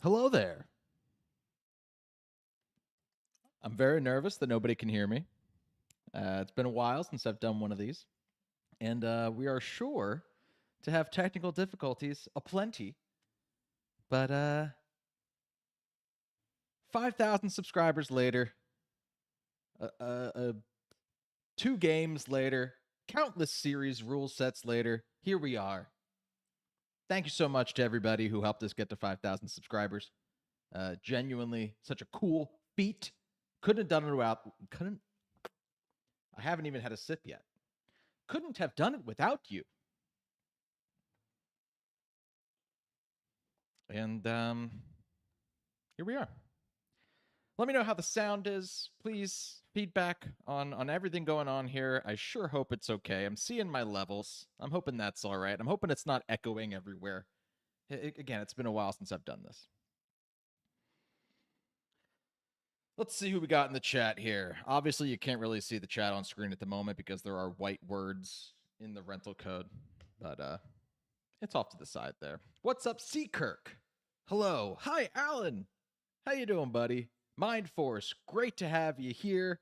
Hello there. I'm very nervous that nobody can hear me. It's been a while since I've done one of these, and we are sure to have technical difficulties aplenty. But 5,000 subscribers later, 2 games later, countless series rule sets later, here we are. Thank you so much to everybody who helped us get to 5,000 subscribers. Genuinely, such a cool feat. Couldn't have done it without. I haven't even had a sip yet. Couldn't have done it without you. And here we are. Let me know how the sound is. Please, feedback on everything going on here. I sure hope it's okay. I'm seeing my levels. I'm hoping that's all right. I'm hoping it's not echoing everywhere. Again, it's been a while since I've done this. Let's see who we got in the chat here. Obviously, you can't really see the chat on screen at the moment because there are white words in the rental code. But it's off to the side there. What's up, Seakirk? Hello. Hi, Alan. How you doing, buddy? Mind Force, great to have you here.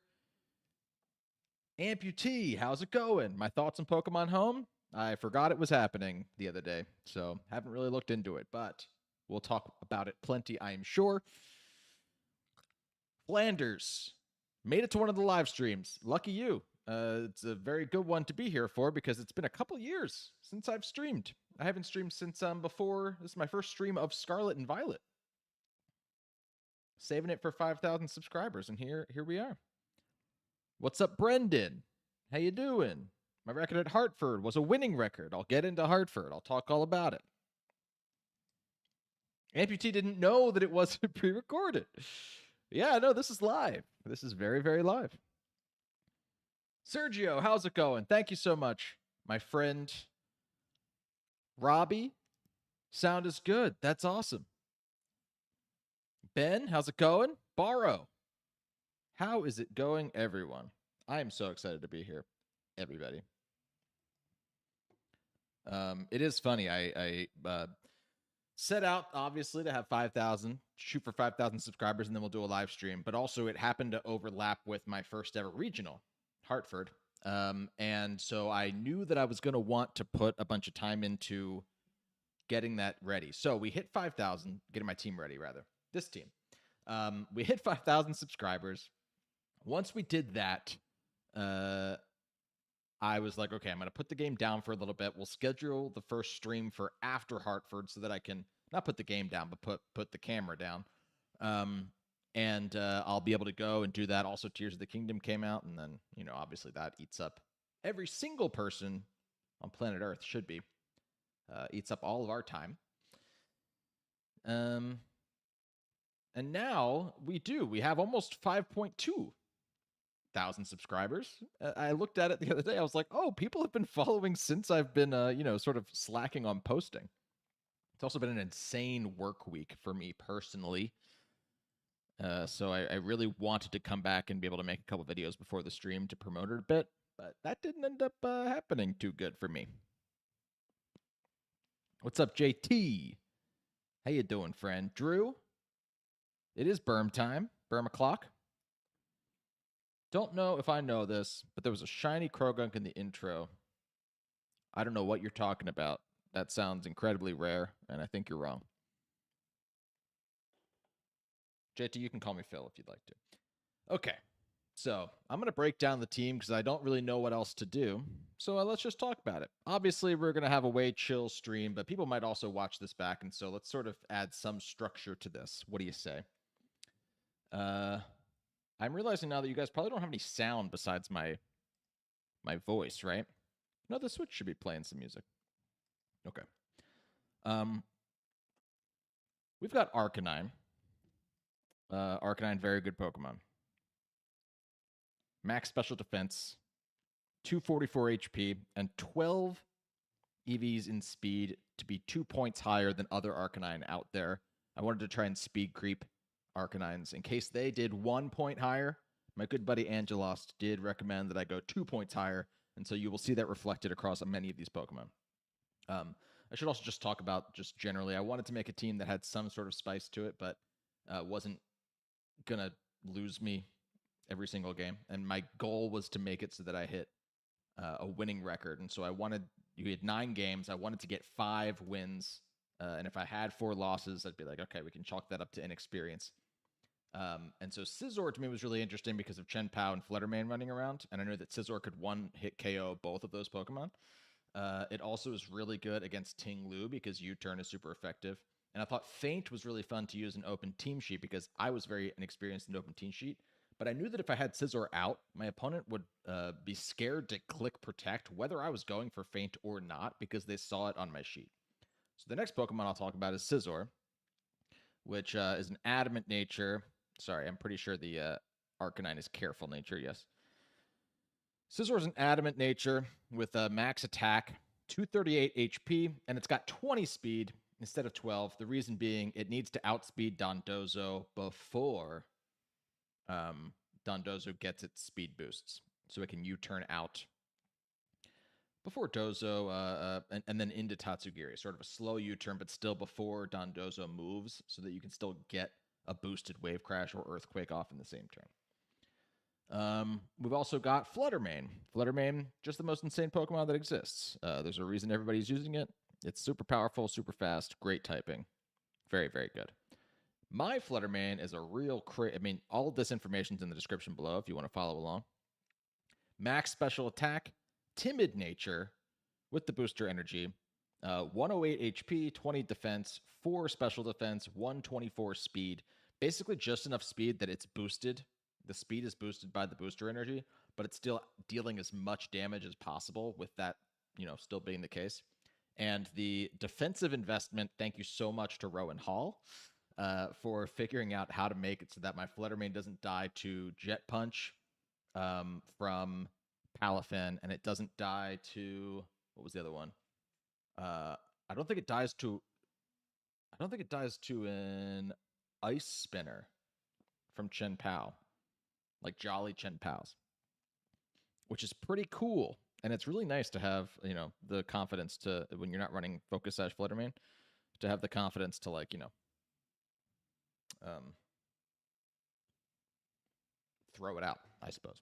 Amputee, how's it going? My thoughts on Pokemon Home? I forgot it was happening the other day, so haven't really looked into it, but we'll talk about it plenty, I am sure. Flanders, made it to one of the live streams. Lucky you. It's a very good one to be here for because it's been a couple years since I've streamed. I haven't streamed since before. This is my first stream of Scarlet and Violet. Saving it for 5,000 subscribers, and here we are. What's up, Brendan? How you doing? My record at Hartford was a winning record. I'll get into Hartford. I'll talk all about it. Amputee didn't know that it wasn't pre-recorded. Yeah, no, this is live. This is very, very live. Sergio, how's it going? Thank you so much, my friend Robbie. Sound is good. That's awesome. Ben, how's it going? Borrow. How is it going, everyone? I am so excited to be here, everybody. It is funny. I set out, obviously, to have 5,000, shoot for 5,000 subscribers, and then we'll do a live stream. But also, it happened to overlap with my first ever regional, Hartford. And so I knew that I was going to want to put a bunch of time into getting that ready. So we hit 5,000, getting my team ready, rather. This team. We hit 5,000 subscribers. Once we did that, I was like, okay, I'm going to put the game down for a little bit. We'll schedule the first stream for after Hartford so that I can not put the game down, but put the camera down. And I'll be able to go and do that. Also, Tears of the Kingdom came out, and then, you know, obviously that eats up every single person on planet Earth, should be. Eats up all of our time. And now we have almost 5.2 thousand subscribers. I looked at it the other day. I was like, oh, people have been following since I've been, sort of slacking on posting. It's also been an insane work week for me personally. So I really wanted to come back and be able to make a couple videos before the stream to promote it a bit, but that didn't end up happening too good for me. What's up, JT? How you doing, friend? Drew? It is Berm time. Berm o'clock. Don't know if I know this, but there was a shiny Krogunk in the intro. I don't know what you're talking about. That sounds incredibly rare, and I think you're wrong. JT, you can call me Phil if you'd like to. Okay, so I'm going to break down the team because I don't really know what else to do. So let's just talk about it. Obviously, we're going to have a way chill stream, but people might also watch this back, and so let's sort of add some structure to this. What do you say? I'm realizing now that you guys probably don't have any sound besides my voice, right? No, the Switch should be playing some music. Okay. We've got Arcanine. Arcanine, very good Pokemon. Max special defense, 244 HP, and 12 EVs in speed to be 2 points higher than other Arcanine out there. I wanted to try and speed creep Arcanines. In case they did 1 point higher, my good buddy Angelos did recommend that I go 2 points higher, and so you will see that reflected across many of these Pokemon. I should also just talk about, just generally, I wanted to make a team that had some sort of spice to it, but wasn't going to lose me every single game. And my goal was to make it so that I hit a winning record. And so you had 9 games. I wanted to get 5 wins. And if I had 4 losses, I'd be like, okay, we can chalk that up to inexperience. And so SCIZOR to me was really interesting because of Chen Pao and Fluttermane running around. And I knew that SCIZOR could one-hit KO both of those Pokemon. It also is really good against Ting Lu because U-turn is super effective. And I thought Feint was really fun to use in open team sheet because I was very inexperienced in open team sheet. But I knew that if I had SCIZOR out, my opponent would be scared to click Protect, whether I was going for Feint or not, because they saw it on my sheet. So the next Pokemon I'll talk about is SCIZOR, which is an Adamant nature. Sorry, I'm pretty sure the Arcanine is Careful nature, yes. SCIZOR is an Adamant nature with a max attack, 238 HP, and it's got 20 speed instead of 12. The reason being it needs to outspeed Dondozo before Dondozo gets its speed boosts. So it can U-turn out before Dozo and then into Tatsugiri. Sort of a slow U-turn, but still before Dondozo moves so that you can still get a boosted Wave Crash or Earthquake off in the same turn. We've also got Fluttermane. Fluttermane, just the most insane Pokemon that exists. There's a reason everybody's using it. It's super powerful, super fast, great typing. Very, very good. My Fluttermane is a real all of this information's in the description below if you want to follow along. Max special attack, timid nature with the booster energy, 108 HP, 20 defense, 4 special defense, 124 speed. Basically just enough speed that it's boosted. The speed is boosted by the booster energy, but it's still dealing as much damage as possible with that, still being the case. And the defensive investment, thank you so much to Rowan Hall for figuring out how to make it so that my Fluttermane doesn't die to Jet Punch from Palafin, and it doesn't die to, what was the other one? I don't think it dies to I don't think it dies to an Ice Spinner from Chen Pao, like Jolly Chen Pao's, which is pretty cool. And it's really nice to have, you know, the confidence to, when you're not running Focus Sash Fluttermane, to have the confidence to, like, you know, throw it out, I suppose.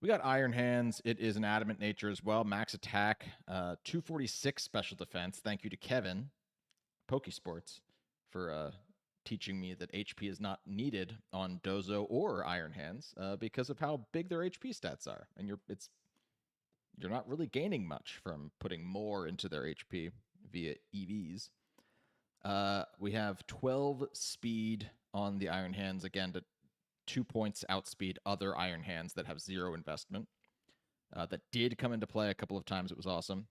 We got Iron Hands. It is an adamant nature as well. Max attack, 246 special defense. Thank you to Kevin, Pokesports, for teaching me that HP is not needed on Dozo or Iron Hands because of how big their HP stats are. And you're not really gaining much from putting more into their HP via EVs. We have 12 speed on the Iron Hands, again, to 2 points outspeed other Iron Hands that have 0 investment. That did come into play a couple of times. It was awesome.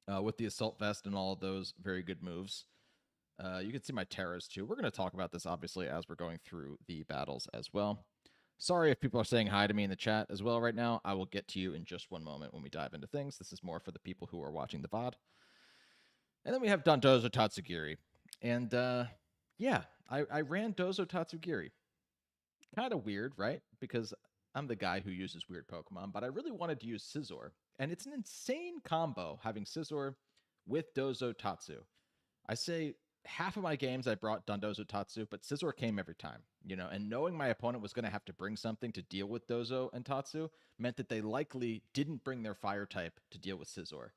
With the Assault Vest and all of those very good moves. You can see my Teras too. We're going to talk about this, obviously, as we're going through the battles as well. Sorry if people are saying hi to me in the chat as well right now. I will get to you in just one moment when we dive into things. This is more for the people who are watching the VOD. And then we have Dondozo Tatsugiri. And yeah, I ran Dozo Tatsugiri. Kind of weird, right? Because I'm the guy who uses weird Pokemon, but I really wanted to use SCIZOR. And it's an insane combo having SCIZOR with Dozo Tatsu. I say half of my games I brought Dondozo Tatsu, but SCIZOR came every time, you know, and knowing my opponent was going to have to bring something to deal with Dozo and Tatsu meant that they likely didn't bring their fire type to deal with SCIZOR,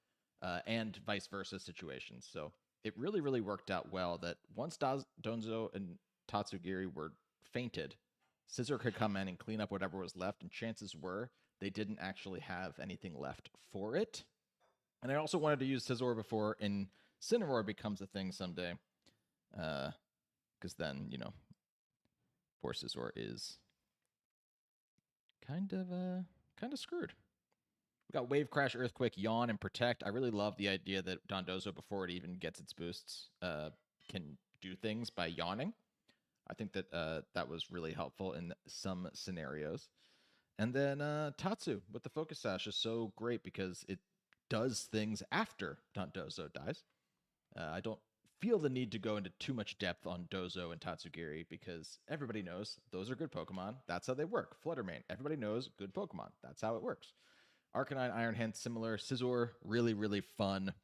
and vice versa situations. So it really, really worked out well that once Donzo and Tatsugiri were fainted, SCIZOR could come in and clean up whatever was left, and chances were they didn't actually have anything left for it. And I also wanted to use SCIZOR before Incineroar becomes a thing someday, because then, you know, poor SCIZOR is kind of screwed. We got Wave Crash, Earthquake, Yawn, and Protect. I really love the idea that Dondozo, before it even gets its boosts, can do things by yawning. I think that that was really helpful in some scenarios. And then Tatsu with the Focus Sash is so great because it does things after Dondozo dies. I don't feel the need to go into too much depth on Dozo and Tatsugiri because everybody knows those are good Pokemon. That's how they work. Fluttermane, everybody knows good Pokemon. That's how it works. Arcanine, Iron Hand, similar. SCIZOR, really, really fun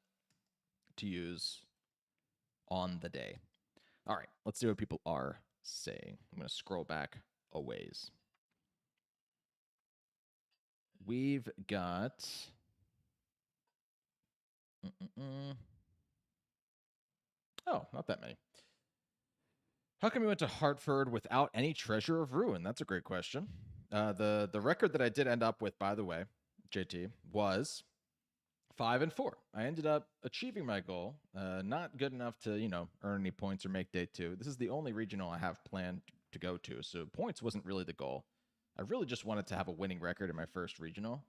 to use on the day. All right, let's see what people are saying. I'm going to scroll back a ways. We've got... Oh, not that many. How come you went to Hartford without any Treasure of Ruin? That's a great question. The record that I did end up with, by the way, JT, was 5-4. I ended up achieving my goal. Not good enough to, you know, earn any points or make day 2. This is the only regional I have planned to go to, so points wasn't really the goal. I really just wanted to have a winning record in my first regional,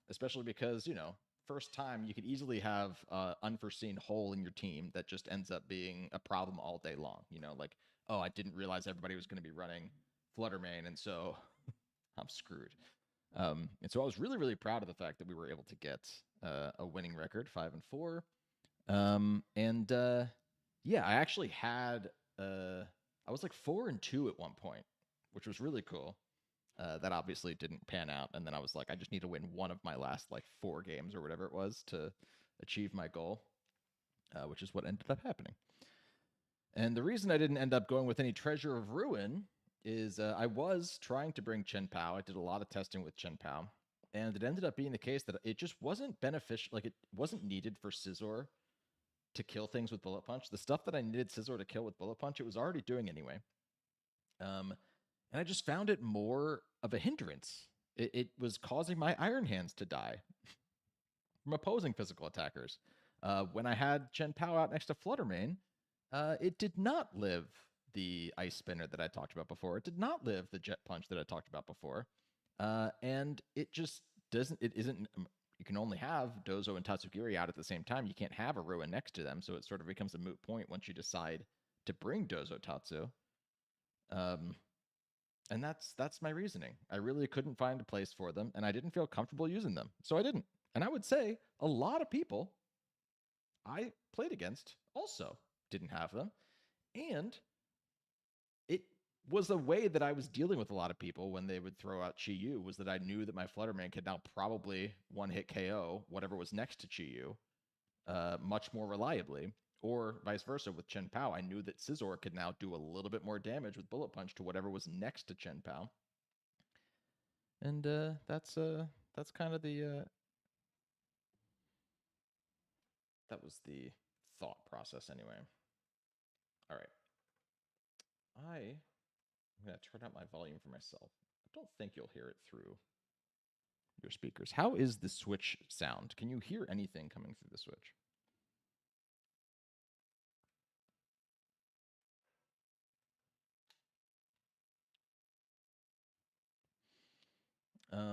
especially because, you know, first time you could easily have an unforeseen hole in your team that just ends up being a problem all day long. You know, like, oh, I didn't realize everybody was going to be running Fluttermane, and so I'm screwed. And so I was really, really proud of the fact that we were able to get a winning record, 5-4. Yeah, I actually had I was like 4-2 at one point, which was really cool. That obviously didn't pan out, and then I was like, I just need to win one of my last like 4 games or whatever it was to achieve my goal, which is what ended up happening. And the reason I didn't end up going with any Treasure of Ruin is I was trying to bring Chen Pao. I did a lot of testing with Chen Pao, and it ended up being the case that it just wasn't beneficial. Like, it wasn't needed for SCIZOR to kill things with Bullet Punch. The stuff that I needed SCIZOR to kill with Bullet Punch, it was already doing anyway. And I just found it more of a hindrance. It was causing my Iron Hands to die from opposing physical attackers. When I had Chen Pao out next to Fluttermane, it did not live the Ice Spinner that I talked about before. It did not live the Jet Punch that I talked about before. And it just doesn't, it isn't, you can only have Dozo and Tatsugiri out at the same time. You can't have a Ruin next to them, so it sort of becomes a moot point once you decide to bring Dozo Tatsu. And that's my reasoning. I really couldn't find a place for them, and I didn't feel comfortable using them, so I didn't. And I would say a lot of people I played against also didn't have them. And it was a way that I was dealing with a lot of people when they would throw out Chi-Yu, was that I knew that my Flutterman could now probably one-hit KO whatever was next to Chi-Yu much more reliably. Or vice versa with Chen Pao. I knew that SCIZOR could now do a little bit more damage with Bullet Punch to whatever was next to Chen Pao. And that's kind of the that was the thought process anyway. All right. I'm going to turn up my volume for myself. I don't think you'll hear it through your speakers. How is the Switch sound? Can you hear anything coming through the Switch?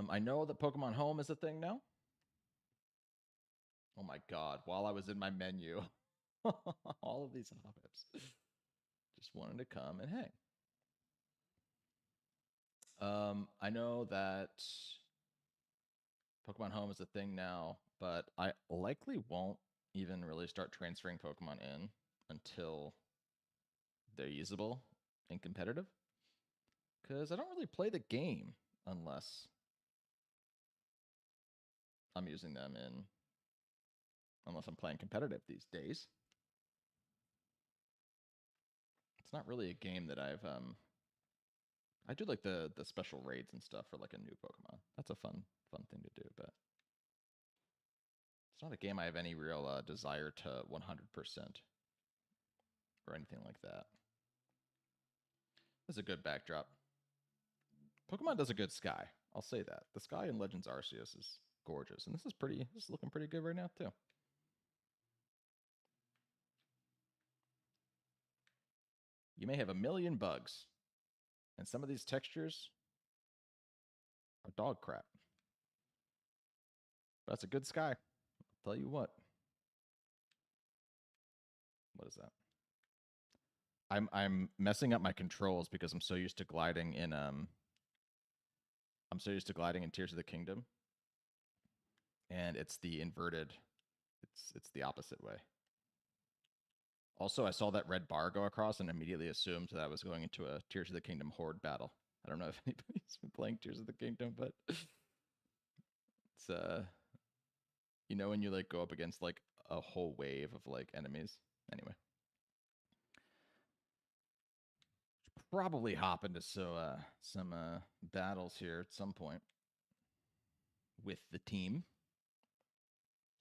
I know that Pokemon Home is a thing now. Oh my god, while I was in my menu, all of these hop-ups just wanted to come and hang. I know that Pokemon Home is a thing now, but I likely won't even really start transferring Pokemon in until they're usable and competitive. Because I don't really play the game unless I'm using them in, unless I'm playing competitive these days. It's not really a game that I've, I do like the special raids and stuff for like a new Pokemon. That's a fun thing to do, but it's not a game I have any real desire to 100% or anything like that. This is a good backdrop. Pokemon does a good sky. I'll say that. The sky in Legends Arceus is gorgeous, and this is looking pretty good right now too. You may have a million bugs, and some of these textures are dog crap. But that's a good sky. I'll tell you what. What is that? I'm messing up my controls because I'm so used to gliding in Tears of the Kingdom. And it's the inverted, it's the opposite way. Also, I saw that red bar go across and immediately assumed that I was going into a Tears of the Kingdom horde battle. I don't know if anybody's been playing Tears of the Kingdom, but it's you know when you like go up against like a whole wave of like enemies. Anyway. Probably hop into some battles here at some point with the team.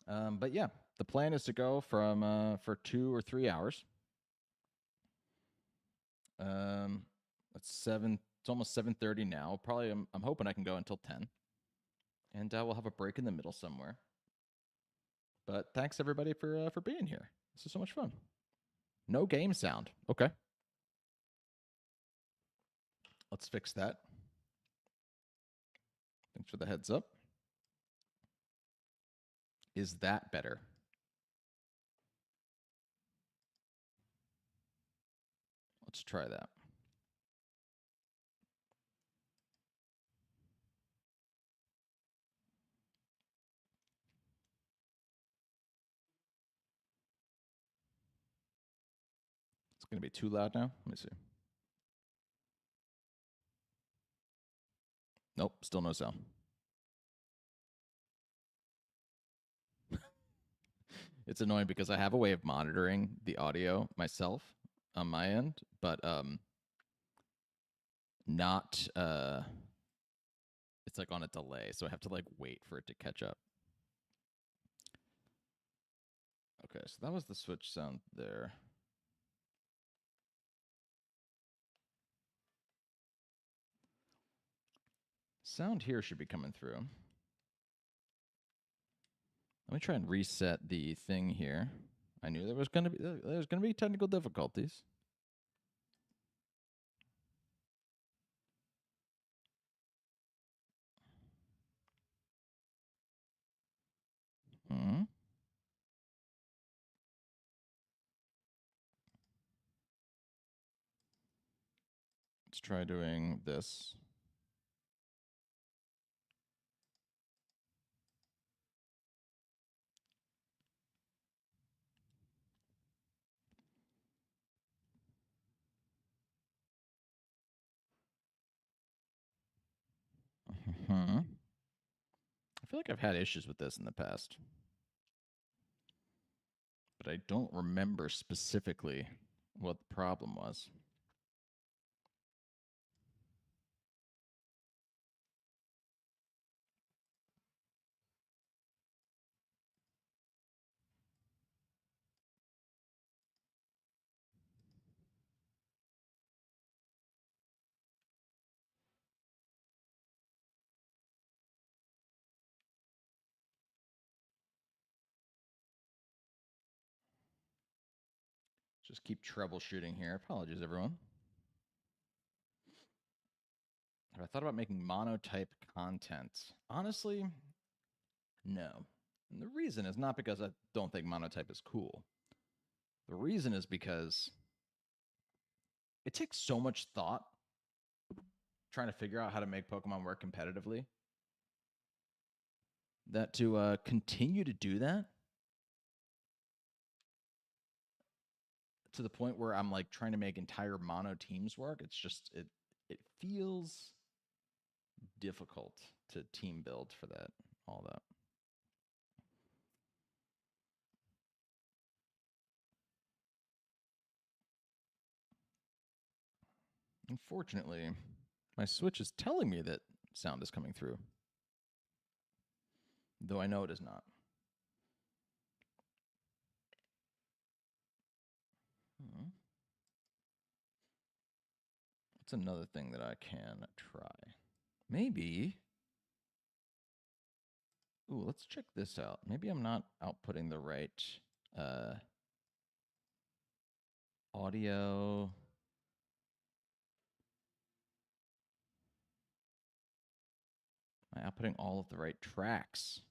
But yeah, the plan is to go from for 2 or 3 hours. It's 7. It's almost 7:30 now. Probably I'm hoping I can go until 10, and we'll have a break in the middle somewhere. But thanks everybody for being here. This is so much fun. No game sound. Okay. Let's fix that. Thanks for the heads up. Is that better? Let's try that. It's going to be too loud now. Let me see. Nope, still no sound. It's annoying because I have a way of monitoring the audio myself on my end, but not it's like on a delay, so I have to like wait for it to catch up. Okay, so that was the switch sound there. Sound here should be coming through. Let me try and reset the thing here. I knew there's going to be technical difficulties. Let's try doing this. feel like I've had issues with this in the past. But I don't remember specifically what the problem was. Just keep troubleshooting here. Apologies, everyone. Have I thought about making monotype content? Honestly, no. And the reason is not because I don't think monotype is cool. The reason is because it takes so much thought trying to figure out how to make Pokemon work competitively that to continue to do that to the point where I'm like trying to make entire mono teams work, it's just it feels difficult to team build for that, all that. Unfortunately, my Switch is telling me that sound is coming through, though I know it is not. What's another thing that I can try? Maybe. Ooh, let's check this out. Maybe I'm not outputting the right audio. Am I outputting all of the right tracks?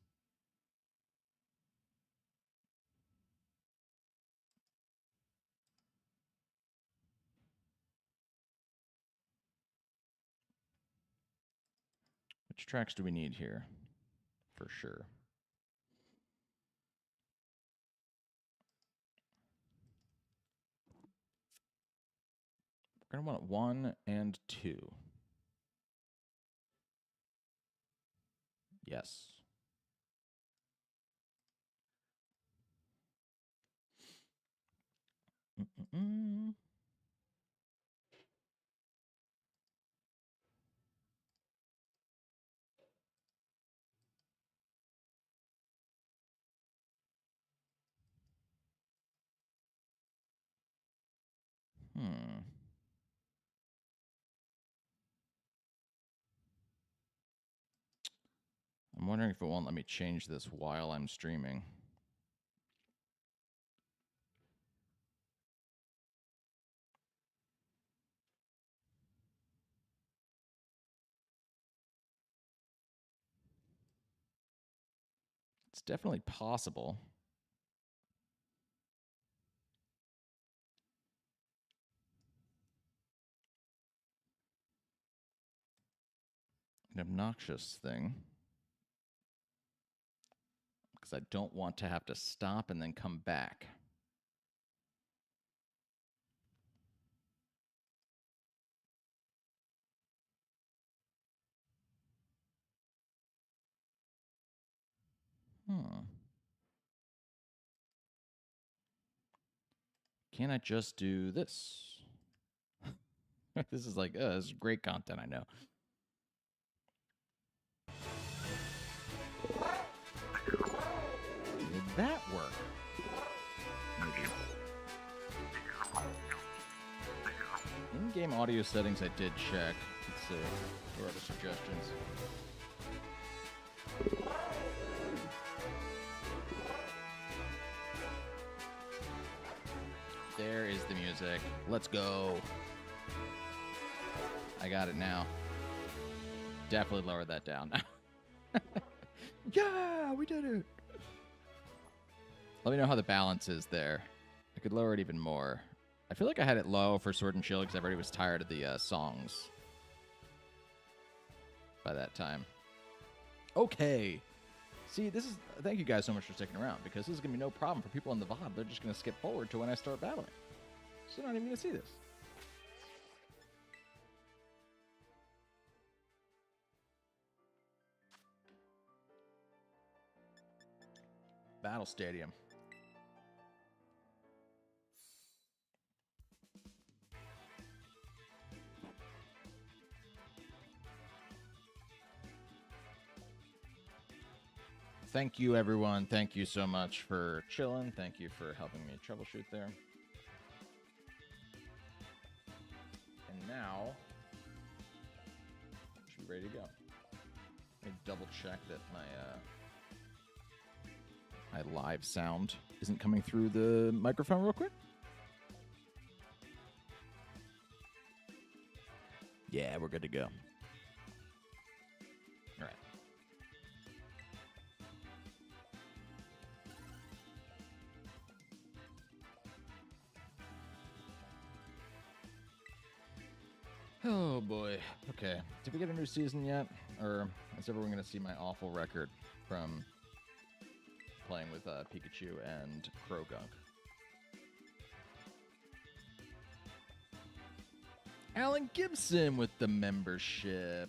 Which tracks do we need here? For sure. We're going to want 1 and 2. Yes. Mm-mm-mm. I'm wondering if it won't let me change this while I'm streaming. It's definitely possible. An obnoxious thing. Because I don't want to have to stop and then come back. Can I just do this? This is like, this is great content, I know. Did that work? Maybe. In-game audio settings I did check. Let's see. What are the suggestions? There is the music. Let's go. I got it now. Definitely lower that down. Yeah, we did it. Let me know how the balance is there. I could lower it even more. I feel like I had it low for Sword and Shield because everybody was tired of the songs by that time. Okay. See, this is... Thank you guys so much for sticking around, because this is going to be no problem for people in the VOD. They're just going to skip forward to when I start battling. So you're not even going to see this. Battle Stadium. Thank you, everyone. Thank you so much for chilling. Thank you for helping me troubleshoot there. And now, should be ready to go. Let me double check that my live sound isn't coming through the microphone real quick. Yeah, we're good to go. All right. Oh boy. Okay. Did we get a new season yet? Or is everyone going to see my awful record from playing with Pikachu and Krogunk? Alan Gibson with the membership.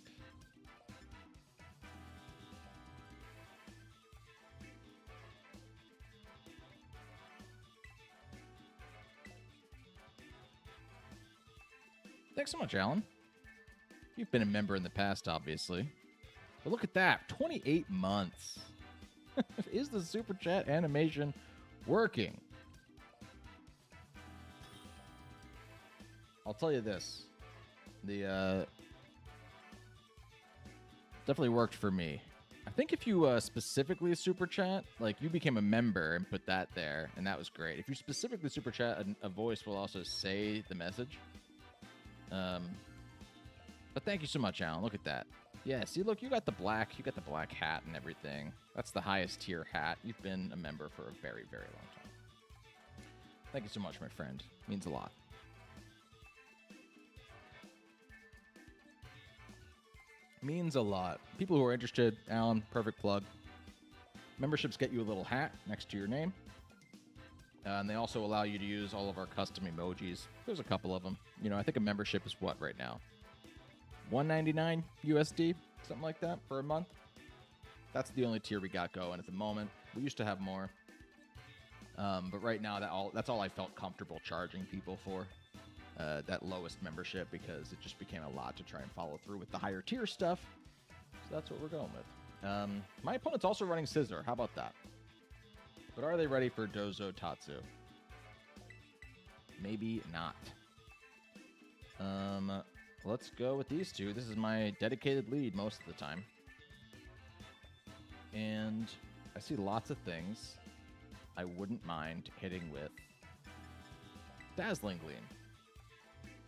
Thanks so much, Alan. You've been a member in the past, obviously. But look at that, 28 months. Is the Super Chat animation working? I'll tell you this. The definitely worked for me. I think if you specifically Super Chat, like you became a member and put that there, and that was great. If you specifically Super Chat, a voice will also say the message. But thank you so much, Alan. Look at that. Yeah, see, look, you got the black hat and everything. That's the highest tier hat. You've been a member for a very, very long time. Thank you so much, my friend. Means a lot. Means a lot. People who are interested, Alan, perfect plug. Memberships get you a little hat next to your name. And they also allow you to use all of our custom emojis. There's a couple of them. You know, I think a membership is what right now? $199 USD, something like that, for a month. That's the only tier we got going at the moment. We used to have more. But right now, that's all I felt comfortable charging people for. That lowest membership, because it just became a lot to try and follow through with the higher tier stuff. So that's what we're going with. My opponent's also running SCIZOR. How about that? But are they ready for Dozo Tatsu? Maybe not. Let's go with these two. This is my dedicated lead most of the time. And I see lots of things I wouldn't mind hitting with Dazzling Gleam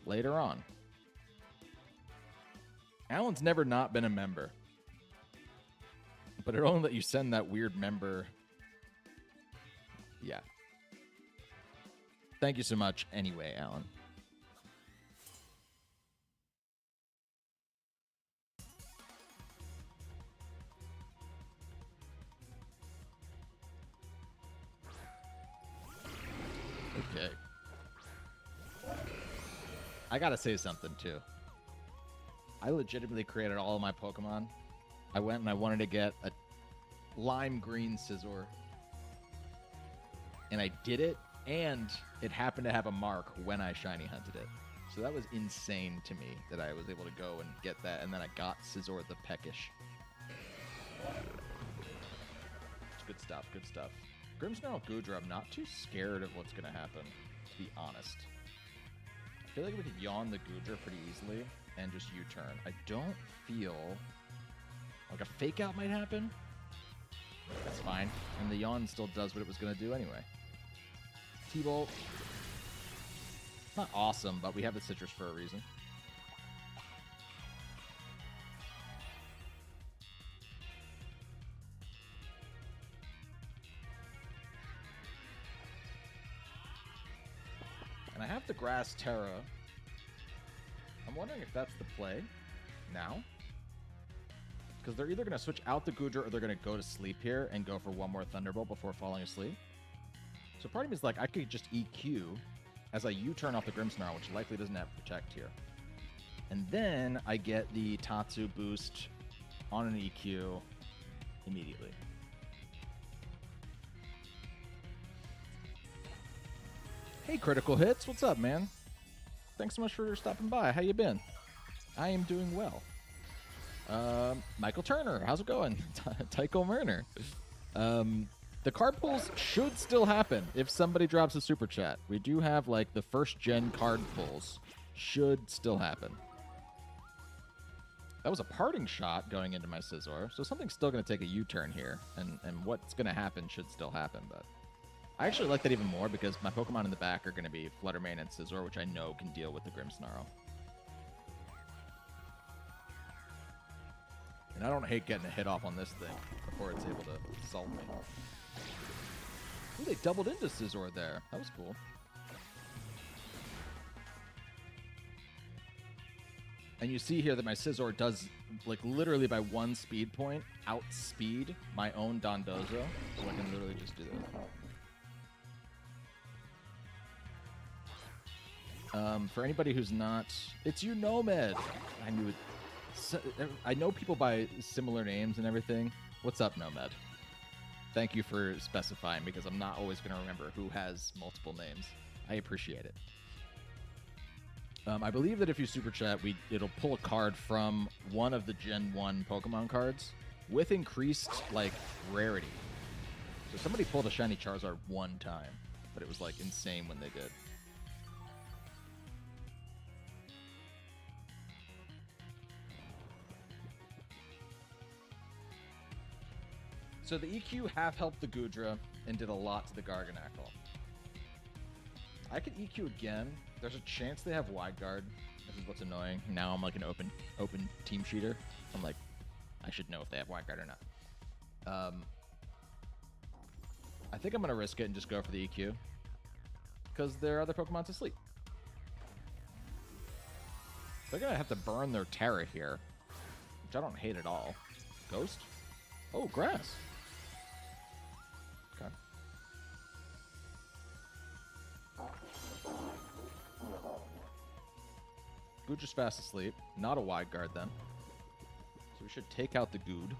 later on. Alan's never not been a member. But it only let you send that weird member. Yeah. Thank you so much anyway, Alan. Okay. I gotta say something, too. I legitimately created all of my Pokemon. I went and I wanted to get a lime green SCIZOR. And I did it, and it happened to have a mark when I shiny hunted it. So that was insane to me that I was able to go and get that, and then I got SCIZOR the Peckish. It's good stuff, good stuff. Grimmsnarl Goodra, I'm not too scared of what's going to happen, to be honest. I feel like we could yawn the Goodra pretty easily and just U-turn. I don't feel like a fake out might happen. That's fine. And the yawn still does what it was going to do anyway. T-Bolt. Not awesome, but we have the citrus for a reason. And I have the grass Tera. I'm wondering if that's the play now. Because they're either going to switch out the Goodra or they're going to go to sleep here and go for one more Thunderbolt before falling asleep. So part of me is like, I could just EQ as I U-turn off the Grimmsnarl, which likely doesn't have Protect here. And then I get the Tatsu boost on an EQ immediately. Hey, Critical Hits. What's up, man? Thanks so much for stopping by. How you been? I am doing well. Michael Turner. How's it going? Tycho Murner. The card pulls should still happen if somebody drops a super chat. We do have, like, the first gen card pulls should still happen. That was a parting shot going into my SCIZOR, so something's still going to take a U-turn here, and what's going to happen should still happen, but I actually like that even more because my Pokemon in the back are going to be Fluttermane and SCIZOR, which I know can deal with the Grimmsnarl. And I don't hate getting a hit off on this thing before it's able to salt me. Ooh, they doubled into SCIZOR there. That was cool. And you see here that my SCIZOR does, like, literally by one speed point, outspeed my own Dondozo. So I can literally just do that. For anybody who's not... It's you, Nomad! I knew it. I know people by similar names and everything. What's up, Nomad? Thank you for specifying, because I'm not always going to remember who has multiple names. I appreciate it. I believe that if you super chat, it'll pull a card from one of the Gen 1 Pokemon cards with increased, like, rarity. So somebody pulled a shiny Charizard one time, but it was, like, insane when they did. So the EQ half helped the Goodra and did a lot to the Garganacl. I could EQ again. There's a chance they have wide guard. This is what's annoying. Now I'm like an open team cheater. I'm like, I should know if they have wide guard or not. I think I'm gonna risk it and just go for the EQ because their other Pokemon's asleep. They're gonna have to burn their Tera here, which I don't hate at all. Ghost? Oh, grass. Okay. Goodra's fast asleep. Not a wide guard then. So we should take out the Good.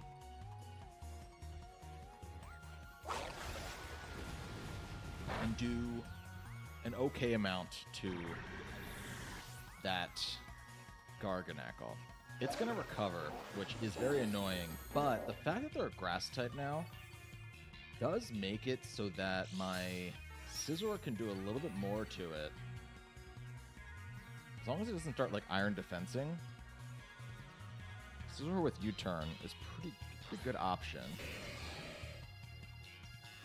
And do an okay amount to that Garganacl. It's going to recover, which is very annoying, but the fact that they're a grass type now does make it so that my SCIZOR can do a little bit more to it. As long as it doesn't start, like, iron defensing, SCIZOR with U-turn is pretty good option.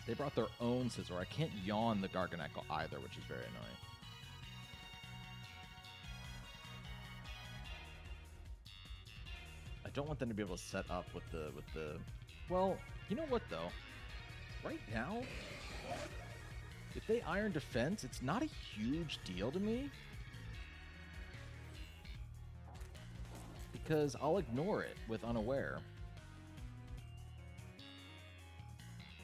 They brought their own SCIZOR. I can't yawn the Garganacl either, which is very annoying. I don't want them to be able to set up with the... Well, you know what, though? Right now, if they iron defense, it's not a huge deal to me. Because I'll ignore it with Unaware.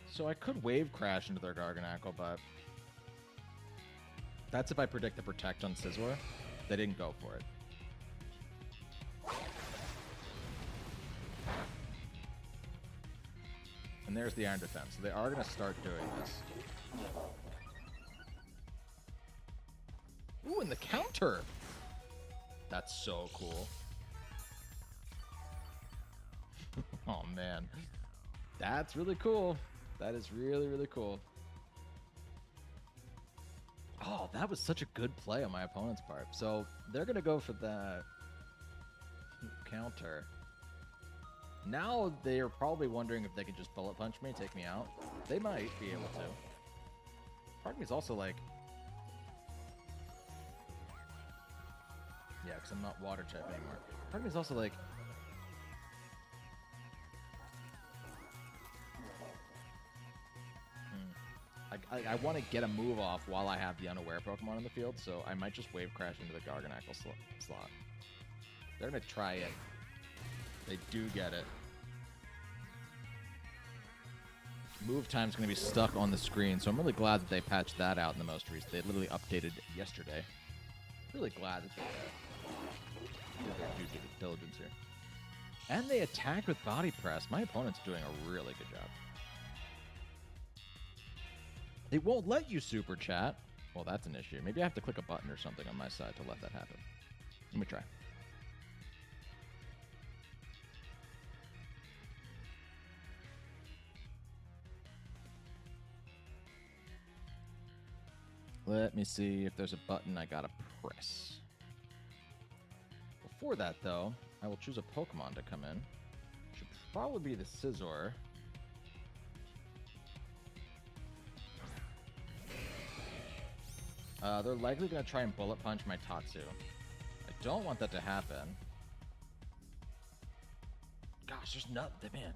So I could Wave Crash into their Garganacl, but... That's if I predict the Protect on SCIZOR. They didn't go for it. And there's the iron defense. So they are going to start doing this. Ooh, and the counter! That's so cool. Oh, man. That's really cool. That is really, really cool. Oh, that was such a good play on my opponent's part. So they're going to go for that counter. Now they're probably wondering if they can just bullet punch me and take me out. They might be able to. Part of me is also like... Yeah, because I'm not water type anymore. Part of me is also like... I want to get a move off while I have the Unaware Pokemon in the field, so I might just Wave Crash into the Garganacl slot. They're going to try it. They do get it. Move time's going to be stuck on the screen, so I'm really glad that they patched that out in the most recent. They literally updated yesterday. Really glad that they did their due diligence here. And they attacked with Body Press. My opponent's doing a really good job. It won't let you super chat. Well, that's an issue. Maybe I have to click a button or something on my side to let that happen. Let me try. Let me see if there's a button I gotta press. Before that, though, I will choose a Pokemon to come in. Should probably be the SCIZOR. They're likely going to try and bullet punch my Tatsu. I don't want that to happen. Gosh, there's nothing, man.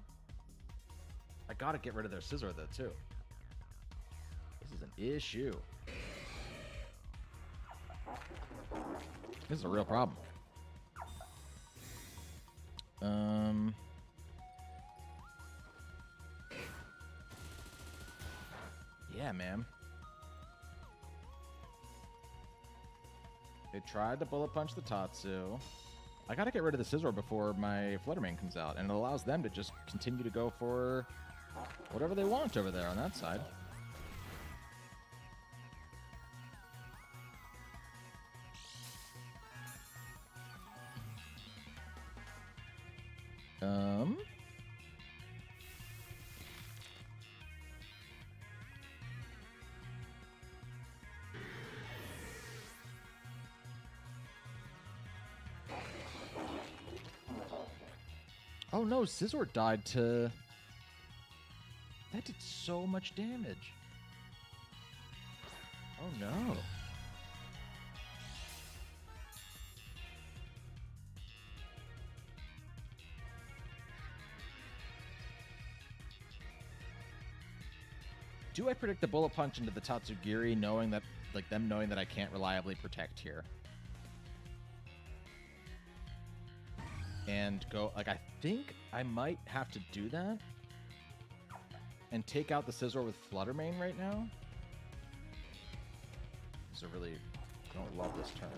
I gotta get rid of their SCIZOR, though, too. This is an issue. This is a real problem. Yeah, man. They tried to bullet punch the Tatsu. I gotta get rid of the SCIZOR before my Fluttermane comes out, and it allows them to just continue to go for whatever they want over there on that side. Oh no, SCIZOR died to... That did so much damage. Oh no. Do I predict the bullet punch into the Tatsugiri knowing that, like, them knowing that I can't reliably protect here? And go, like, I think I might have to do that and take out the SCIZOR with Fluttermane right now. This is a really, I don't love this turn.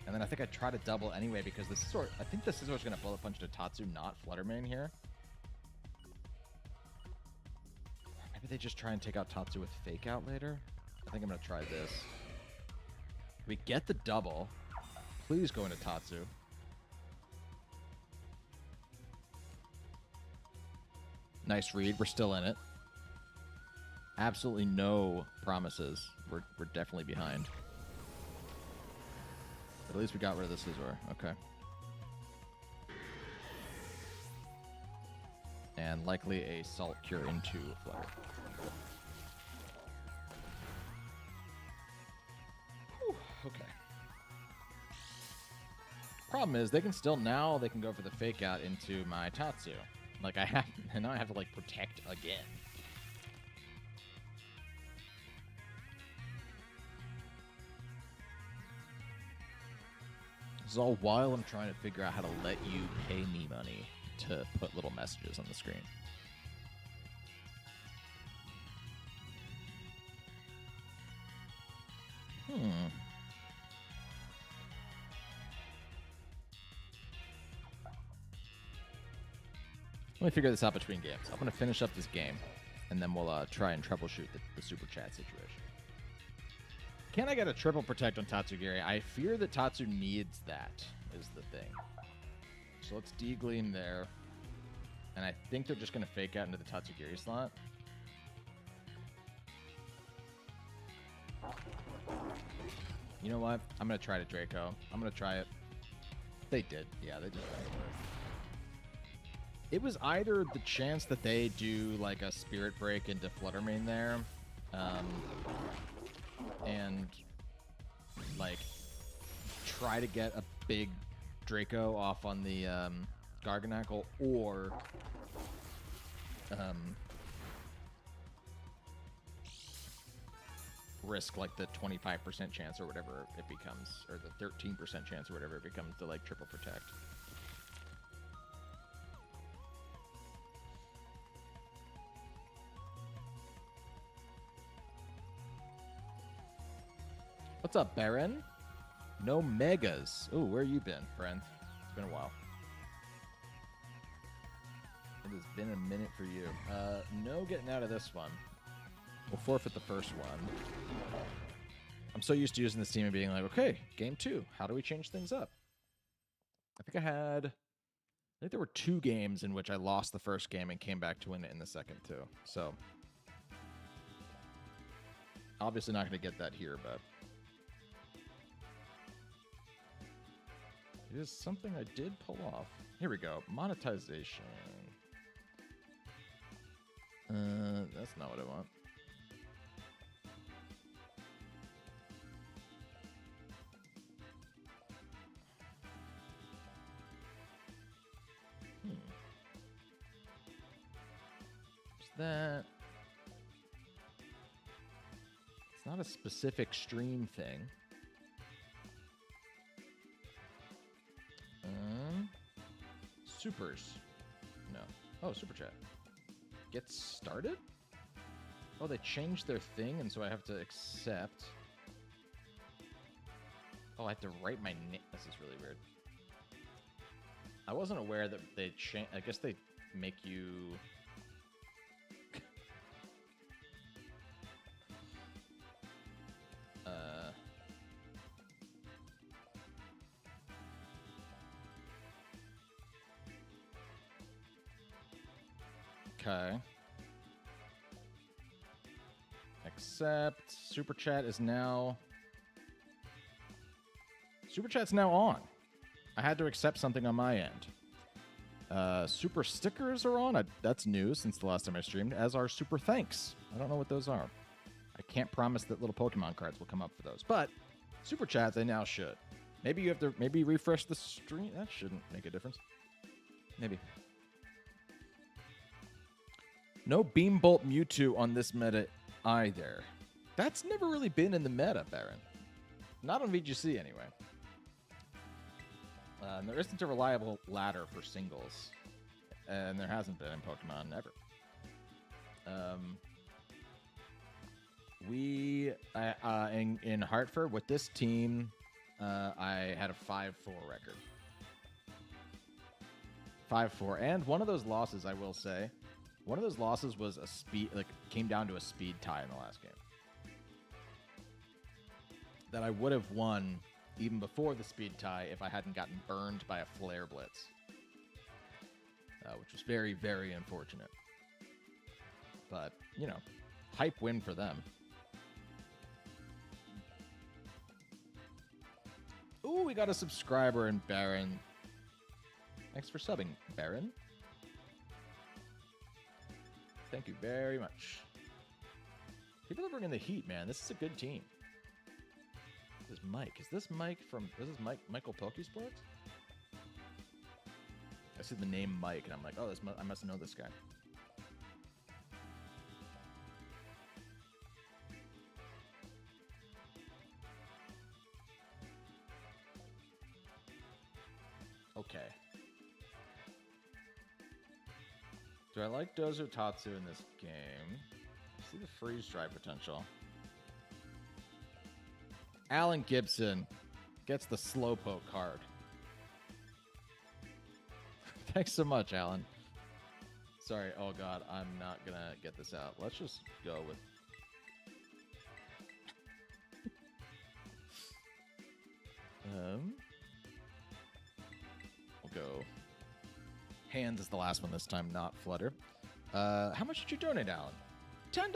And then I think I try to double anyway because the SCIZOR, I think the SCIZOR is going to bullet punch to Tatsu, not Fluttermane here. Maybe they just try and take out Tatsu with Fake Out later. I think I'm going to try this. We get the double. Please go into Tatsu. Nice read. We're still in it. Absolutely no promises. We're definitely behind. But at least we got rid of the SCIZOR. Okay. And likely a Salt Cure into Flutter. Okay. Problem is, they can still now they can go for the Fake Out into my Tatsu. Like I have, and now I have to like protect again. This is all while I'm trying to figure out how to let you pay me money to put little messages on the screen. Let me figure this out between games. I'm going to finish up this game, and then we'll try and troubleshoot the Super Chat situation. Can I get a triple protect on Tatsugiri? I fear that Tatsu needs that, is the thing. So let's degleam there. And I think they're just going to Fake Out into the Tatsugiri slot. You know what? I'm going to try to Draco. I'm going to try it. They did. Yeah, they did. It was either the chance that they do like a Spirit Break into Fluttermane there, and like try to get a big Draco off on the Garganackle, or risk like the 25% chance or whatever it becomes, or the 13% chance or whatever it becomes to like triple protect. What's up, Baron? No megas. Ooh, where you been, friend? It's been a while. has been a minute for you. No getting out of this one. We'll forfeit the first one. I'm so used to using this team and being like, okay, game 2. How do we change things up? I think there were 2 games in which I lost the first game and came back to win it in the second, too. So, obviously not going to get that here, but it is something I did pull off. Here we go. Monetization. That's not what I want. That it's not a specific stream thing. Supers. No. Oh, super chat. Get started? Oh, they changed their thing, and so I have to accept. Oh, I have to write my name. This is really weird. I wasn't aware that they changed. I guess they make you. Okay. Accept. Super chat is now. Super chat's now on. I had to accept something on my end. Super stickers are on. That's new since the last time I streamed, as are super thanks. I don't know what those are. I can't promise that little Pokemon cards will come up for those, but super chats they now should. Maybe you have to refresh the stream. That shouldn't make a difference. Maybe. No Beam Bolt Mewtwo on this meta either. That's never really been in the meta, Baron. Not on VGC anyway. And there isn't a reliable ladder for singles. And there hasn't been in Pokemon ever. In Hartford, with this team, I had a 5-4 record. 5-4. And one of those losses, I will say, one of those losses was a speed, came down to a speed tie in the last game. That I would have won even before the speed tie if I hadn't gotten burned by a flare blitz. Which was very, very unfortunate. But, you know, hype win for them. Ooh, we got a subscriber in Baron. Thanks for subbing, Baron. Thank you very much. People are bringing the heat, man. This is a good team. This is Mike. Is this Mike from... This is Michael Pokesports? I see the name Mike, and I'm like, oh, I must know this guy. Okay. Do I like Dozotatsu in this game? I see the freeze dry potential. Alan Gibson gets the Slowpoke card. Thanks so much, Alan. Sorry. Oh, God. I'm not going to get this out. Let's just go with... We'll go... Hands is the last one this time, not Flutter. How much did you donate, Alan? $10!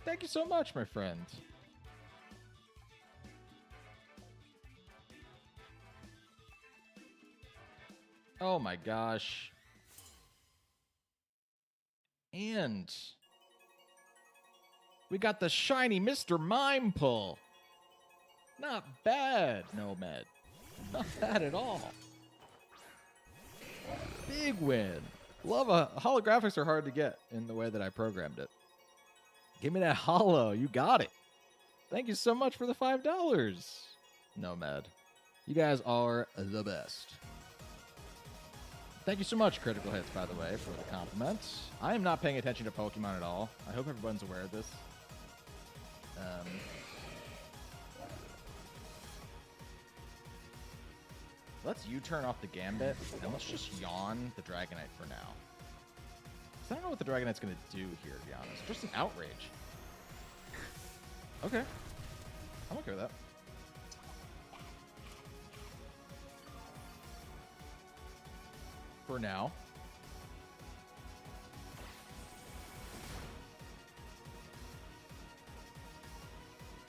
Thank you so much, my friend. Oh my gosh. And we got the shiny Mr. Mime pull. Not bad, Nomad. Not bad at all. Big win. Holographics are hard to get in the way that I programmed it. Give me that holo. You got it. Thank you so much for the $5. Nomad. You guys are the best. Thank you so much, Critical Hits, by the way, for the compliments. I am not paying attention to Pokemon at all. I hope everyone's aware of this. Let's U-turn off the Gambit, and let's just yawn the Dragonite for now. I don't know what the Dragonite's going to do here, to be honest. Just an Outrage. Okay. I'm okay with that. For now.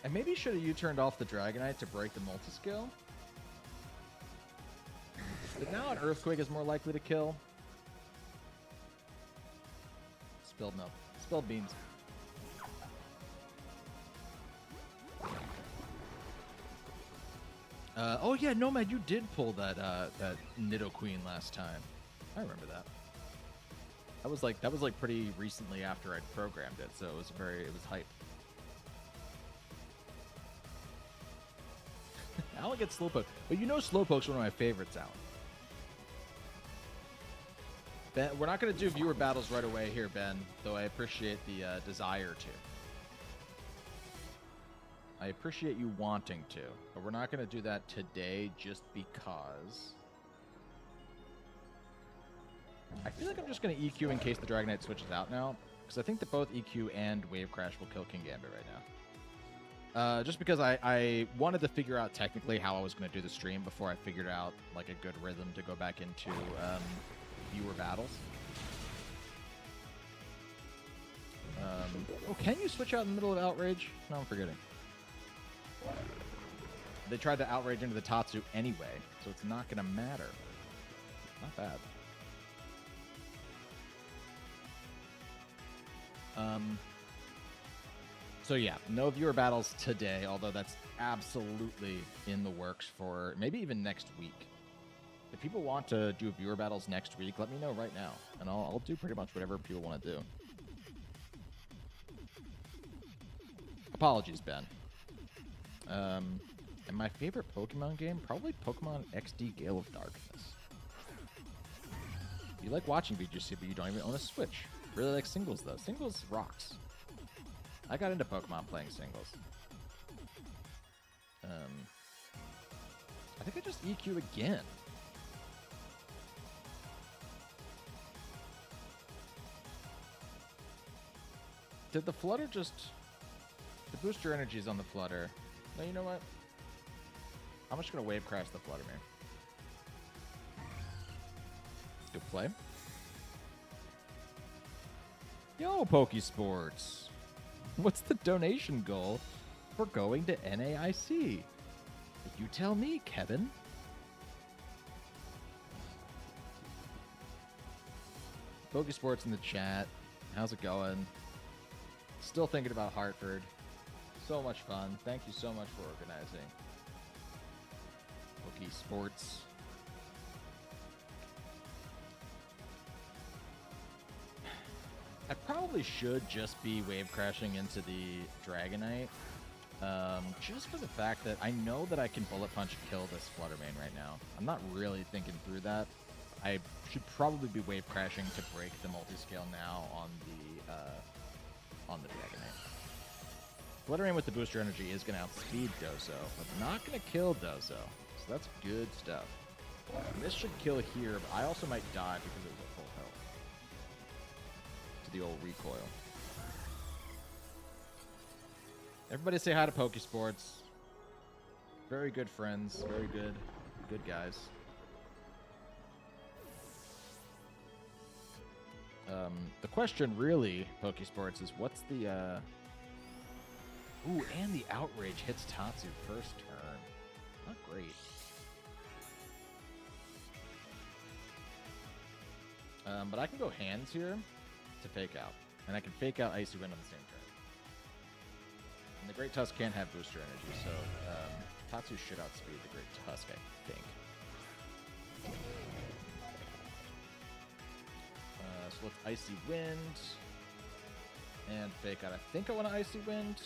I maybe should have U-turned off the Dragonite to break the multi-skill. But now an Earthquake is more likely to kill. Spilled milk. Spilled beans. Oh yeah, Nomad, you did pull that that Nidoqueen last time. I remember that. That was like pretty recently after I'd programmed it, so it was hype. Alan gets Slowpoke, but you know Slowpoke's one of my favorites, Alan. Ben, we're not going to do viewer battles right away here, Ben, though I appreciate the desire to. I appreciate you wanting to, but we're not going to do that today just because. I feel like I'm just going to EQ in case the Dragonite switches out now, because I think that both EQ and Wave Crash will kill King Gambit right now. Just because I wanted to figure out technically how I was going to do the stream before I figured out like a good rhythm to go back into viewer battles. Oh, can you switch out in the middle of Outrage? No, I'm forgetting. They tried to Outrage into the Tatsu anyway, so it's not going to matter. Not bad. So yeah, no viewer battles today, although that's absolutely in the works for maybe even next week. If people want to do viewer battles next week, let me know right now, and I'll do pretty much whatever people want to do. Apologies, Ben. And my favorite Pokemon game? Probably Pokemon XD Gale of Darkness. You like watching VGC, but you don't even own a Switch. Really like singles, though. Singles rocks. I got into Pokemon playing singles. I think I just EQ again. Did the Flutter just... The booster energy is on the Flutter. No, you know what? I'm just going to Wave Crash the Flutter, man. Good play. Yo, Pokesports. What's the donation goal for going to NAIC? You tell me, Kevin. Pokesports in the chat. How's it going? Still thinking about Hartford. So much fun. Thank you so much for organizing. Pokesports. I probably should just be wave crashing into the Dragonite. Just for the fact that I know that I can Bullet Punch kill this Fluttermane right now. I'm not really thinking through that. I should probably be wave crashing to break the multi-scale now on the Dragonite. Fluttermane with the booster energy is going to outspeed Dozo, but not going to kill Dozo. So that's good stuff. And this should kill here, but I also might die because it was at full health. To the old recoil. Everybody say hi to Pokesports. Very good friends. Very good. Good guys. The question really, Pokesports, is what's the... Ooh, and the Outrage hits Tatsu first turn. Not great. But I can go hands here to fake out. And I can fake out Icy Wind on the same turn. And the Great Tusk can't have booster energy, so Tatsu should outspeed the Great Tusk, I think. So let's Icy Wind. And fake out. I think I want to Icy Wind.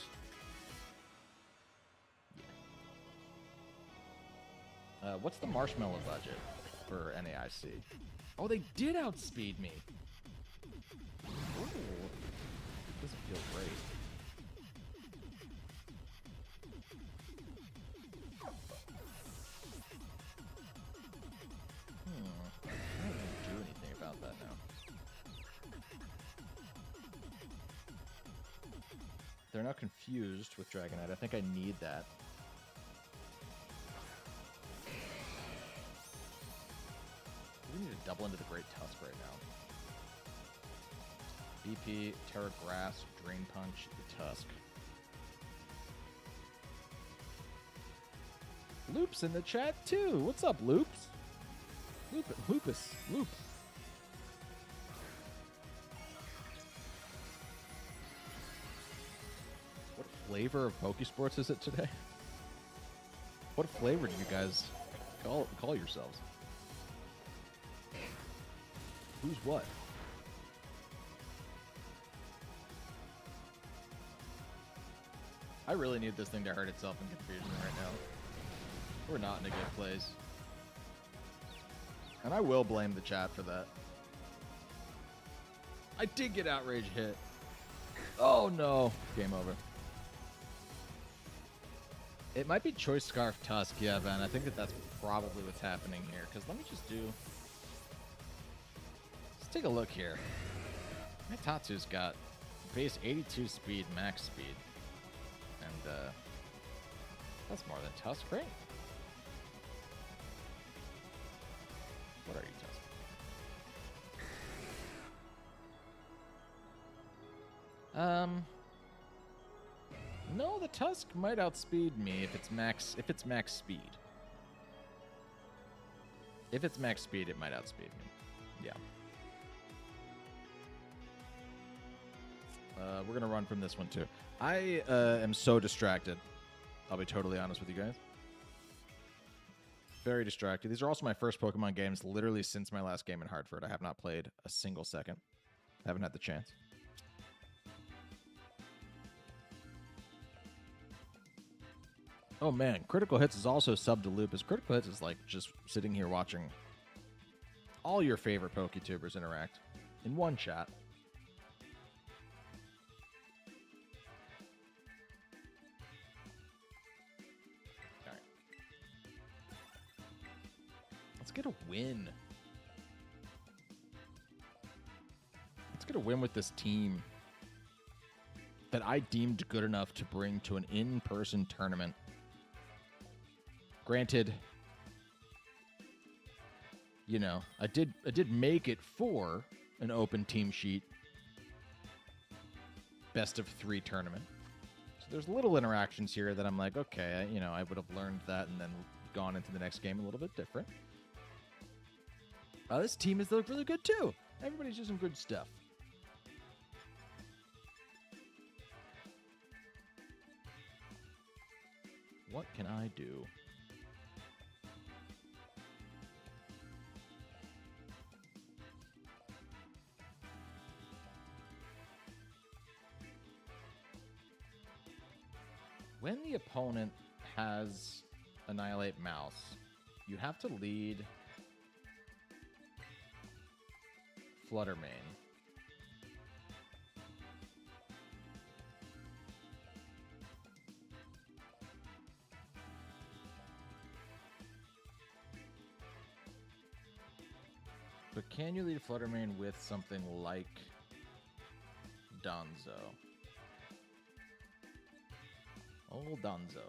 Yeah. What's the Marshmallow budget for NAIC? Oh, they did outspeed me. Ooh. Doesn't feel great. They're not confused with Dragonite. I think I need that. We need to double into the Great Tusk right now. BP, Tera Grass, Drain Punch, the Tusk. Loop's in the chat too. What's up, Loops? Loopus. Loop. What flavor of Pokesports is it today? What flavor do you guys call yourselves? Who's what? I really need this thing to hurt itself in confusion right now. We're not in a good place. And I will blame the chat for that. I did get Outrage hit. Oh no. Game over. It might be Choice Scarf Tusk. Yeah, Ben. I think that's probably what's happening here. Because let me just do... Let's take a look here. My Tatsu's got base 82 speed, max speed. And that's more than Tusk, right? What are you, Tusk? No, the Tusk might outspeed me if it's max speed. If it's max speed, it might outspeed me. Yeah. We're gonna run from this one too. I am so distracted. I'll be totally honest with you guys. Very distracted. These are also my first Pokemon games literally since my last game in Hartford. I have not played a single second. I haven't had the chance. Oh man, Critical Hits is also sub to Lupus. Critical Hits is like just sitting here watching all your favorite PokeTubers interact in one chat. Get a win. Let's get a win with this team that I deemed good enough to bring to an in-person tournament. Granted, you know, I did make it for an open team sheet best of 3 tournament. So there's little interactions here that I'm like, okay, you know, I would have learned that and then gone into the next game a little bit different. This team is really good too. Everybody's doing some good stuff. What can I do? When the opponent has Annihilate Mouse, you have to lead Fluttermane. But can you lead Fluttermane with something like Donzo? Oh, Donzo.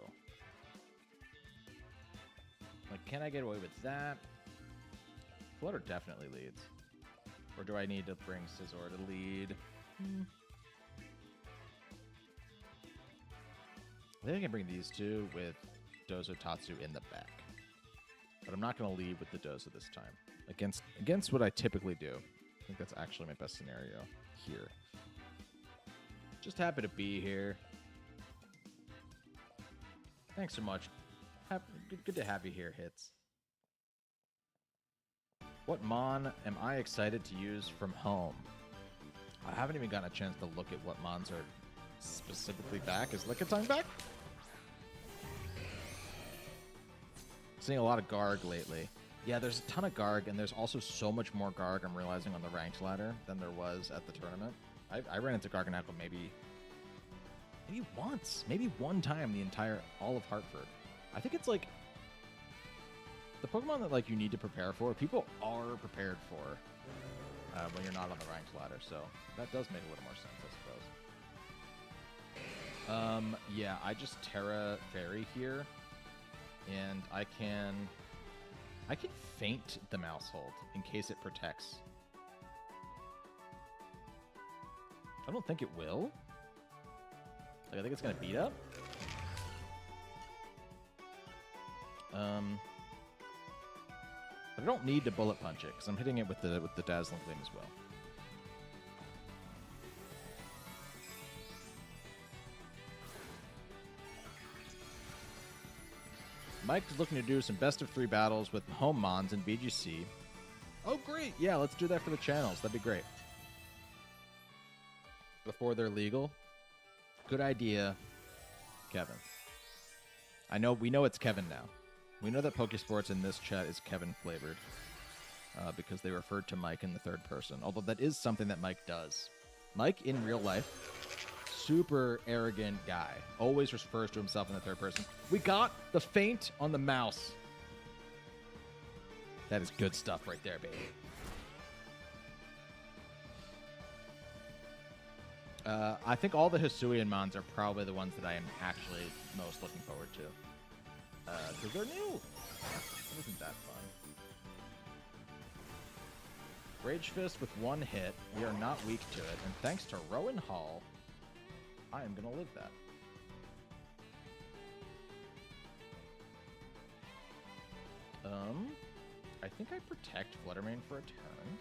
Like, can I get away with that? Flutter definitely leads. Or do I need to bring SCIZOR to lead? I think I can bring these two with Dozo Tatsu in the back. But I'm not going to lead with the Dozo this time. Against what I typically do. I think that's actually my best scenario here. Just happy to be here. Thanks so much. Good to have you here, Hits. What Mon am I excited to use from home? I haven't even gotten a chance to look at what Mons are specifically back. Is Lickitung back? Seeing a lot of Garg lately. Yeah, there's a ton of Garg, and there's also so much more Garg I'm realizing on the ranked ladder than there was at the tournament. I ran into Garganacl maybe once, maybe one time all of Hartford. I think it's like the Pokemon that like you need to prepare for. People are prepared for when you're not on the ranked ladder, so that does make a little more sense, I suppose. Yeah, I just Tera Fairy here, and I can feint the Mousehold in case it protects. I don't think it will. Like, I think it's gonna beat up. But I don't need to bullet punch it because I'm hitting it with the dazzling gleam as well. Mike is looking to do some best of 3 battles with home mons and VGC. Oh, great! Yeah, let's do that for the channels. That'd be great. Before they're legal. Good idea, Kevin. We know it's Kevin now. We know that Pokesports in this chat is Kevin flavored because they referred to Mike in the 3rd person. Although that is something that Mike does. Mike in real life, super arrogant guy, always refers to himself in the 3rd person. We got the feint on the mouse. That is good stuff right there, baby. I think all the Hisuian mons are probably the ones that I am actually most looking forward to. Because they're new. It isn't that fun. Rage Fist with 1 hit. We are not weak to it. And thanks to Rowan Hall, I am going to live that. I think I protect Fluttermane for a turn.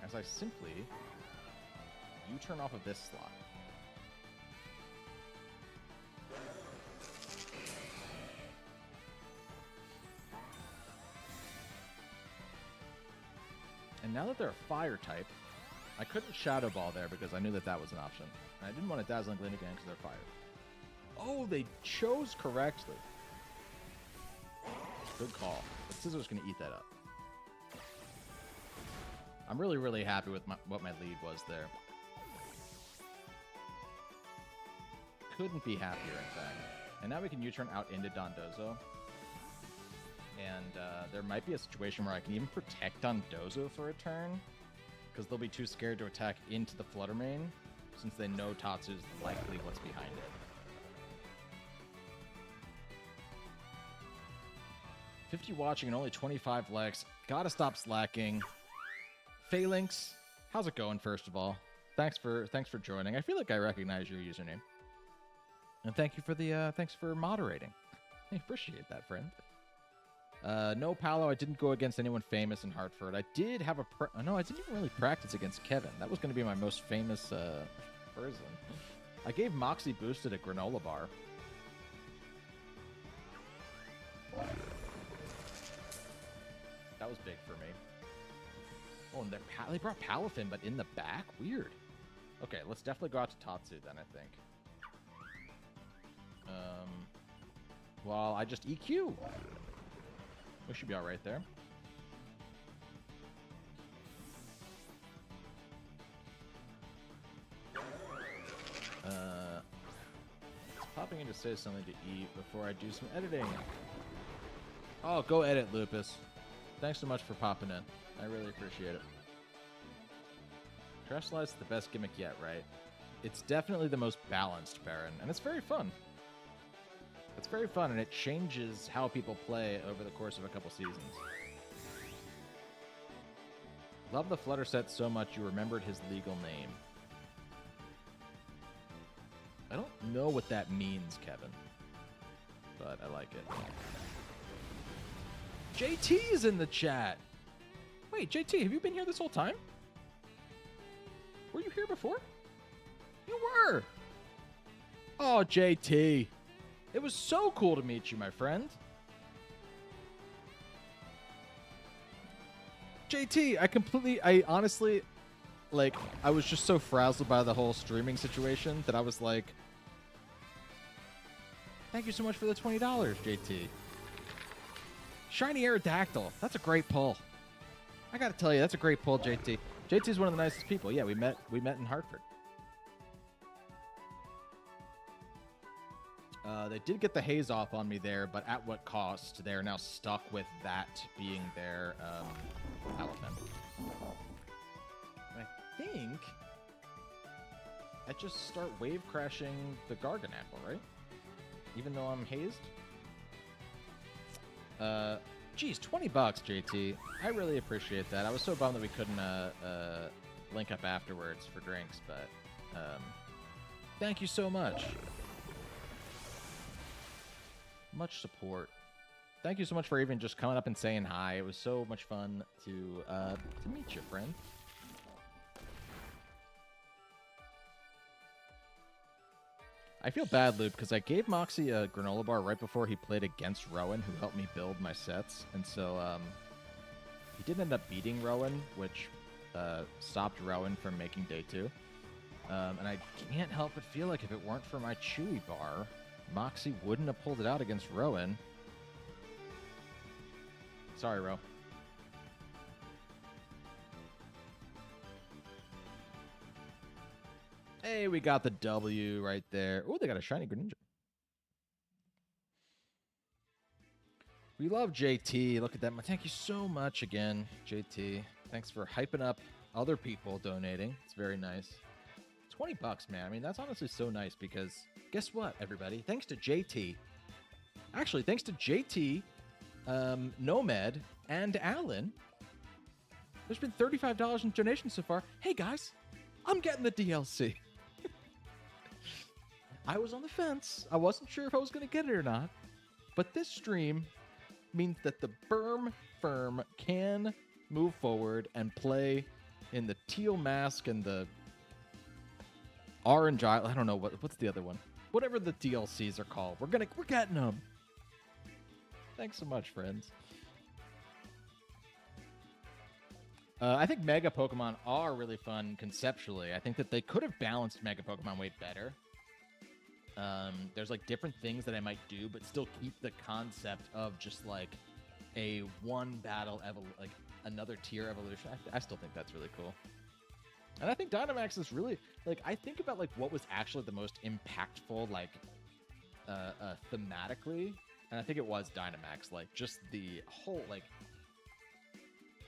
As I simply U-turn off of this slot. And now that they're a fire type, I couldn't Shadow Ball there because I knew that that was an option. And I didn't want to Dazzling Gleam again because they're fire. Oh, they chose correctly. Good call. But SCIZOR's going to eat that up. I'm really, really happy with what my lead was there. Couldn't be happier, in fact. And now we can U-turn out into Dondozo. And there might be a situation where I can even protect Dondozo for a turn, because they'll be too scared to attack into the Fluttermane, since they know Tatsu's likely what's behind it. 50 watching and only 25 likes. Gotta stop slacking. Phalanx, how's it going, first of all? Thanks for joining. I feel like I recognize your username. And thank you for the thanks for moderating. I appreciate that, friend. No Paolo, I didn't go against anyone famous in Hartford. I did have a no, I didn't even really practice against Kevin. That was going to be my most famous person. I gave Moxie boosted a granola bar. That was big for me. Oh, and they brought Palafin, but in the back? Weird. Okay, let's definitely go out to Tatsu then, I think. Well, I just EQ. We should be alright there. Popping in to say something to eat before I do some editing. Oh, go edit, Lupus. Thanks so much for popping in. I really appreciate it. Trash Slice is the best gimmick yet, right? It's definitely the most balanced Baron, and it's very fun. It's very fun, and it changes how people play over the course of a couple seasons. Love the Flutter set so much you remembered his legal name. I don't know what that means, Kevin, but I like it. JT's in the chat. Wait, JT, have you been here this whole time? Were you here before? You were. Oh, JT. It was so cool to meet you, my friend. JT, I honestly, like, I was just so frazzled by the whole streaming situation that I was like, thank you so much for the $20, JT. Shiny Aerodactyl. That's a great pull. I gotta tell you, that's a great pull, JT. JT's one of the nicest people. Yeah, we met in Hartford. They did get the haze off on me there, but at what cost? They're now stuck with that being their elephant. I think I just start wave crashing the Garganapple, right? Even though I'm hazed? Geez, $20, JT. I really appreciate that. I was so bummed that we couldn't link up afterwards for drinks, but thank you so much. Much support. Thank you so much for even just coming up and saying hi. It was so much fun to meet you, friend. I feel bad, Luke, because I gave Moxie a granola bar right before he played against Rowan, who helped me build my sets. And so he did end up beating Rowan, which stopped Rowan from making day 2. And I can't help but feel like if it weren't for my Chewy bar, Moxie wouldn't have pulled it out against Rowan. Sorry, Ro. Hey, we got the W right there. Oh, they got a shiny Greninja. We love JT. Look at that. Thank you so much again, JT. Thanks for hyping up other people donating. It's very nice. $20, man. I mean, that's honestly so nice because guess what, everybody? Thanks to JT. Actually, thanks to JT, Nomad, and Alan, there's been $35 in donations so far. Hey, guys, I'm getting the DLC. I was on the fence. I wasn't sure if I was going to get it or not. But this stream means that the Berm firm can move forward and play in the teal mask and the orange eye. I don't know what's the other one. Whatever the DLCs are called. We're getting them. Thanks so much, friends. I think Mega Pokemon are really fun conceptually. I think that they could have balanced Mega Pokemon way better. There's like different things that I might do, but still keep the concept of just like a one battle like another tier evolution. I still think that's really cool. And I think Dynamax is really like, I think about like what was actually the most impactful, like thematically, and I think it was Dynamax. Like just the whole like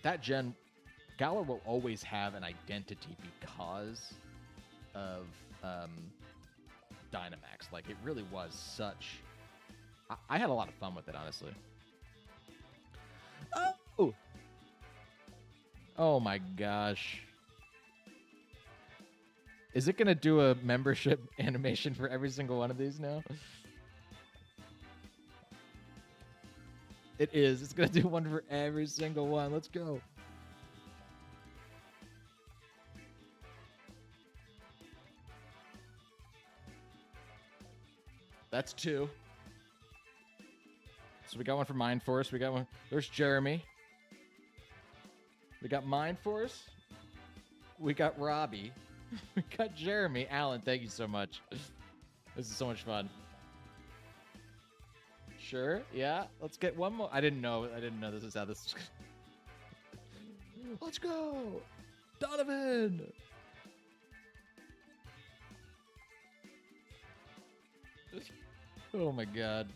that gen, Galar will always have an identity because of Dynamax. Like it really was such. I had a lot of fun with it, honestly. Oh, oh my gosh. Is it going to do a membership animation for every single one of these now? It is. It's going to do one for every single one. Let's go. That's 2. So we got one for Mind Force. We got one. There's Jeremy. We got Mind Force. We got Robbie. We got Jeremy. Alan, thank you so much. This is so much fun. Sure. Yeah. Let's get one more. I didn't know this is how this is. Let's go. Donovan. Oh my god.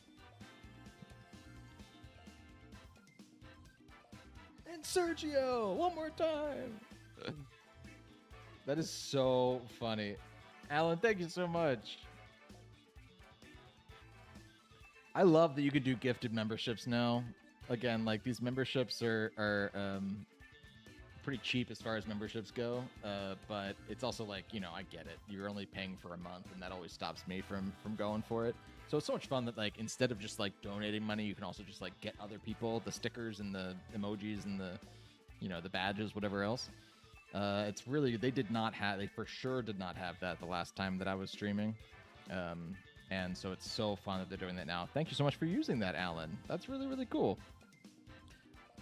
And Sergio, one more time. That is so funny. Alan, thank you so much. I love that you can do gifted memberships now. Again, like these memberships are pretty cheap as far as memberships go, but it's also like, you know, I get it. You're only paying for a month, and that always stops me from going for it. So it's so much fun that like instead of just like donating money, you can also just like get other people the stickers and the emojis and the, you know, the badges, whatever else. It's really, they for sure did not have that the last time that I was streaming. And so it's so fun that they're doing that now. Thank you so much for using that, Alan. That's really, really cool.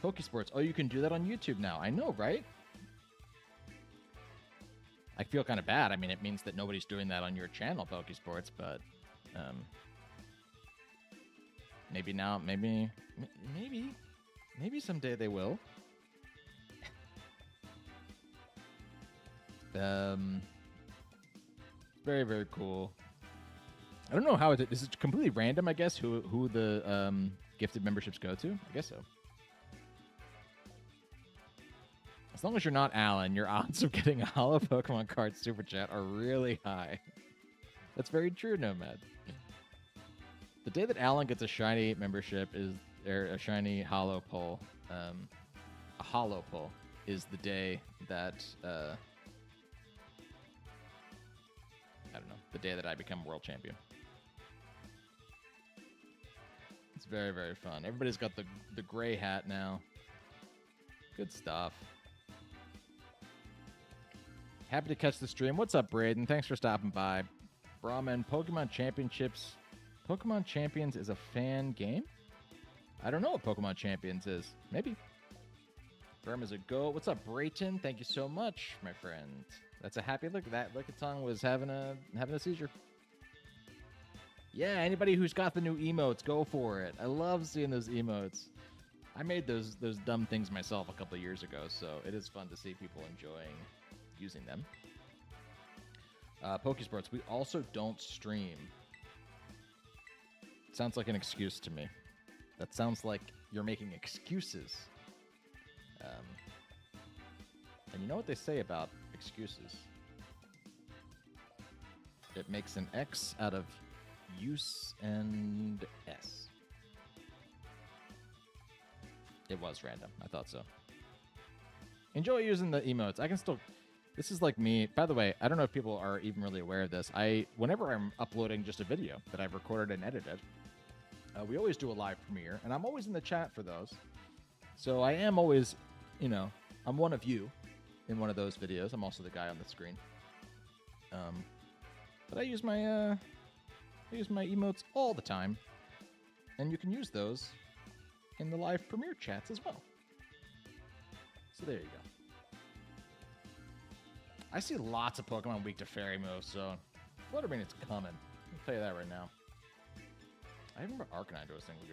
Pokesports. Oh, you can do that on YouTube now. I know, right? I feel kind of bad. I mean, it means that nobody's doing that on your channel, Pokesports, but maybe now, maybe someday they will. Very, very cool. I don't know how is it completely random, I guess, who the gifted memberships go to? I guess so. As long as you're not Alan, your odds of getting a hollow Pokemon card super chat are really high. That's very true, Nomad. The day that Alan gets a shiny membership is, or a shiny hollow pull, a hollow pull is the day that, I don't know, the day that I become world champion. It's very, very fun. Everybody's got the gray hat now. Good stuff. Happy to catch the stream. What's up, Braden? Thanks for stopping by. Brahman, Pokemon Championships. Pokemon Champions is a fan game? I don't know what Pokemon Champions is. Maybe. Firm is a go. What's up, Brayton? Thank you so much, my friend. That's a happy look. That Lickitung was having a seizure. Yeah, anybody who's got the new emotes, go for it. I love seeing those emotes. I made those dumb things myself a couple of years ago, so it is fun to see people enjoying using them. Pokesports, we also don't stream. Sounds like an excuse to me. That sounds like you're making excuses. And you know what they say about excuses? It makes an X out of use and S. It was random. I thought so. Enjoy using the emotes. I can still... This is like me. By the way, I don't know if people are even really aware of this. Whenever I'm uploading just a video that I've recorded and edited, we always do a live premiere, and I'm always in the chat for those. So I am always, you know, I'm one of you in one of those videos. I'm also the guy on the screen. But I use my emotes all the time, and you can use those in the live premiere chats as well. So there you go. I see lots of Pokemon weak to fairy moves, so Fluttermane, it's coming. I'll tell you that right now. I remember Arcanine to a single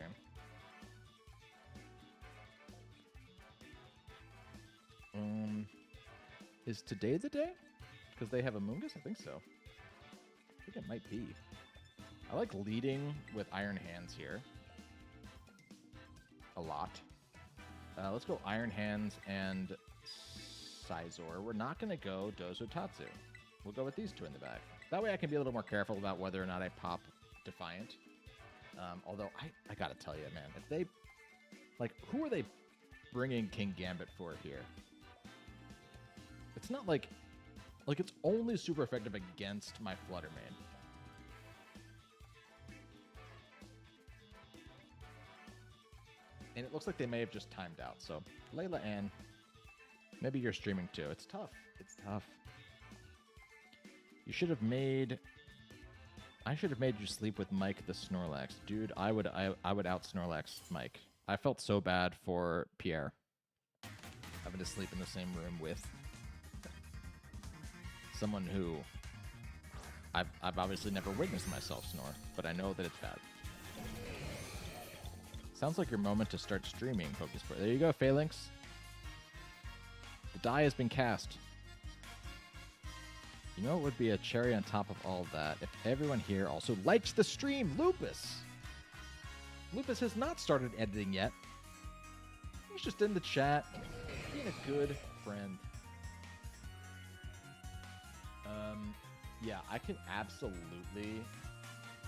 game. Is today the day? Because they have a Moongus? I think so. I think it might be. I like leading with Iron Hands here. A lot. Let's go Iron Hands and SCIZOR. We're not going to go Dozotatsu. We'll go with these two in the back. That way I can be a little more careful about whether or not I pop Defiant. Although, I got to tell you, man, if they... Like, who are they bringing King Gambit for here? It's not like... Like, it's only super effective against my Fluttermane. And it looks like they may have just timed out. So, Layla Ann, maybe you're streaming too. It's tough. It's tough. You should have made... I should have made you sleep with Mike the Snorlax. Dude, I would out Snorlax Mike. I felt so bad for Pierre. Having to sleep in the same room with someone who I've obviously never witnessed myself snore, but I know that it's bad. Sounds like your moment to start streaming, Pokesport. There you go, Phalanx. The die has been cast. You know what would be a cherry on top of all that? If everyone here also likes the stream, Lupus! Lupus has not started editing yet. He's just in the chat, being a good friend. Yeah, I can absolutely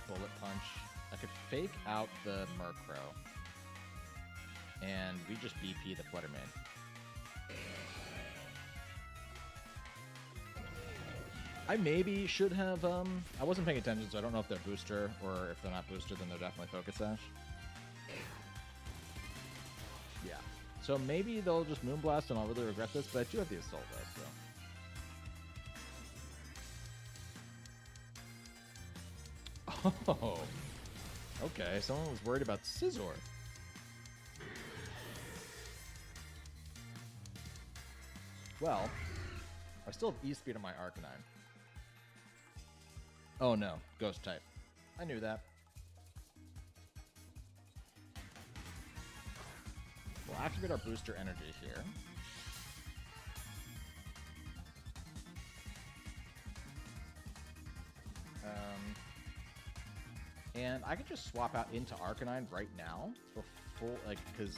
bullet punch. I could fake out the Murkrow. And we just BP the Fluttermane. I maybe should have, I wasn't paying attention, so I don't know if they're booster, or if they're not booster, then they're definitely Focus Sash. Yeah. So maybe they'll just Moonblast and I'll really regret this, but I do have the Assault though, so. Oh. Okay, someone was worried about SCIZOR. Well, I still have E-Speed on my Arcanine. Oh no, Ghost type. I knew that. We'll activate our booster energy here. And I could just swap out into Arcanine right now for full, like, because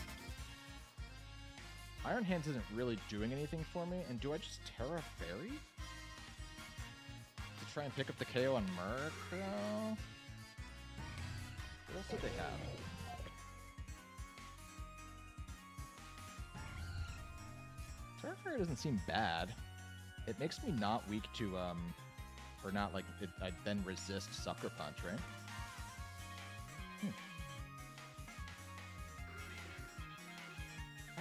Iron Hands isn't really doing anything for me, and do I just Tera Fairy? To try and pick up the KO on Murkrow? What else did they have? Tera Fairy doesn't seem bad. It makes me not weak to, or not like, I then resist Sucker Punch, right?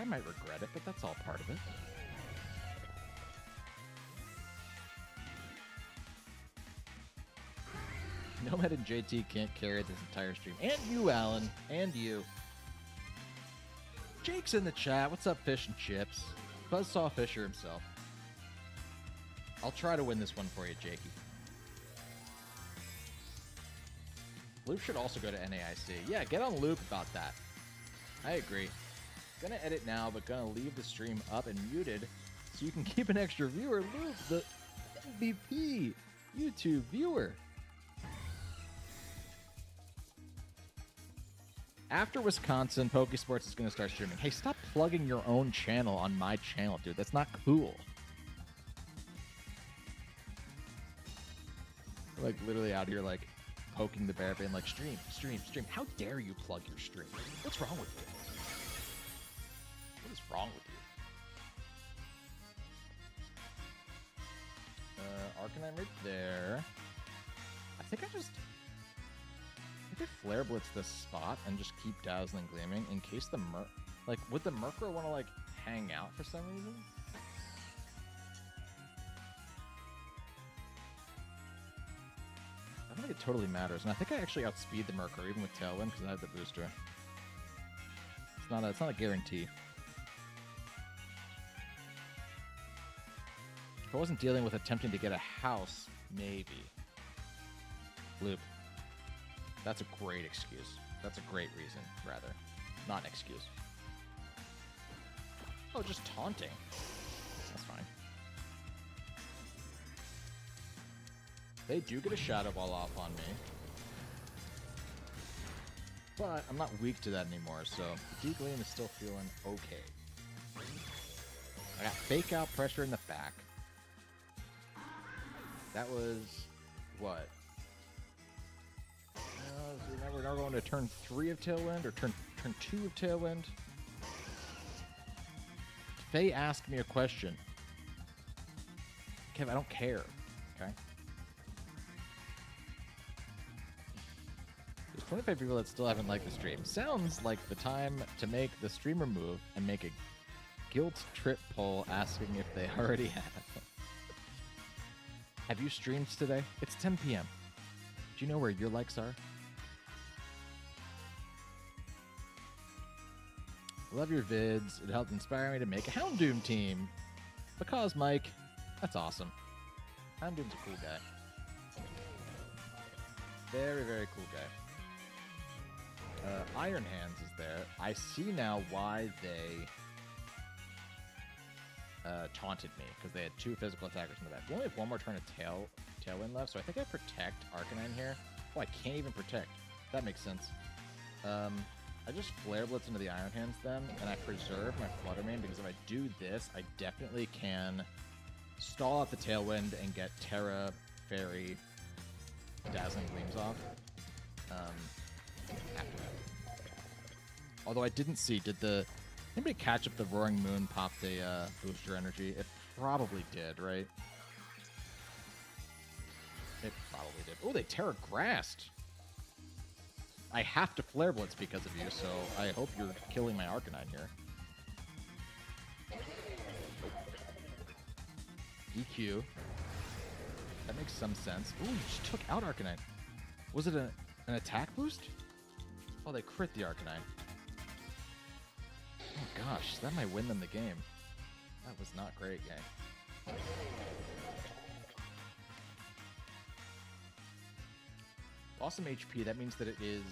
I might regret it, but that's all part of it. Nomad and JT can't carry this entire stream. And you, Alan. And you. Jake's in the chat. What's up, Fish and Chips? Buzzsaw Fisher himself. I'll try to win this one for you, Jakey. Loop should also go to NAIC. Yeah, get on Loop about that. I agree. Gonna edit now, but gonna leave the stream up and muted so you can keep an extra viewer. Loop, the MVP YouTube viewer. After Wisconsin, Pokesports is gonna start streaming. Hey, stop plugging your own channel on my channel, dude. That's not cool. Like, literally out here, like, poking the bear, being like, stream, stream, stream. How dare you plug your stream? What's wrong with you? What is wrong with you? Arcanine right there. I think I Flare Blitz this spot and just keep Dazzling Gleaming in case the like, would the Murkrow want to, like, hang out for some reason? I don't think it totally matters, and I think I actually outspeed the Murkrow even with Tailwind because I have the booster. It's not a guarantee. If I wasn't dealing with attempting to get a house, maybe. Loop. That's a great excuse. That's a great reason, rather. Not an excuse. Oh, just taunting. That's fine. They do get a Shadow Ball off on me. But I'm not weak to that anymore, so D-Gleam is still feeling okay. I got Fake Out pressure in the back. That was... what? We're now going to turn 3 of Tailwind, or turn 2 of Tailwind. Faye asked me a question. Kev, I don't care, okay? There's 25 people that still haven't liked the stream. Sounds like the time to make the streamer move and make a guilt trip poll asking if they already have. Have you streamed today? It's 10 p.m. Do you know where your likes are? Love your vids. It helped inspire me to make a Houndoom team. Because, Mike, that's awesome. Houndoom's a cool guy. Very, very cool guy. Iron Hands is there. I see now why they taunted me, because they had 2 physical attackers in the back. We only have 1 more turn of Tailwind left, so I think I protect Arcanine here. Oh, I can't even protect. That makes sense. I just Flare Blitz into the Iron Hands then, and I preserve my Flutter Mane, because if I do this, I definitely can stall out the Tailwind and get Tera, Fairy, Dazzling Gleams off after that. Although I didn't see, did anybody catch up the Roaring Moon popped a booster energy? It probably did, right? It probably did. Oh, they Tera Grassed. I have to Flare Blitz because of you, so I hope you're killing my Arcanine here. EQ. That makes some sense. Ooh, you just took out Arcanine. Was it an attack boost? Oh, they crit the Arcanine. Oh gosh, that might win them the game. That was not great, gang. Awesome HP, that means that it is,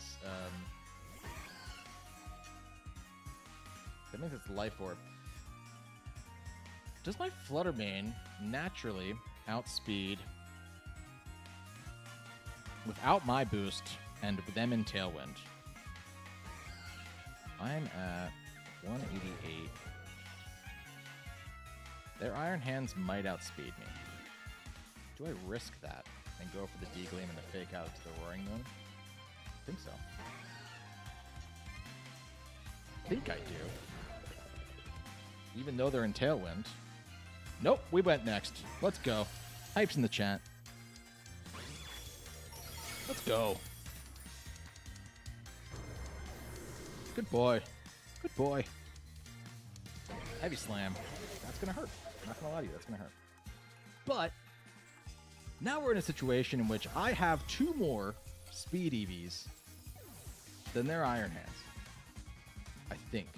that means it's Life Orb. Does my Flutter Mane naturally outspeed without my boost and with them in Tailwind? I'm at 188. Their Iron Hands might outspeed me. Do I risk that and go for the D-Gleam and the fake out to the Roaring Moon? I think so. I think I do. Even though they're in Tailwind. Nope, we went next. Let's go. Hype's in the chat. Let's go. Good boy. Good boy. Heavy Slam. That's going to hurt. I'm not going to lie to you. That's going to hurt. But now we're in a situation in which I have 2 more speed EVs than their Iron Hands. I think.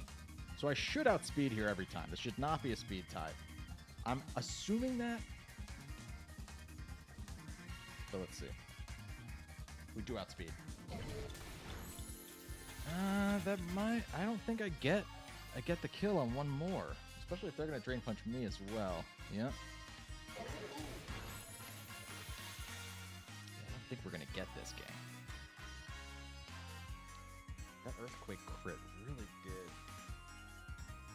So I should outspeed here every time. This should not be a speed tie. I'm assuming that. But let's see. We do outspeed. That might... I don't think I get the kill on one more. Especially if they're going to Drain Punch me as well. Yeah. I don't think we're going to get this game. That Earthquake crit really did...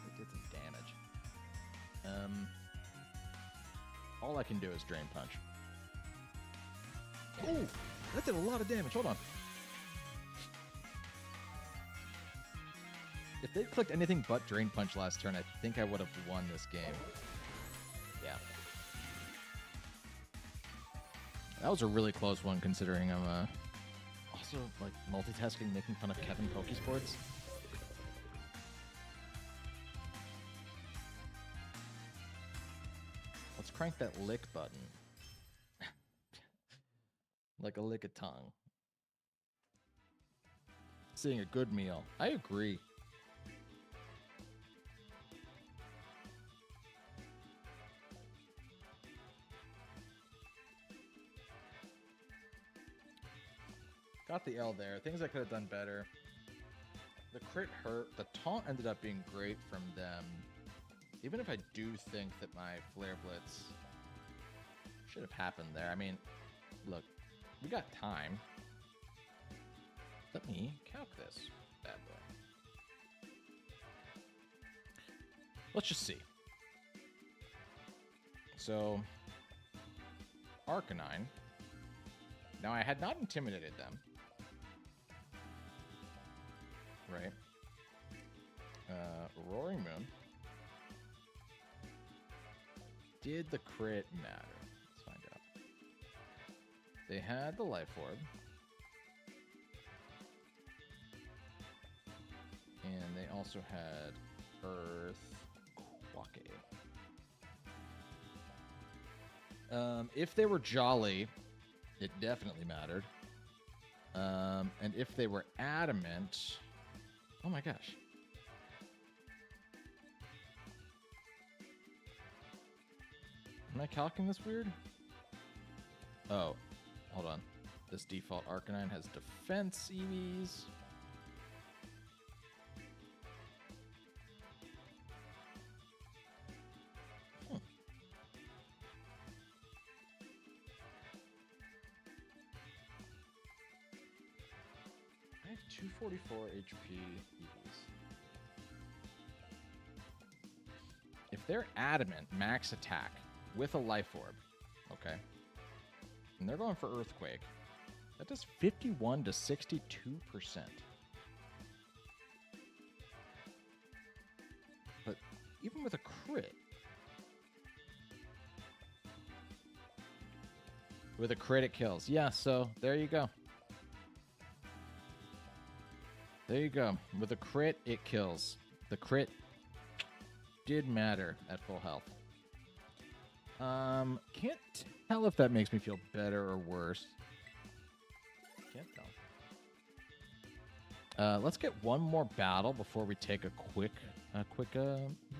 It did some damage. All I can do is Drain Punch. Ooh! That did a lot of damage. Hold on. If they clicked anything but Drain Punch last turn, I think I would have won this game. Yeah. That was a really close one, considering I'm also like multitasking, making fun of Kevin Pokesports. Let's crank that lick button. Like a lick of tongue. Seeing a good meal. I agree. Got the L there. Things I could have done better. The crit hurt. The taunt ended up being great from them. Even if I do think that my Flare Blitz should have happened there. I mean, look, we got time. Let me calc this bad boy. Let's just see. So, Arcanine. Now, I had not intimidated them. Right. Roaring Moon. Did the crit matter? Let's find out. They had the Life Orb. And they also had Earthquake. If they were Jolly, it definitely mattered. And if they were Adamant... Oh my gosh. Am I calculating this weird? Oh, hold on. This default Arcanine has defense EVs. I have 244 HP EVs. If they're Adamant, max attack with a Life Orb, okay, and they're going for Earthquake, that does 51 to 62%. But even with a crit, with a crit it kills. Yeah, so there you go. There you go. With a crit, it kills. The crit did matter at full health. Can't tell if that makes me feel better or worse. Can't tell. Let's get one more battle before we take a quick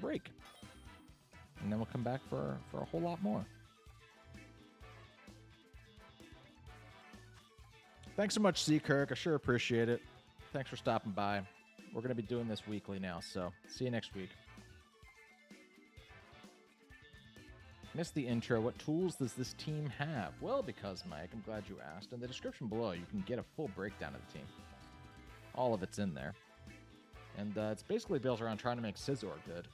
break. And then we'll come back for a whole lot more. Thanks so much, C. Kirk. I sure appreciate it. Thanks for stopping by. We're going to be doing this weekly now, so see you next week. Missed the intro. What tools does this team have? Well, because, Mike, I'm glad you asked. In the description below, you can get a full breakdown of the team. All of it's in there. And it's basically built around trying to make SCIZOR good.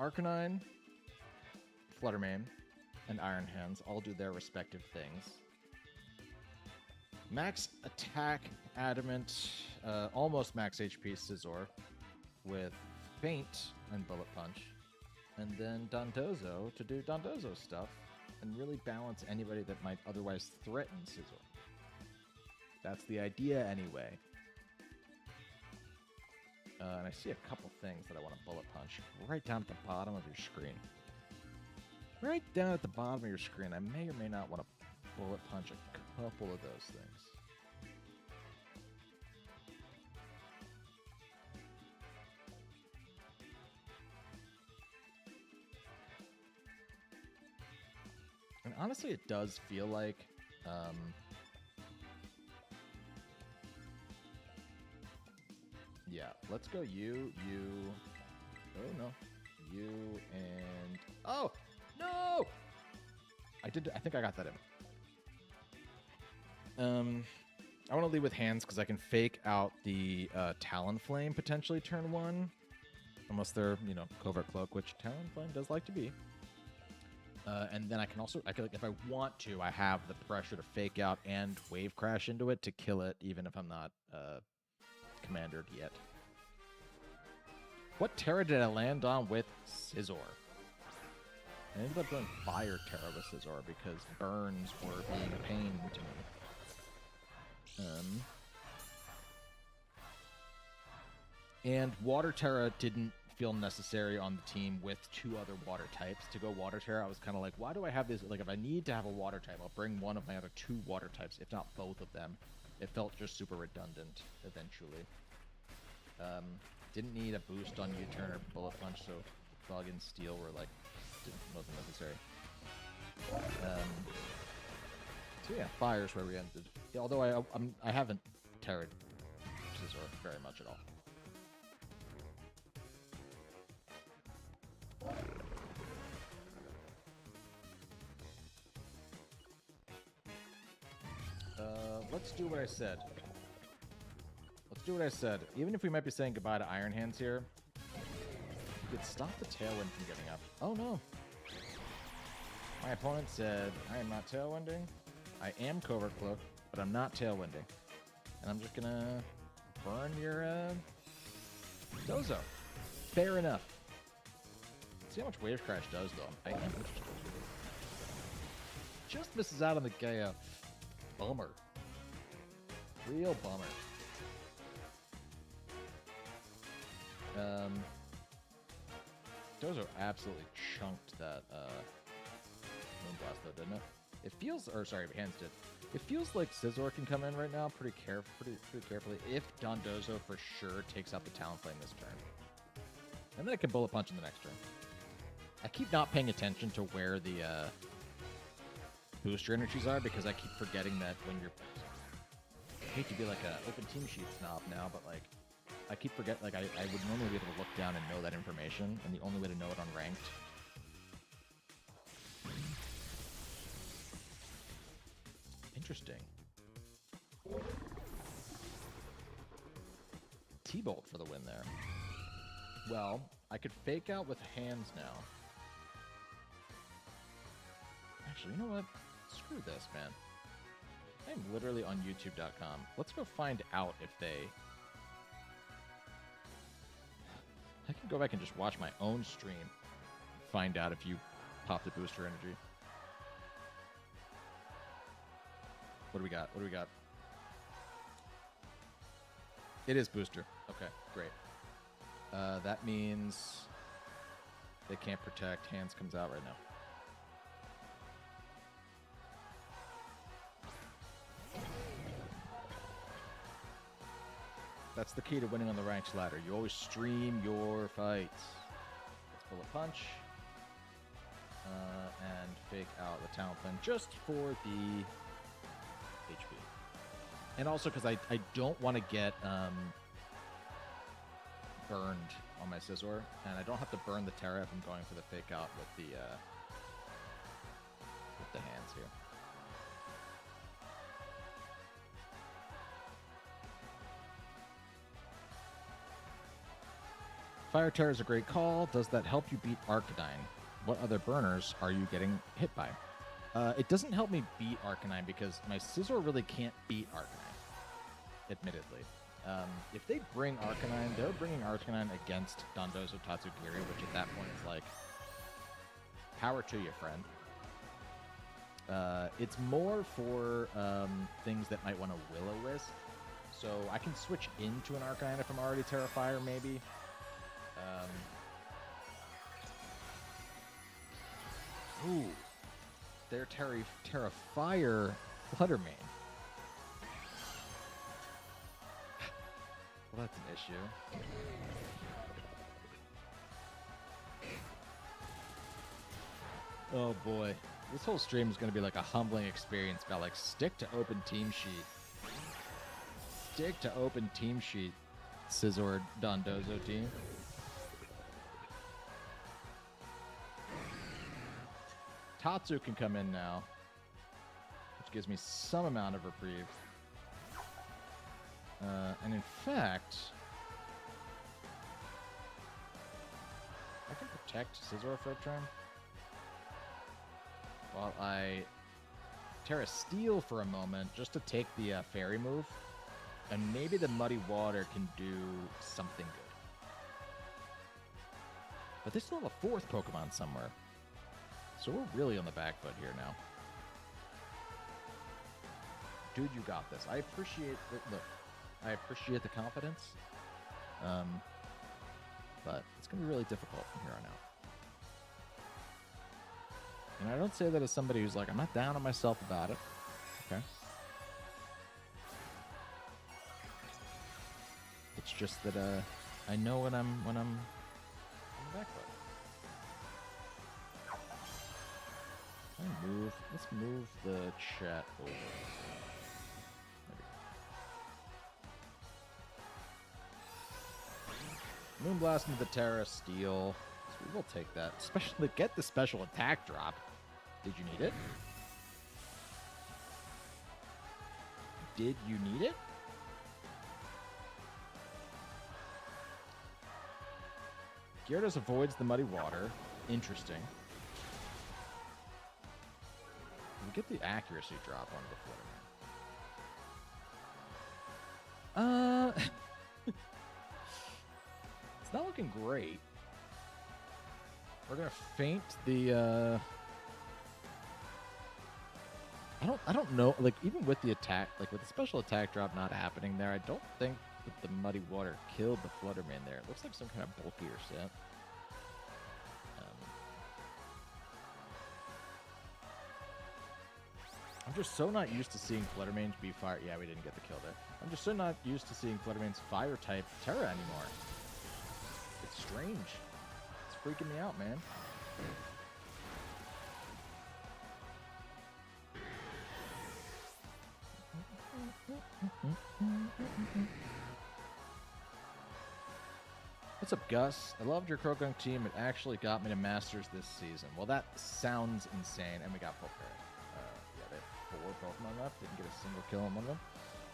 Arcanine, Fluttermane, and Iron Hands all do their respective things. Max attack, Adamant, almost max HP SCIZOR with Faint and Bullet Punch, and then Dondozo to do Dondozo stuff and really balance anybody that might otherwise threaten SCIZOR. That's the idea anyway. And I see a couple things that I want to Bullet Punch right down at the bottom of your screen. Right down at the bottom of your screen, I may or may not want to Bullet Punch a couple of those things. And honestly, it does feel like yeah, let's go you, oh no, you, and, oh, no! I think I got that in. I want to lead with hands because I can fake out the Talonflame potentially turn 1. Unless they're, you know, Covert Cloak, which Talonflame does like to be. And then I can also, if I want to, I have the pressure to fake out and Wave Crash into it to kill it, even if I'm not commandered yet. What Tera did I land on with SCIZOR? I ended up doing Fire Tera with SCIZOR because burns were being a pain to me. And Water Tera didn't feel necessary on the team with 2 other water types. To go Water Tera, I was kind of like, why do I have this? Like, if I need to have a water type, I'll bring one of my other 2 water types, if not both of them. It felt just super redundant eventually. Didn't need a boost on U-turn or Bullet Punch, so Bug and Steel were like, wasn't necessary. So yeah, Fire's where we ended. Yeah, although I haven't Terra'd SCIZOR very much at all. Let's do what I said. Let's do what I said. Even if we might be saying goodbye to Iron Hands here, we could stop the Tailwind from getting up. Oh no! My opponent said, I am not Tailwinding. I am Covert Cloak, but I'm not Tailwinding. And I'm just gonna burn your Dozo. Fair enough. Let's see how much Wave Crash does, though. I am interested. Just misses out on the Gaia. Bummer. Real bummer. Dozo absolutely chunked that Moonblast, though, didn't it? It feels, or sorry, Hands did. It feels like SCIZOR can come in right now pretty carefully if Dondozo for sure takes out the Talonflame this turn. And then it can Bullet Punch in the next turn. I keep not paying attention to where the booster energies are because I keep forgetting that when you're... I hate to be like a open team sheet snob now, but like I keep forgetting, like I would normally be able to look down and know that information, and the only way to know it on ranked. Interesting. T-Bolt for the win there. Well, I could fake out with hands now. Actually, you know what? Screw this, man. I'm literally on YouTube.com. Let's go find out if they... I can go back and just watch my own stream. Find out if you pop the booster energy. What do we got? What do we got? It is booster. Okay, great. That means they can't protect. Hands comes out right now. That's the key to winning on the ranks ladder. You always stream your fights. Let's Bullet Punch. And fake out the Talonflame just for the HP. And also because I don't want to get burned on my SCIZOR. And I don't have to burn the Tera if I'm going for the fake out with the hands here. Fire Tera is a great call. Does that help you beat Arcanine? What other burners are you getting hit by? It doesn't help me beat Arcanine because my SCIZOR really can't beat Arcanine, admittedly. If they bring Arcanine, they're bringing Arcanine against Dondozo Tatsugiri, which at that point is like, power to you, friend. It's more for things that might want to Will-O-Wisp. So I can switch into an Arcanine if I'm already Terrifier, maybe. Ooh. Their Terrifier Fluttermane. Well, that's an issue. Oh boy. This whole stream is going to be like a humbling experience about like stick to open team sheet. Stick to open team sheet, SCIZOR Dondozo team. Tatsu can come in now, which gives me some amount of reprieve. And in fact, I can protect SCIZOR for a turn while I Tera Steel for a moment just to take the fairy move, and maybe the Muddy Water can do something good. But they still have a fourth Pokemon somewhere. So we're really on the back foot here now. Dude, you got this. I appreciate the look. I appreciate the confidence. But it's going to be really difficult from here on out. And I don't say that as somebody who's like, I'm not down on myself about it. Okay. It's just that I know when I'm on the back foot. Let's move the chat over. Moonblast into the Tera Steel. So we will take that. Especially get the special attack drop. Did you need it? Did you need it? Gyarados avoids the Muddy Water. Interesting. We get the accuracy drop on the Fluttermane. It's not looking great. We're gonna feint the. I don't know. Like even with the attack, like with the special attack drop not happening there, I don't think that the Muddy Water killed the Fluttermane there. It looks like some kind of bulkier set. I'm just so not used to seeing Fluttermanes be fire. Yeah, we didn't get the kill there. I'm just so not used to seeing Fluttermanes fire type Tera anymore. It's strange. It's freaking me out, man. What's up, Gus? I loved your Croagunk team. It actually got me to Masters this season. Well, that sounds insane. And we got full parrot. Yeah, they have 4 Pokemon left. Didn't get a single kill on one of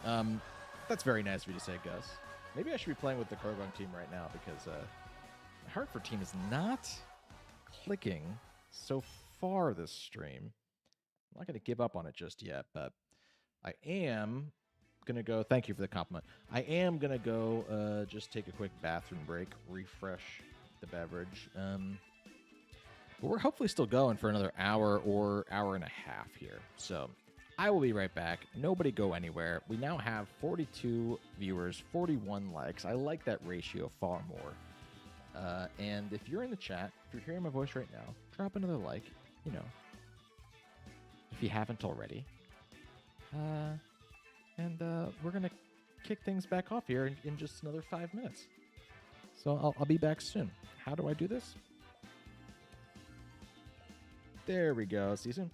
them. That's very nice of you to say, Gus. Maybe I should be playing with the Croagunk team right now because the Hartford team is not clicking so far this stream. I'm not going to give up on it just yet, but I am going to go. Thank you for the compliment. I am going to go just take a quick bathroom break, refresh the beverage. But we're hopefully still going for another hour or hour and a half here. So I will be right back. Nobody go anywhere. We now have 42 viewers, 41 likes. I like that ratio far more. And if you're in the chat, if you're hearing my voice right now, drop another like, you know, if you haven't already. And we're going to kick things back off here in just another 5 minutes. So I'll be back soon. How do I do this? There we go. See you soon.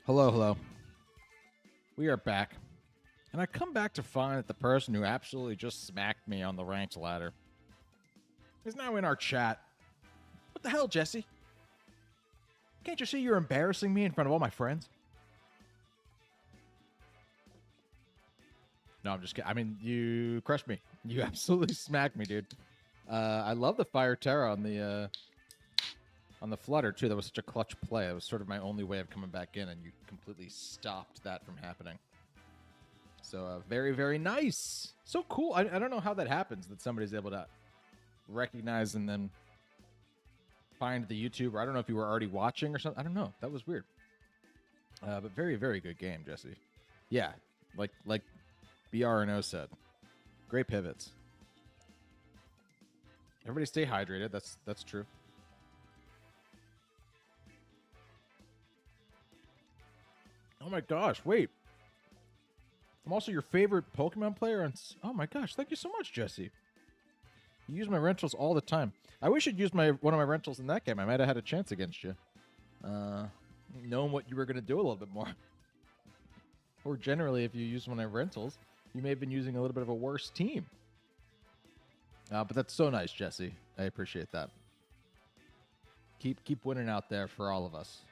Hello, hello. We are back. And I come back to find that the person who absolutely just smacked me on the ranked ladder is now in our chat. What the hell, Jesse? Can't you see you're embarrassing me in front of all my friends? No, I'm just kidding. I mean, you crushed me. You absolutely smacked me, dude. I love the fire Tera on the flutter, too. That was such a clutch play. That was sort of my only way of coming back in, and you completely stopped that from happening. So very, very nice. So cool. I don't know how that happens, that somebody's able to recognize and then find the YouTuber. I don't know if you were already watching or something. I don't know. That was weird. But very, very good game, Jesse. Yeah, like BRNO said. Great pivots. Everybody stay hydrated. That's true. Oh my gosh, wait. I'm also your favorite Pokemon player on... Oh my gosh, thank you so much, Jesse. You use my rentals all the time. I wish you'd used one of my rentals in that game. I might have had a chance against you. Knowing what you were going to do a little bit more. Or generally, if you use one of my rentals, you may have been using a little bit of a worse team. But that's so nice, Jesse. I appreciate that. Keep winning out there for all of us.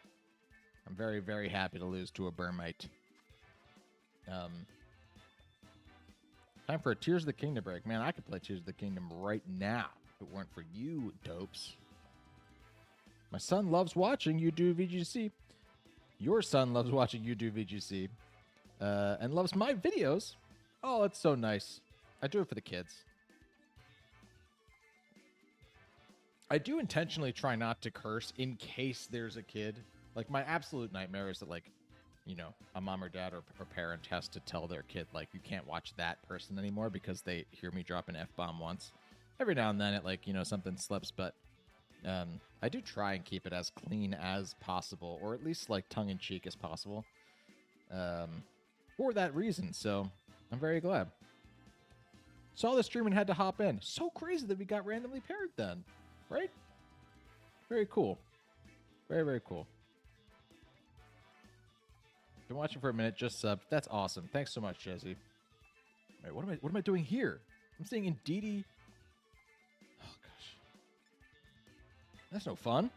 I'm very, very happy to lose to a Burmite. Time for a Tears of the Kingdom break. Man, I could play Tears of the Kingdom right now if it weren't for you, dopes. My son loves watching you do VGC. Your son loves watching you do VGC. And loves my videos. Oh, that's so nice. I do it for the kids. I do intentionally try not to curse in case there's a kid. Like, my absolute nightmare is that, like, you know, a mom or dad or parent has to tell their kid, like, you can't watch that person anymore because they hear me drop an F-bomb once. Every now and then it, like, you know, something slips, but I do try and keep it as clean as possible, or at least, like, tongue-in-cheek as possible. For that reason, so I'm very glad. Saw the stream and had to hop in. So crazy that we got randomly paired then, right? Very cool. Very, very cool. Been watching for a minute, just subbed. That's awesome. Thanks so much, Jesse. Wait, what am I doing here? I'm seeing Indeedee. Oh gosh. That's no fun.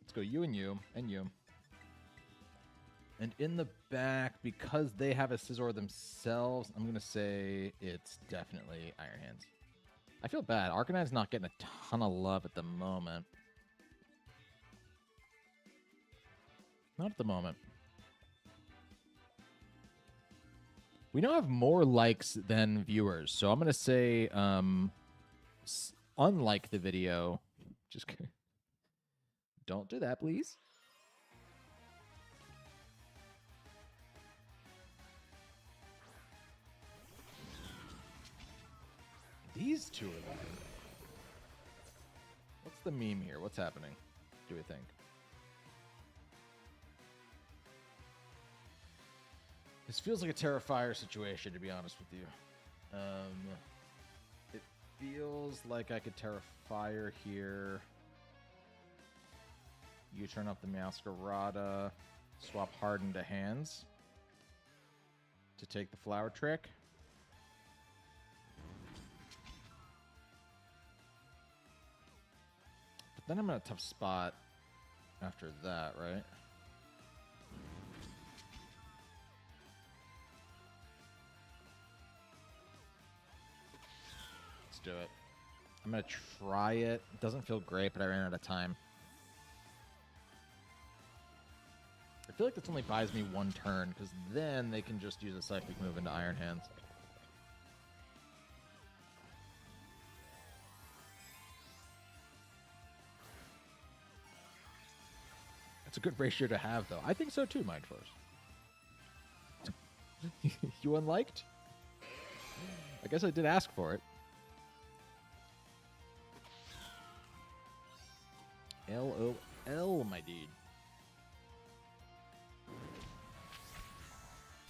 Let's go you and you and you. And in the back, because they have a SCIZOR themselves, I'm gonna say it's definitely Iron Hands. I feel bad. Arcanine's not getting a ton of love at the moment. Not at the moment. We now have more likes than viewers, so I'm going to say, unlike the video. Just kidding. Don't do that, please. These two are looking. What's the meme here? What's happening, do we think? This feels like a Terrifier situation, to be honest with you. It feels like I could Terrifier here. You turn up the Masquerada, swap Harden to hands to take the flower trick. But then I'm in a tough spot after that, right? Do it. I'm gonna try it. It doesn't feel great, but I ran out of time. I feel like this only buys me one turn, because then they can just use a psychic move into Iron Hands. It's a good ratio to have, though. I think so too, Mind Force. You unliked? I guess I did ask for it. LOL, my dude.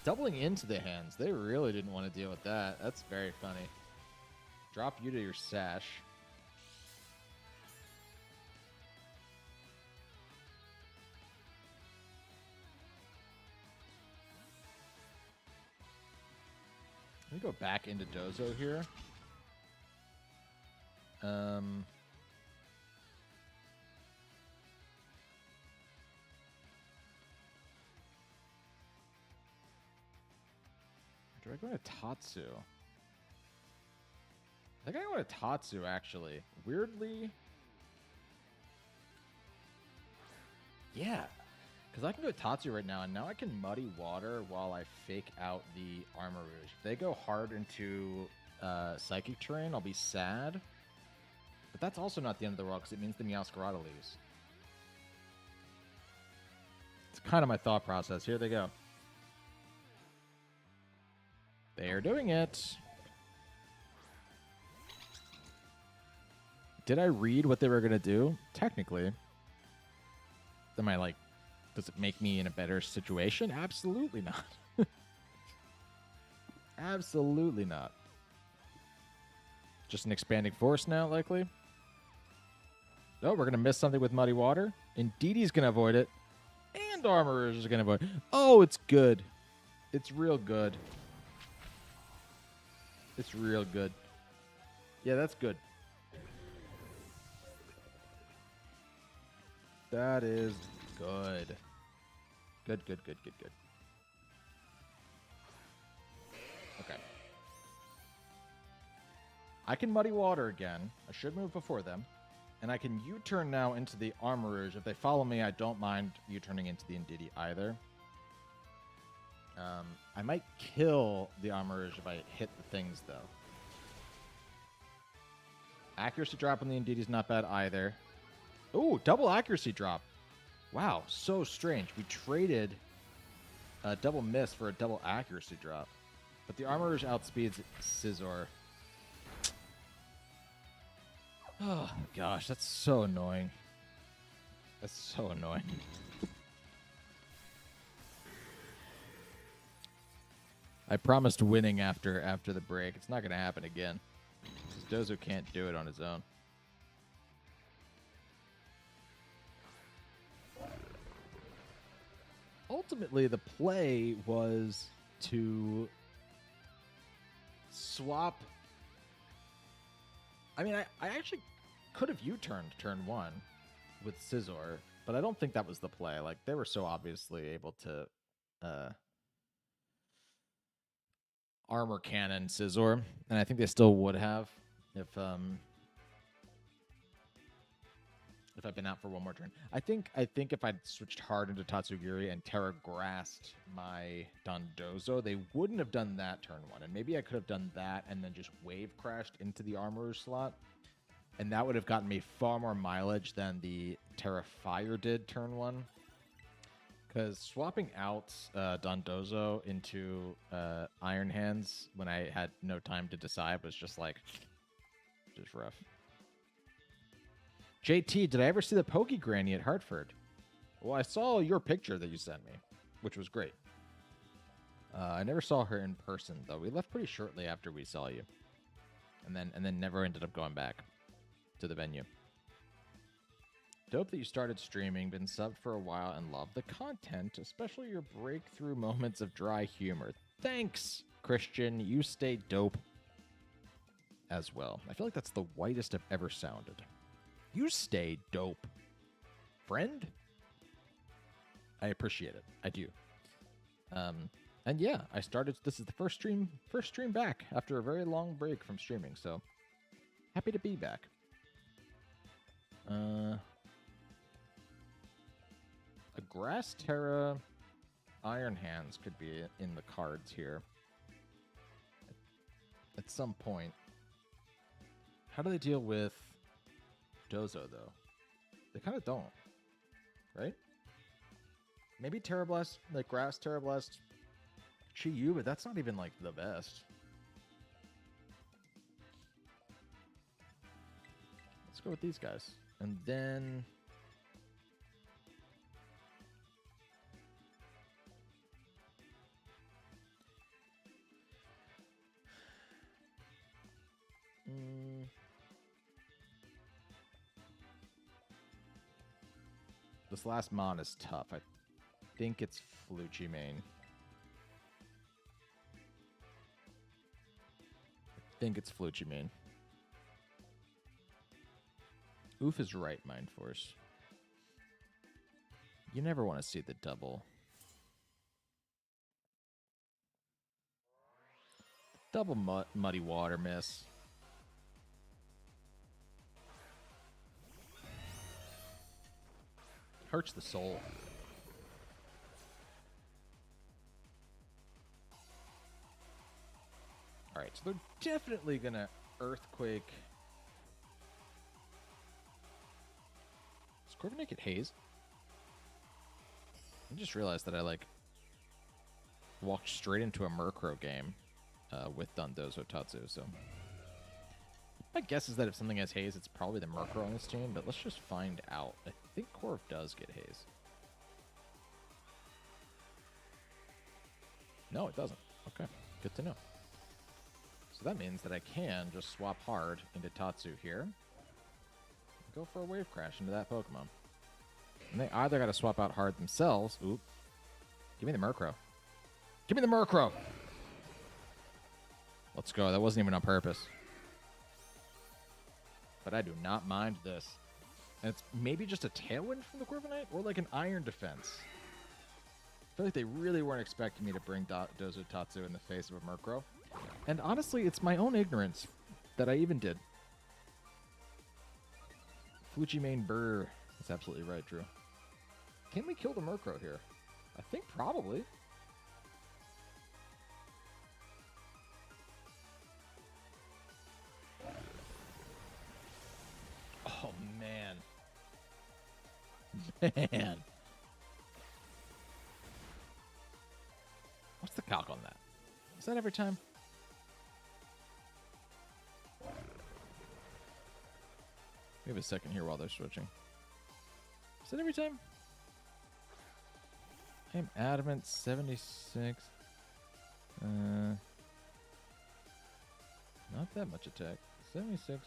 Doubling into the hands. They really didn't want to deal with that. That's very funny. Drop you to your sash. go back into Dozo here. Do I go to Tatsu? I think I go to Tatsu, actually. Weirdly. Yeah. Because I can go to Tatsu right now, and now I can Muddy Water while I fake out the Armor Rouge. If they go hard into Psychic Terrain, I'll be sad. But that's also not the end of the world, because it means the Meowscarada leaves. It's kind of my thought process. Here they go. They are doing it. Did I read what they were going to do? Technically. Am I like, does it make me in a better situation? Absolutely not. Absolutely not. Just an expanding force now, likely. Oh, we're going to miss something with Muddy Water. Indeedee's going to avoid it. And Armor is going to avoid it. Oh, it's good. It's real good. It's real good. Yeah, that's good. That is good. Good. Okay. I can Muddy Water again. I should move before them. And I can U-turn now into the Armor Rouge. If they follow me, I don't mind U-turning into the Indeedee either. I might kill the Armor Rouge if I hit the things, though. Accuracy drop on the Indeedee is not bad either. Ooh, double accuracy drop. Wow, so strange. We traded a double miss for a double accuracy drop. But the Armor Rouge outspeeds SCIZOR. Oh, gosh, that's so annoying. That's so annoying. I promised winning after the break. It's not going to happen again. Dozo can't do it on his own. Ultimately, the play was to swap. I mean, I actually could have U-turned turn 1 with SCIZOR, but I don't think that was the play. Like, they were so obviously able to armor cannon SCIZOR, and I think they still would have if I'd been out for one more turn. I think if I'd switched hard into Tatsugiri and Tera grassed my Dondozo, they wouldn't have done that turn 1. And maybe I could have done that and then just wave crashed into the armor slot. And that would have gotten me far more mileage than the Tera Fire did turn 1. Because swapping out Dondozo into Iron Hands when I had no time to decide was just like, just rough. JT, did I ever see the Pokey Granny at Hartford? Well, I saw your picture that you sent me, which was great. I never saw her in person, though. We left pretty shortly after we saw you. And then never ended up going back to the venue. Dope that you started streaming, been subbed for a while, and love the content, especially your breakthrough moments of dry humor. Thanks, Christian. You stay dope as well. I feel like that's the whitest I've ever sounded. You stay dope, friend. I appreciate it. I do. And yeah, I started. This is the first stream back after a very long break from streaming. So happy to be back. A Grass Tera Iron Hands could be in the cards here at some point. How do they deal with Dozo, though? They kind of don't, right? Maybe Tera Blast, like Grass Tera Blast, Chi-Yu, but that's not even like the best. Let's go with these guys. And then this last mon is tough. I think it's Flucci main. think it's Fluchimane. Oof is right, Mind Force. You never want to see the double. Double muddy water miss. Hurts the soul. Alright, so they're definitely gonna Earthquake. Does Corviknight get Haze? I just realized that I, like, walked straight into a Murkrow game with Dondozo Tatsu, so... My guess is that if something has Haze, it's probably the Murkrow on this team, but let's just find out. I think Corv does get Haze. No, it doesn't. Okay, good to know. So that means that I can just swap hard into Tatsu here. Go for a Wave Crash into that Pokemon. And they either got to swap out hard themselves. Oop. Give me the Murkrow. Give me the Murkrow! Let's go. That wasn't even on purpose. But I do not mind this. And it's maybe just a Tailwind from the Corviknight or like an Iron Defense. I feel like they really weren't expecting me to bring Dozo Tatsu in the face of a Murkrow. And honestly, it's my own ignorance that I even did. Fluchimane Burr. That's absolutely right, Drew. Can we kill the Murkrow here? I think probably. Oh, man. Man. What's the calc on that? Is that every time? We have a second here while they're switching. Is that every time? I am adamant 76. Not that much attack. 76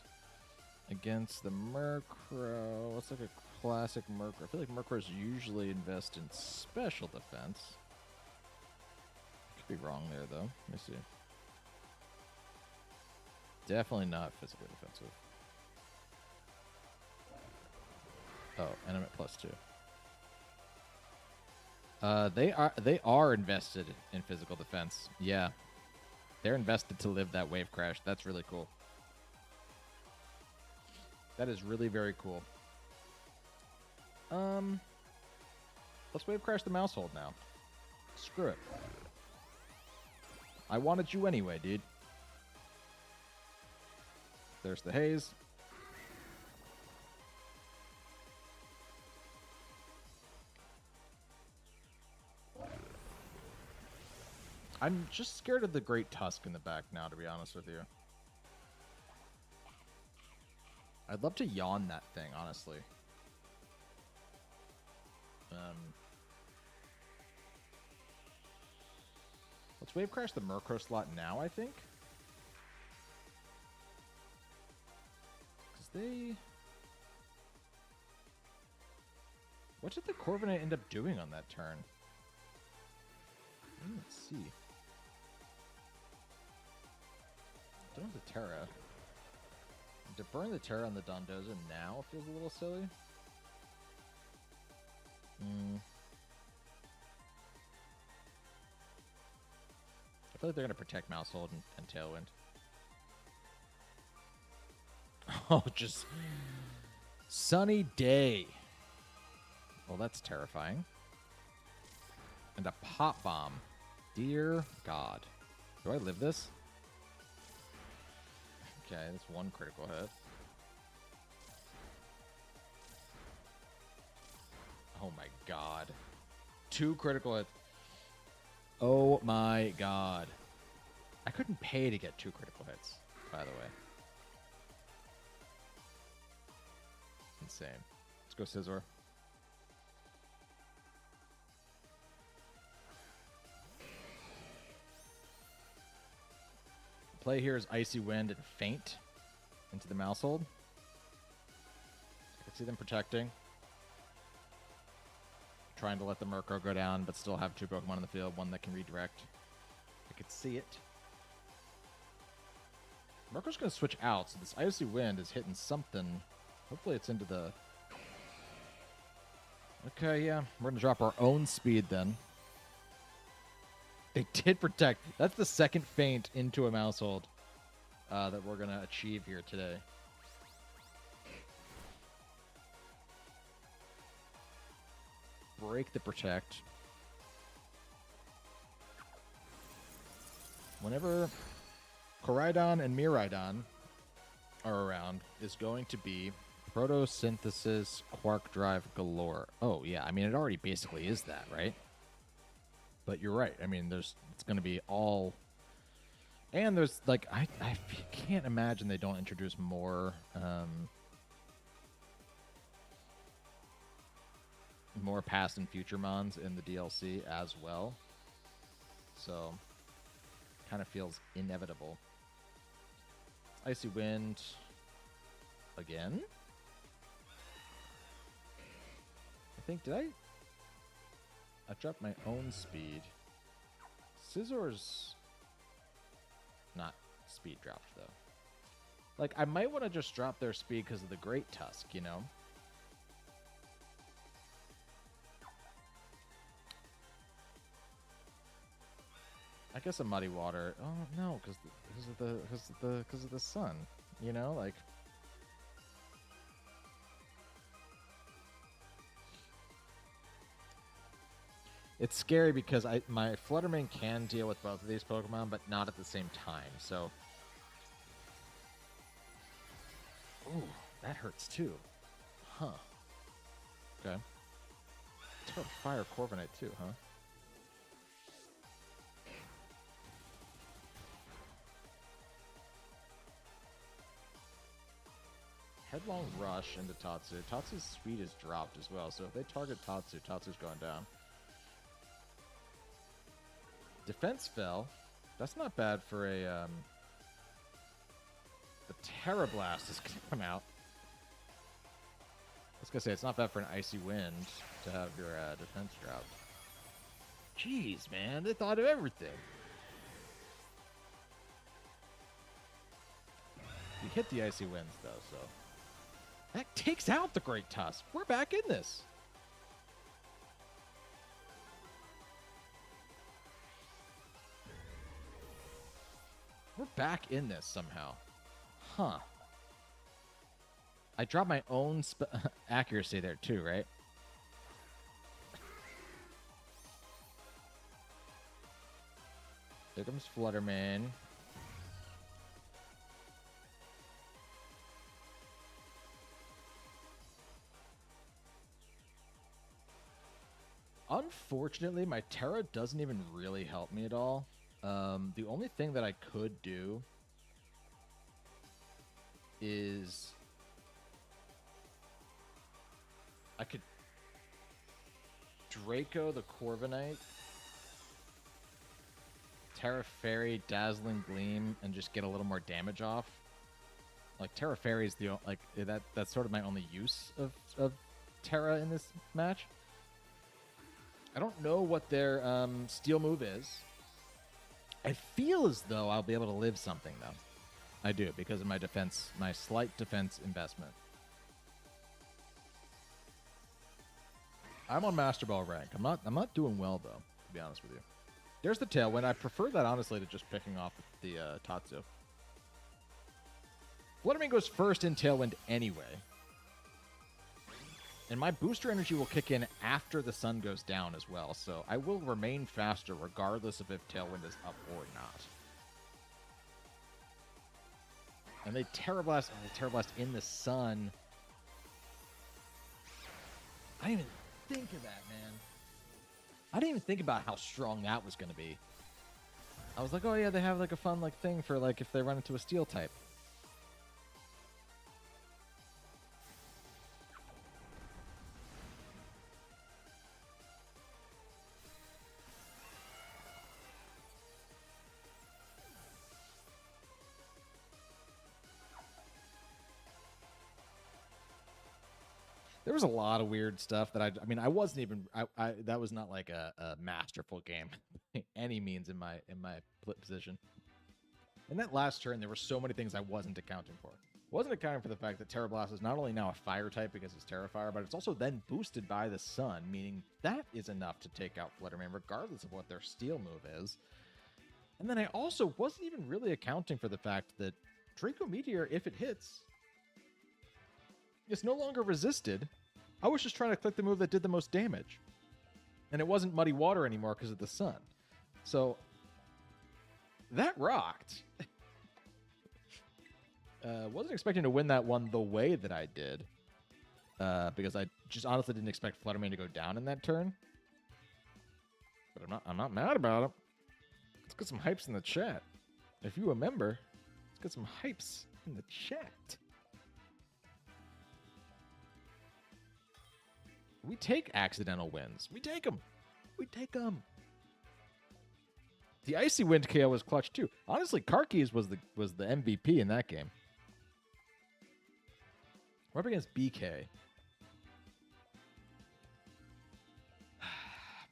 against the Murkrow. What's like a classic Murkrow? I feel like Murkrows usually invest in special defense. Could be wrong there though. Let me see. Definitely not physically defensive. Oh, Animate +2. They are invested in physical defense. Yeah. They're invested to live that Wave Crash. That's really cool. That is really very cool. Let's Wave Crash the Mousehold now. Screw it. I wanted you anyway, dude. There's the Haze. I'm just scared of the Great Tusk in the back now, to be honest with you. I'd love to yawn that thing, honestly. Let's Wave Crash the Murkrow slot now, I think. Because they... What did the Corviknight end up doing on that turn? Let's see. Don't have the Tera. To burn the Tera on the Dondozo now feels a little silly. I feel like they're going to protect Mousehold and Tailwind. Oh, just... Sunny day. Well, that's terrifying. And a Pop Bomb. Dear God. Do I live this? Okay, that's one critical hit. Oh my God. 2 critical hits. Oh my God. I couldn't pay to get 2 critical hits, by the way. Insane. Let's go SCIZOR. Play here is Icy Wind and Faint into the Mousehold. I can see them protecting. Trying to let the Murkrow go down, but still have 2 Pokemon in the field, one that can redirect. I could see it. Marco's going to switch out, so this Icy Wind is hitting something. Hopefully it's into the... Okay, yeah. We're going to drop our own speed then. They did protect. That's the second feint into a Mousehold that we're going to achieve here today. Break the protect. Whenever Koraidon and Miraidon are around, is going to be photosynthesis quark drive galore. Oh, yeah. I mean, it already basically is that, right? But you're right. I mean, it's going to be all... And there's, like, I can't imagine they don't introduce more... more past and future mons in the DLC as well. So, kind of feels inevitable. Icy Wind again. I think, did I dropped my own speed. SCIZOR's not speed dropped, though. Like, I might want to just drop their speed because of the Great Tusk, you know? I guess a Muddy Water. Oh no, because of the sun. You know, like. It's scary because my Fluttermane can deal with both of these Pokemon, but not at the same time. So. Ooh, that hurts too. Huh. Okay. Fire Corviknight too, huh? Headlong Rush into Tatsu. Tatsu's speed is dropped as well, so if they target Tatsu, Tatsu's going down. Defense fell. That's not bad for a, The Tera Blast is going to come out. I was going to say, it's not bad for an Icy Wind to have your defense dropped. Jeez, man, they thought of everything. You hit the Icy Winds, though, so... That takes out the Great Tusk. We're back in this. We're back in this somehow. Huh. I dropped my own accuracy there too, right? There comes Fluttermane. Unfortunately, my Tera doesn't even really help me at all. The only thing that I could do is I could Draco the Corviknight, Tera Fairy, Dazzling Gleam, and just get a little more damage off. Like Tera Fairy is the that's sort of my only use of Tera in this match. I don't know what their steel move is. I feel as though I'll be able to live something, though. I do, because of my defense, my slight defense investment. I'm on Master Ball rank. I'm not doing well, though, to be honest with you. There's the Tailwind. I prefer that, honestly, to just picking off the Tatsu. Fluttermane goes first in Tailwind anyway. And my booster energy will kick in after the sun goes down as well, so I will remain faster regardless of if Tailwind is up or not. And they Tera Blast in the sun. I didn't even think of that, man. I didn't even think about how strong that was going to be. I was like, oh yeah, they have like a fun like thing for like if they run into a steel type. There was a lot of weird stuff that I mean, I wasn't even, that was not like a masterful game by any means in my position. In that last turn, there were so many things I wasn't accounting for. Wasn't accounting for the fact that Tera Blast is not only now a fire type because it's Terra Fire, but it's also then boosted by the sun, meaning that is enough to take out Flutterman regardless of what their steel move is. And then I also wasn't even really accounting for the fact that Draco Meteor, if it hits, is no longer resisted. I was just trying to click the move that did the most damage. And it wasn't Muddy Water anymore because of the sun. So that rocked. Wasn't expecting to win that one the way that I did. Because I just honestly didn't expect Flutterman to go down in that turn. But I'm not mad about it. Let's get some hypes in the chat. If you remember, let's get some hypes in the chat. We take accidental wins. We take them. We take them. The Icy Wind KO was clutch too. Honestly, Karki's was the MVP in that game. We're up against BK.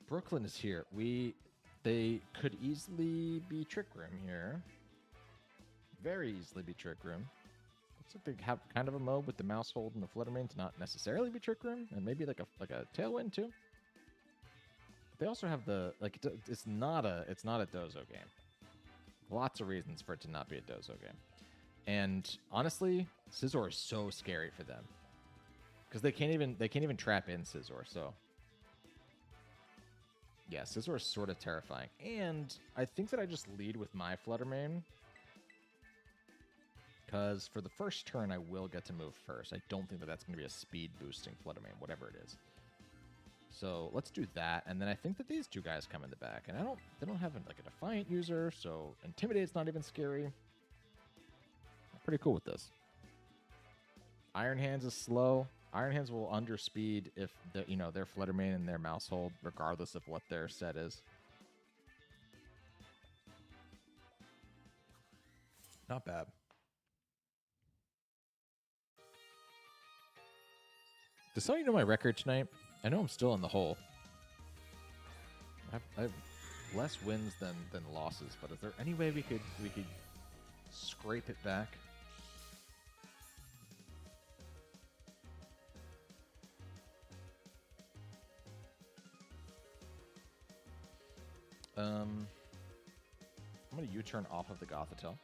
Brooklyn is here. They could easily be Trick Room here. Very easily be Trick Room. Looks like they have kind of a mode with the mouse hold and the Fluttermane to not necessarily be Trick Room, and maybe like a Tailwind too. But they also have the it's not a Dozo game. Lots of reasons for it to not be a Dozo game. And honestly, SCIZOR is so scary for them. Because they can't even trap in SCIZOR, so yeah, SCIZOR is sort of terrifying. And I think that I just lead with my Fluttermane. Because for the first turn, I will get to move first. I don't think that that's going to be a speed boosting Fluttermane, whatever it is. So let's do that. And then I think that these two guys come in the back. And they don't have like a Defiant user, so Intimidate's not even scary. I'm pretty cool with this. Iron Hands is slow. Iron Hands will underspeed if their Fluttermane and their mouse hold, regardless of what their set is. Not bad. Does somebody know my record tonight? I know I'm still in the hole. I have less wins than losses, but is there any way we could scrape it back? I'm going to U-turn off of the Gothitelle.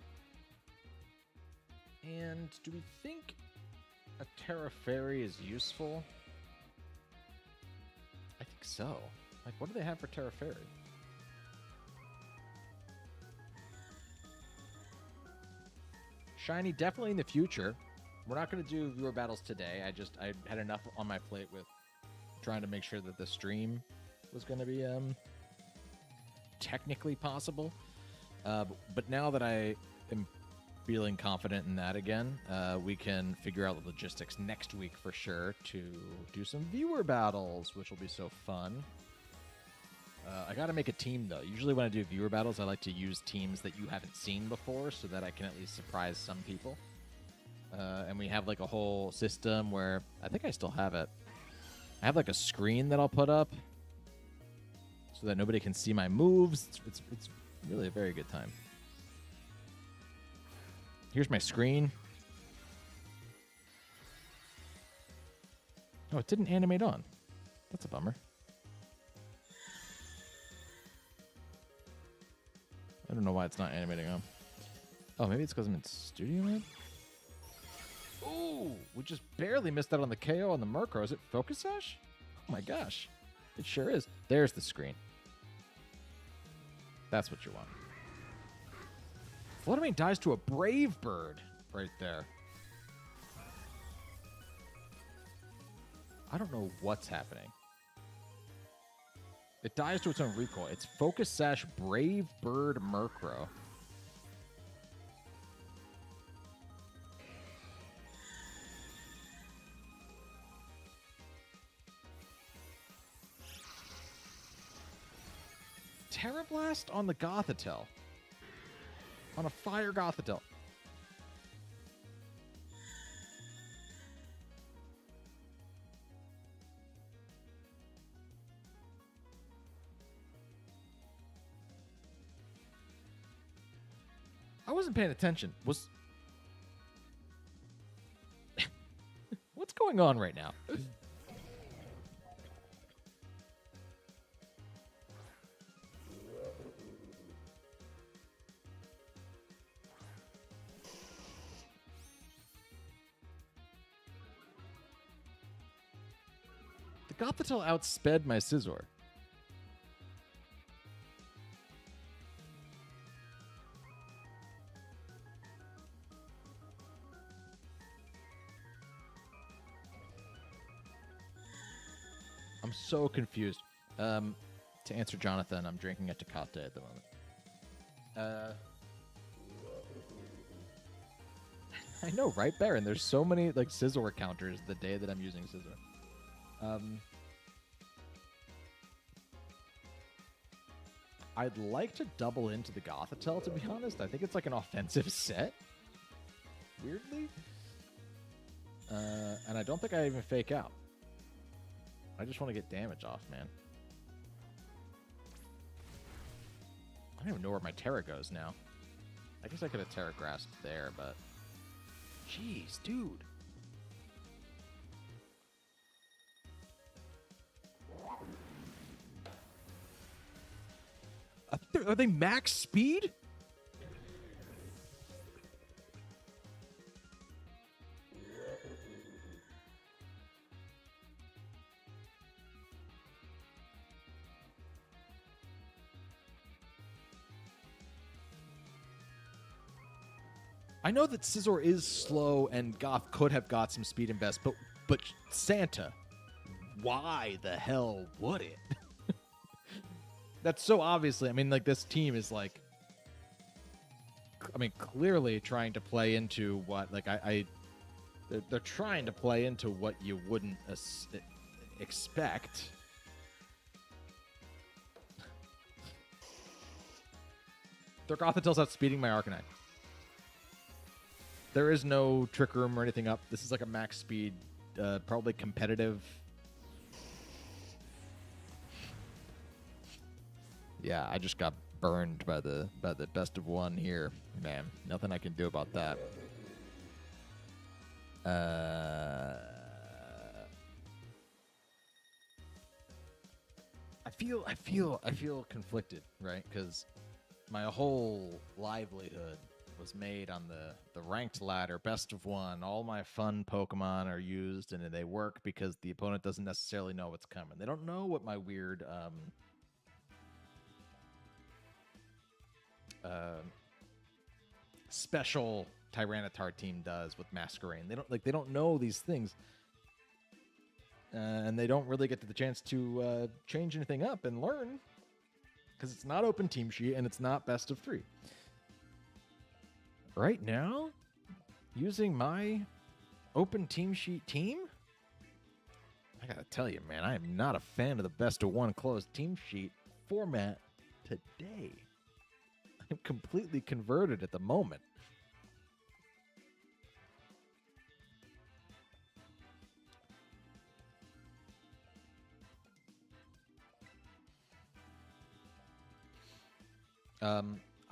And do we think a Tera Fairy is useful? I think so. Like, what do they have for Tera Fairy? Shiny, definitely in the future. We're not going to do viewer battles today. I had enough on my plate with trying to make sure that the stream was going to be technically possible. But now that I am feeling confident in that again, we can figure out the logistics next week for sure to do some viewer battles, which will be so fun. I got to make a team, though. Usually when I do viewer battles, I like to use teams that you haven't seen before so that I can at least surprise some people. And we have like a whole system where I think I still have it. I have like a screen that I'll put up so that nobody can see my moves. It's really a very good time. Here's my screen. Oh, it didn't animate on. That's a bummer. I don't know why it's not animating on. Oh, maybe it's because I'm in studio mode? Ooh, we just barely missed out on the KO on the Murkrow. Is it Focus Sash? Oh my gosh. It sure is. There's the screen. That's what you want. Fluttermane dies to a Brave Bird right there. I don't know what's happening. It dies to its own recoil. It's Focus Sash Brave Bird Murkrow. Tera Blast on the Gothitelle. On a Fire Gothitelle. I wasn't paying attention. What's going on right now? The Gothitelle outsped my SCIZOR. I'm so confused. To answer Jonathan, I'm drinking a Tecate at the moment. I know, right, Baron? There's so many like SCIZOR counters the day that I'm using SCIZOR. I'd like to double into the Gothitelle, to be honest. I think it's like an offensive set. Weirdly. And I don't think I even fake out. I just want to get damage off, man. I don't even know where my Tera goes now. I guess I could have Tera grasped there, but... Jeez, dude. Are they max speed? I know that SCIZOR is slow and Goth could have got some speed and best, but Santa, why the hell would it? That's so obviously, I mean, like, this team is, like, I mean, clearly trying to play into what, like, they're trying to play into what you wouldn't expect. Their Gothitell's outspeeding my Arcanine. There is no Trick Room or anything up. This is like a max speed, probably competitive. Yeah, I just got burned by the best of one here, man. Nothing I can do about that. I feel conflicted, right? Because my whole livelihood was made on the ranked ladder, best of one. All my fun Pokemon are used, and they work because the opponent doesn't necessarily know what's coming. They don't know what my weird special Tyranitar team does with Masquerain. They don't know these things, and they don't really get to the chance to change anything up and learn because it's not open team sheet and it's not best of 3. Right now, using my open team sheet team, I gotta tell you, man, I am not a fan of the best of 1 closed team sheet format today. I'm completely converted at the moment.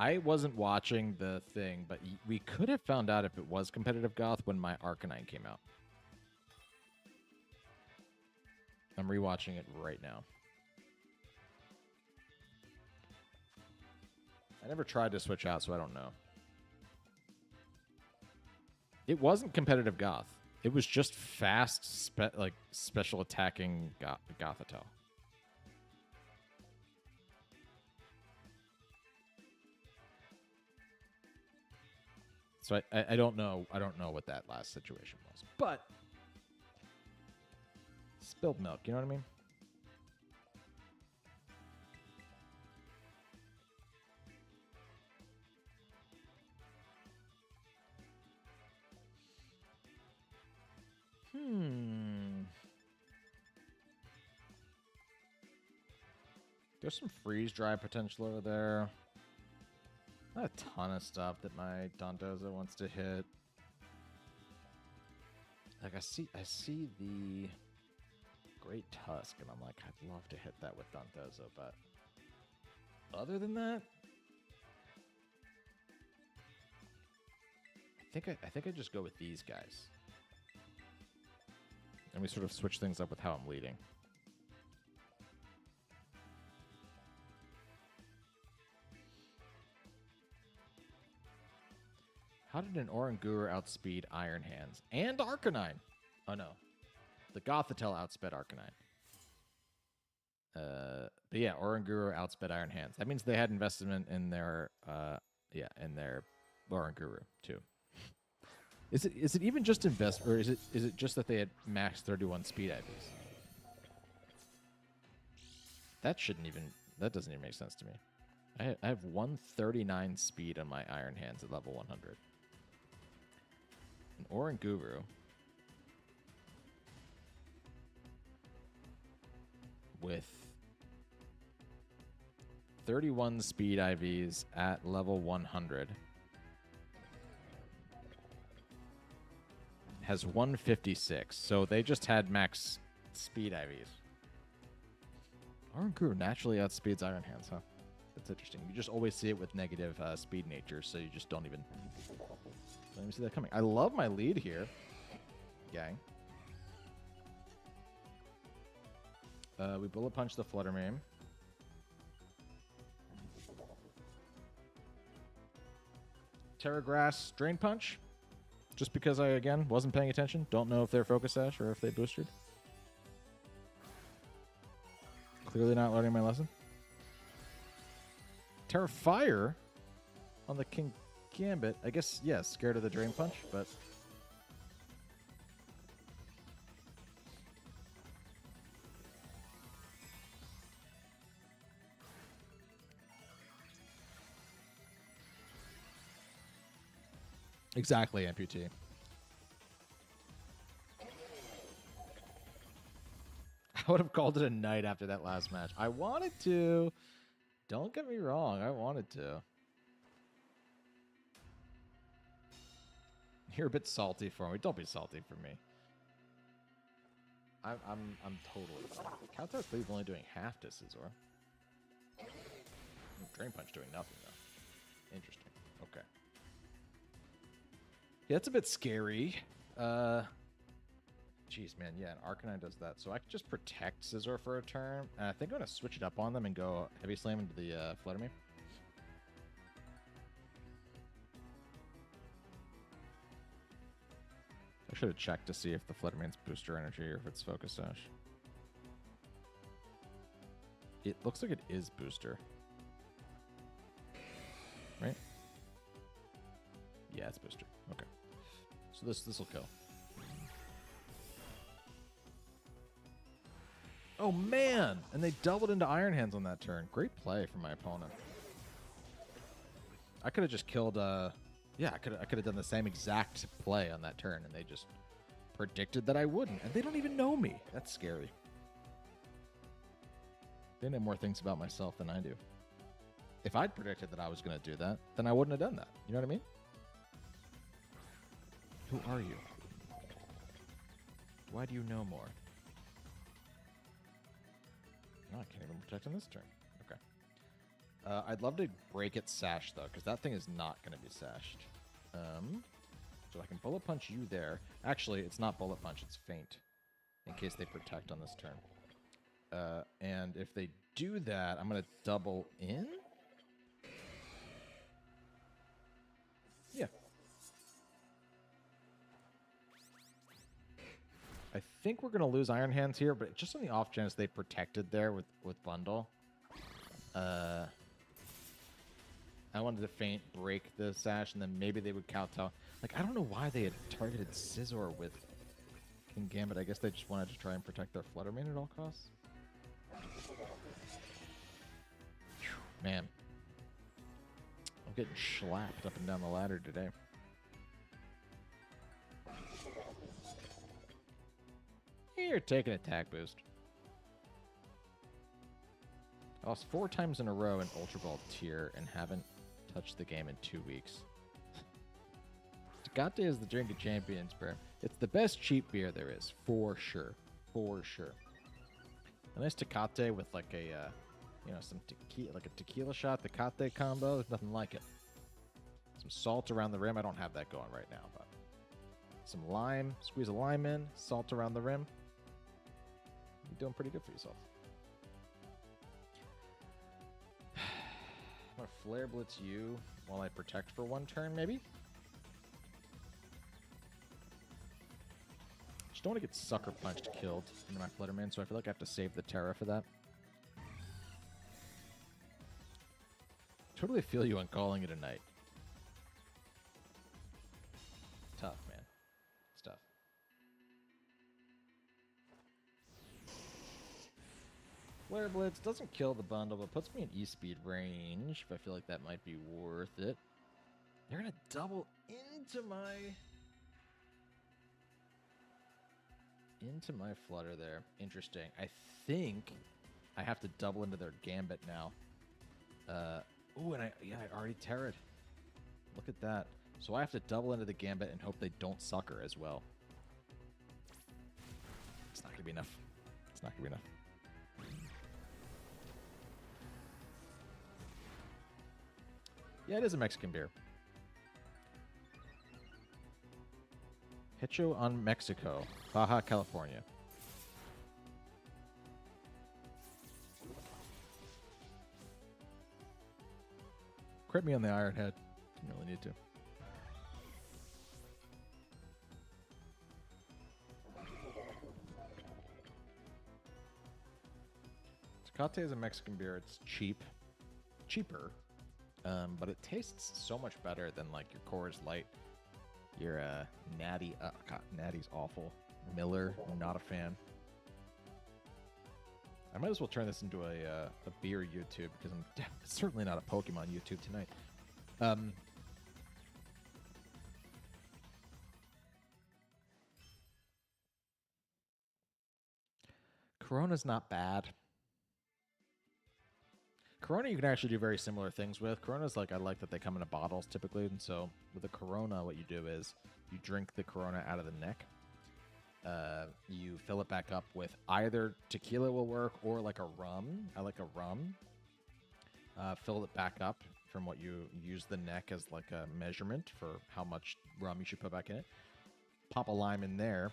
I wasn't watching the thing, but we could have found out if it was competitive Goth when my Arcanine came out. I'm rewatching it right now. I never tried to switch out, so I don't know. It wasn't competitive Goth. It was just fast, special attacking Gothitelle. So I don't know. I don't know what that last situation was, but spilled milk. You know what I mean? There's some freeze dry potential over there. Not a ton of stuff that my Dondozo wants to hit. Like I see the Great Tusk, and I'm like, I'd love to hit that with Dondozo, but other than that, I think I just go with these guys. And we sort of switch things up with how I'm leading. How did an Oranguru outspeed Iron Hands and Arcanine? Oh no, the Gothitelle outsped Arcanine. But yeah, Oranguru outsped Iron Hands. That means they had investment in their in their Oranguru too. Is it even just invest, or is it just that they had max 31 speed IVs? That doesn't even make sense to me. I have 139 speed on my Iron Hands at level 100. An Oranguru with 31 speed IVs at level 100 has 156. So they just had max speed IVs. Oranguru naturally outspeeds Iron Hands, huh? That's interesting. You just always see it with negative speed nature, so you just don't even see that coming. I love my lead here, gang. We bullet punch the Flutter Mane. Tera Grass Drain Punch. Just because I, again, wasn't paying attention. Don't know if they're Focus Sash or if they boosted. Clearly not learning my lesson. Tera Fire on the King Gambit. I guess, yeah, scared of the Drain Punch, but... Exactly, amputee. I would have called it a night after that last match. I wanted to. Don't get me wrong. I wanted to. You're a bit salty for me. Don't be salty for me. I'm totally fine. Counter Cleave only doing half to SCIZOR. Drain Punch doing nothing though. Interesting. Okay. Yeah, it's a bit scary. Jeez, man. Yeah, and Arcanine does that. So I can just protect SCIZOR for a turn. And I think I'm going to switch it up on them and go Heavy Slam into the Flutter Mane. I should have checked to see if the Flutter Mane's booster energy or if it's Focus Sash. It looks like it is booster. Right? Yeah, it's booster. Okay. So this will kill. Oh man! And they doubled into Iron Hands on that turn. Great play from my opponent. I could have just killed yeah, I could have done the same exact play on that turn and they just predicted that I wouldn't. And they don't even know me. That's scary. They know more things about myself than I do. If I'd predicted that I was going to do that, then I wouldn't have done that. You know what I mean? Who are you? Why do you know more? No, I can't even protect on this turn. Okay. I'd love to break its sash, though, because that thing is not going to be sashed. So I can bullet punch you there. Actually, it's not bullet punch, it's feint, in case they protect on this turn. And if they do that, I'm going to double in? Yeah. I think we're going to lose Iron Hands here, but just on the off chance they protected there with Bundle. I wanted to feint, break the sash, and then maybe they would kowtow. Like, I don't know why they had targeted SCIZOR with King Gambit. I guess they just wanted to try and protect their Flutter Mane at all costs. Man. I'm getting schlapped up and down the ladder today. You're taking attack boost. I lost 4 times in a row in Ultra Ball tier and haven't touched the game in 2 weeks. Tecate is the drink of champions, bro. It's the best cheap beer there is, for sure. For sure. A nice Tecate with like a, you know, some tequila, like a tequila shot Tecate combo. There's nothing like it. Some salt around the rim. I don't have that going right now, but some lime. Squeeze a lime in. Salt around the rim. You're doing pretty good for yourself. I'm going to Flare Blitz you while I protect for one turn, maybe? Just don't want to get Sucker Punched killed into my Flutterman, so I feel like I have to save the Tera for that. Totally feel you on calling it a night. Tough, man. It's tough. Flare Blitz doesn't kill the bundle, but puts me in E-Speed range. If I feel like that might be worth it. They're going to double into my Flutter there. Interesting. I think I have to double into their Gambit now. Ooh, and I already Terra'd. Look at that. So I have to double into the Gambit and hope they don't sucker as well. It's not going to be enough. It's not going to be enough. Yeah, it is a Mexican beer. Hecho on Mexico, Baja California. Crit me on the Iron Head. Didn't really need to. Tecate is a Mexican beer. It's cheaper, but it tastes so much better than like your Coors Light. Your Natty, God, Natty's awful. Miller, not a fan. I might as well turn this into a beer YouTube because I'm certainly not a Pokemon YouTube tonight. Corona's not bad. Corona you can actually do very similar things with. Corona's like, I like that they come in bottles typically, and so with a Corona, what you do is you drink the Corona out of the neck. You fill it back up with either tequila will work or like a rum. I like a rum. Fill it back up from what you use the neck as like a measurement for how much rum you should put back in it. Pop a lime in there.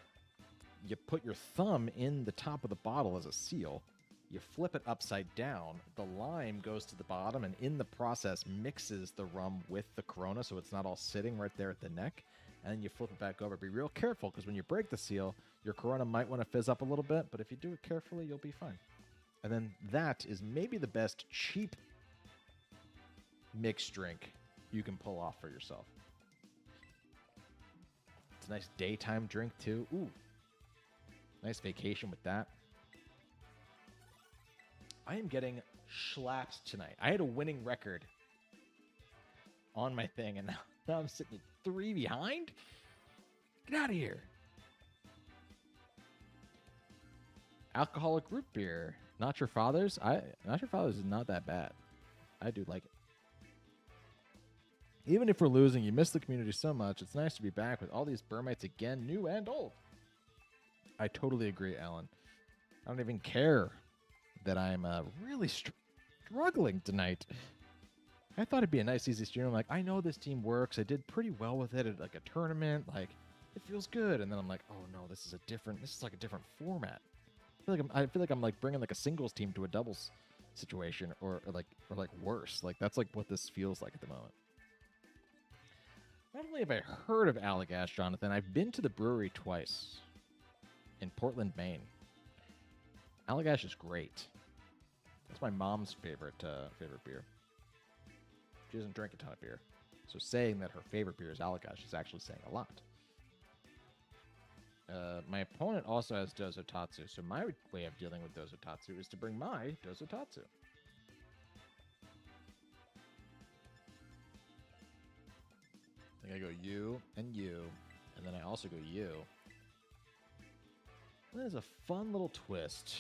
You put your thumb in the top of the bottle as a seal. You flip it upside down, the lime goes to the bottom, and in the process mixes the rum with the Corona, so it's not all sitting right there at the neck, and then you flip it back over. Be real careful, because when you break the seal, your Corona might want to fizz up a little bit, but if you do it carefully, you'll be fine. And then that is maybe the best cheap mixed drink you can pull off for yourself. It's a nice daytime drink, too. Ooh, nice vacation with that. I am getting schlapped tonight. I had a winning record on my thing, and now I'm sitting 3 behind? Get out of here. Alcoholic root beer. Not Your Father's? Not Your Father's is not that bad. I do like it. Even if we're losing, you miss the community so much. It's nice to be back with all these Burmites again, new and old. I totally agree, Alan. I don't even care that I'm really struggling tonight. I thought it'd be a nice, easy stream. I'm like, I know this team works. I did pretty well with it at like a tournament. Like, it feels good. And then I'm like, oh no, this is like a different format. I feel like I'm like bringing like a singles team to a doubles situation, or like worse. Like that's like what this feels like at the moment. Not only have I heard of Allagash, Jonathan, I've been to the brewery twice in Portland, Maine. Allagash is great. That's my mom's favorite beer. She doesn't drink a ton of beer, so saying that her favorite beer is Allagash is actually saying a lot. My opponent also has Dozotatsu, so my way of dealing with Dozotatsu is to bring my Dozotatsu. I think I go you, and then I also go you. That is a fun little twist.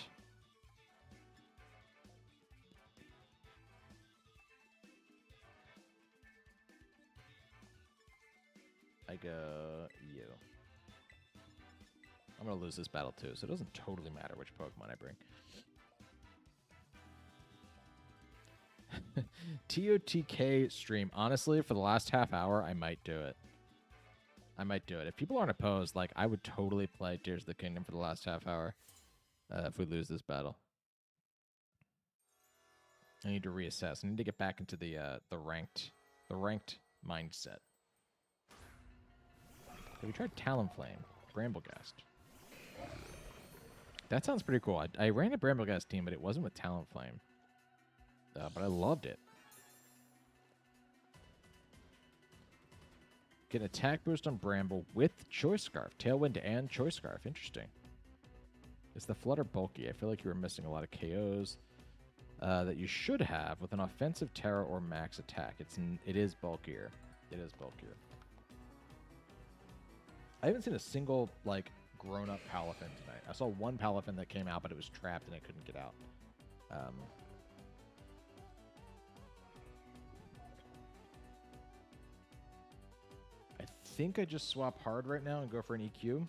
I go you. I'm going to lose this battle too, so it doesn't totally matter which Pokemon I bring. TOTK stream. Honestly, for the last half hour, I might do it. If people aren't opposed, like, I would totally play Tears of the Kingdom for the last half hour if we lose this battle. I need to reassess. I need to get back into the ranked mindset. Have we tried Talonflame? Bramblegast. That sounds pretty cool. I ran a Bramblegast team, but it wasn't with Talonflame. But I loved it. Get an attack boost on Bramble with Choice Scarf. Tailwind and Choice Scarf. Interesting. Is the Flutter bulky? I feel like you were missing a lot of KOs that you should have with an offensive Tera or max attack. It is bulkier. It is bulkier. I haven't seen a single, like, grown-up Palafin tonight. I saw one Palafin that came out, but it was trapped and it couldn't get out. I think I just swap hard right now and go for an EQ.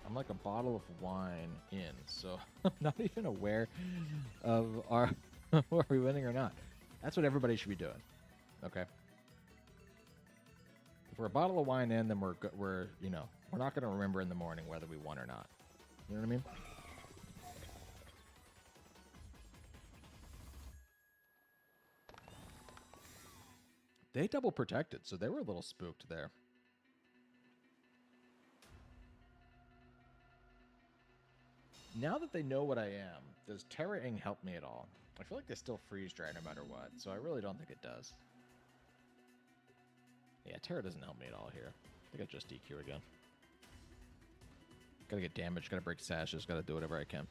I'm like a bottle of wine in, so I'm not even aware of are we winning or not. That's what everybody should be doing. Okay. If we're a bottle of wine in, then we're you know, we're not going to remember in the morning whether we won or not. You know what I mean? They double protected, so they were a little spooked there. Now that they know what I am, does Tera Ing help me at all? I feel like they still freeze dry no matter what, so I really don't think it does. Yeah, Tera doesn't help me at all here. I think I just DQ again. Gotta get damaged, gotta break sashes, gotta do whatever I can.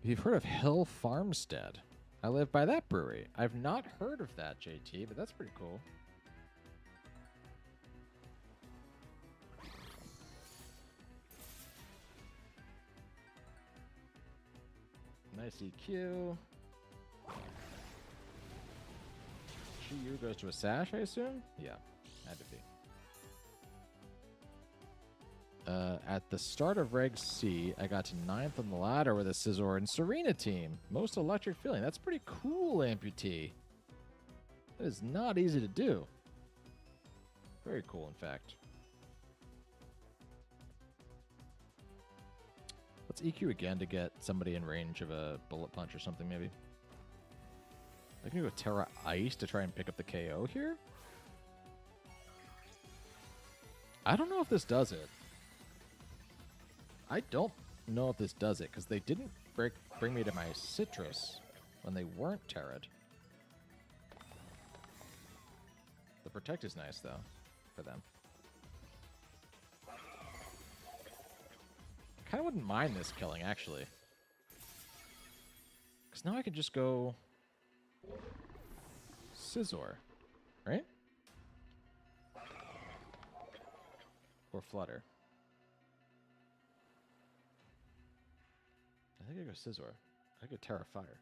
If you've heard of Hill Farmstead, I live by that brewery. I've not heard of that, JT, but that's pretty cool. Nice EQ. Shiyu goes to a sash, I assume? Yeah, had to be. At the start of Reg C, I got to 9th on the ladder with a SCIZOR and Serena team. Most electric feeling. That's pretty cool, Amputee. That is not easy to do. Very cool, in fact. Let's EQ again to get somebody in range of a bullet punch or something, maybe. I can go Tera Ice to try and pick up the KO here. I don't know if this does it. I don't know if this does it, because they didn't bring me to my Citrus when they weren't Terra'd. The Protect is nice, though, for them. I kind of wouldn't mind this killing, actually. Because now I could just go SCIZOR, right? Or Flutter. I think I go SCIZOR. I go Tera Fire.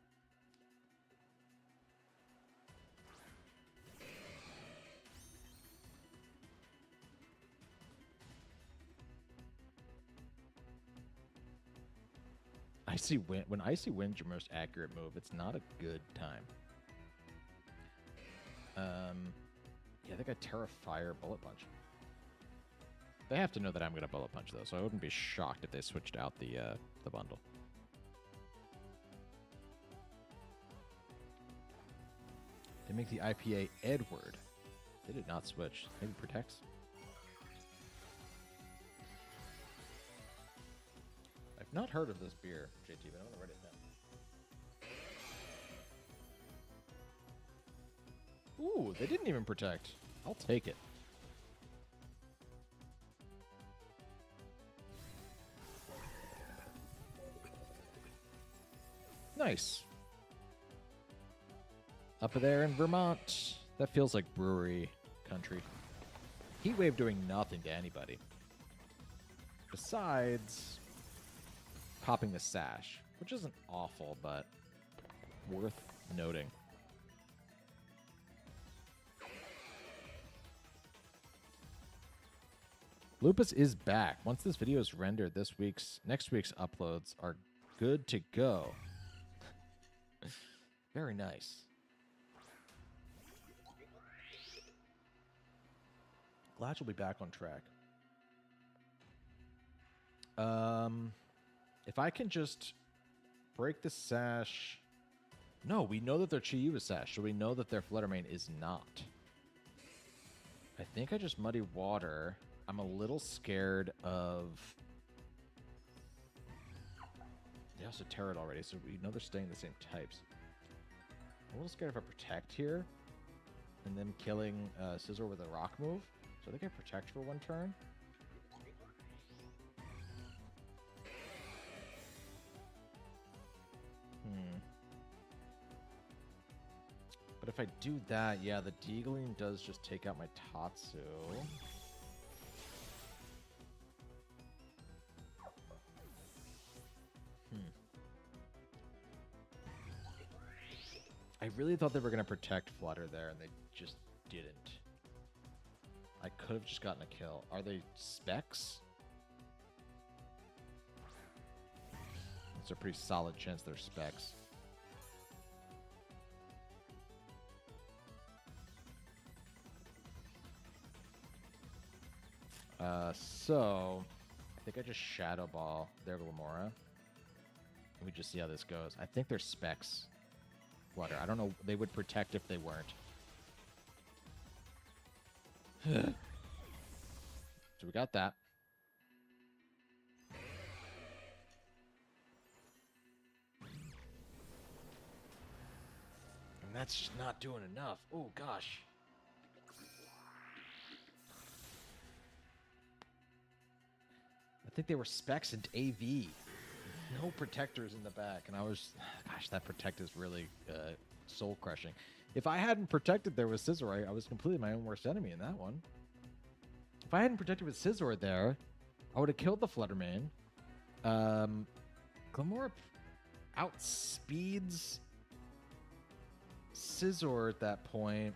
Icy Wind. When Icy Wind's your most accurate move, it's not a good time. Yeah, they got Tera Fire Bullet Punch. They have to know that I'm going to Bullet Punch, though, so I wouldn't be shocked if they switched out the bundle. They make the IPA Edward. They did not switch. Maybe Protects. I've not heard of this beer, JT, but I'm going to write it down. Ooh, they didn't even Protect. I'll take it. Nice. Up there in Vermont. That feels like brewery country. Heat Wave doing nothing to anybody. Besides popping the Sash, which isn't awful, but worth noting. Lupus is back. Once this video is rendered, next week's uploads are good to go. Very nice. Glad you'll be back on track. If I can just break the Sash... No, we know that their Chi-Yu is Sash, so we know that their Fluttermane is not. I think I just Muddy Water. I'm a little scared of... They also Terra already, so we know they're staying the same types. I'm a little scared if I Protect here, and then killing SCIZOR with a Rock move. So I think I Protect for one turn. But if I do that, yeah, the Deagling does just take out my Tatsu. I really thought they were going to Protect Flutter there, and they just didn't. I could have just gotten a kill. Are they Specs? It's a pretty solid chance they're Specs. So, I think I just Shadow Ball their Glamora. And we just see how this goes. I think they're Specs Flutter. I don't know. They would Protect if they weren't. So we got that. And that's just not doing enough. Oh, gosh. I think they were Specs and AV. No Protectors in the back. And I was... Gosh, that Protect is really soul-crushing. If I hadn't Protected there with SCIZOR, I was completely my own worst enemy in that one. If I hadn't Protected with SCIZOR there, I would have killed the Fluttermane. Glamora outspeeds SCIZOR at that point.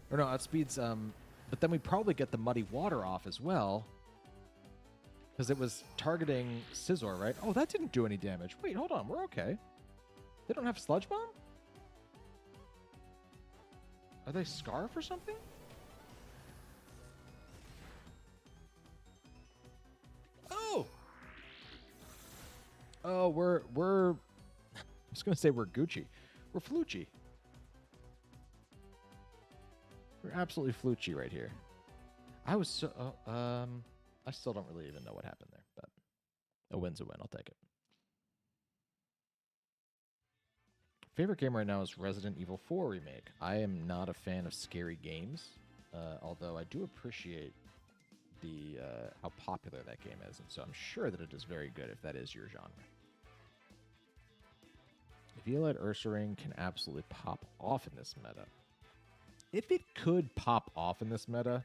Or no, outspeeds... but then we probably get the Muddy Water off as well. Because it was targeting SCIZOR, right? Oh, that didn't do any damage. Wait, hold on. We're okay. They don't have Sludge Bomb? Are they Scarf or something? Oh! Oh, we're... I was going to say we're Gucci. We're Flucci. We're absolutely Flucci right here. I was so... I still don't really even know what happened there, but a win's a win. I'll take it. Favorite game right now is Resident Evil 4 Remake. I am not a fan of scary games, although I do appreciate the how popular that game is, and so I'm sure that it is very good if that is your genre. Violet Ursaring can absolutely pop off in this meta. If it could pop off in this meta...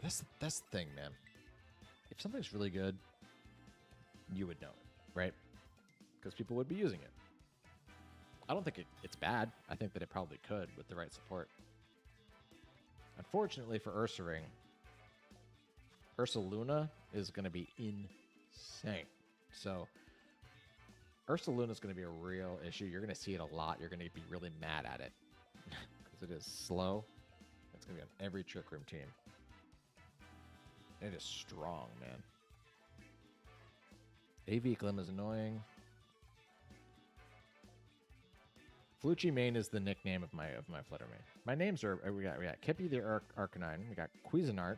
That's the thing, man. If something's really good, you would know it, right? Because people would be using it. I don't think it's bad. I think that it probably could with the right support. Unfortunately for Ursaring, Ursaluna is going to be insane. So Ursaluna is going to be a real issue. You're going to see it a lot. You're going to be really mad at it because it is slow. It's going to be on every Trick Room team. It is strong, man. AV Glim is annoying. Flucci Main is the nickname of my Fluttermane. My names are we got Kippy the Arcanine. We got Cuisinart,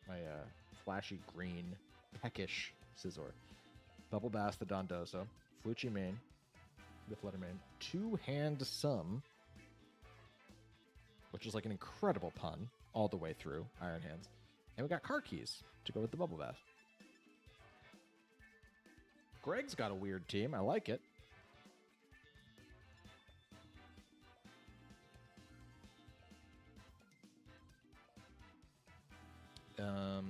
my flashy green peckish SCIZOR. Bubble Bass the Dondoso. Flucci Main, the Fluttermane. Two-Hand Sum, which is like an incredible pun all the way through Iron Hands. And we got car keys to go with the Bubble Bath. Greg's got a weird team. I like it. I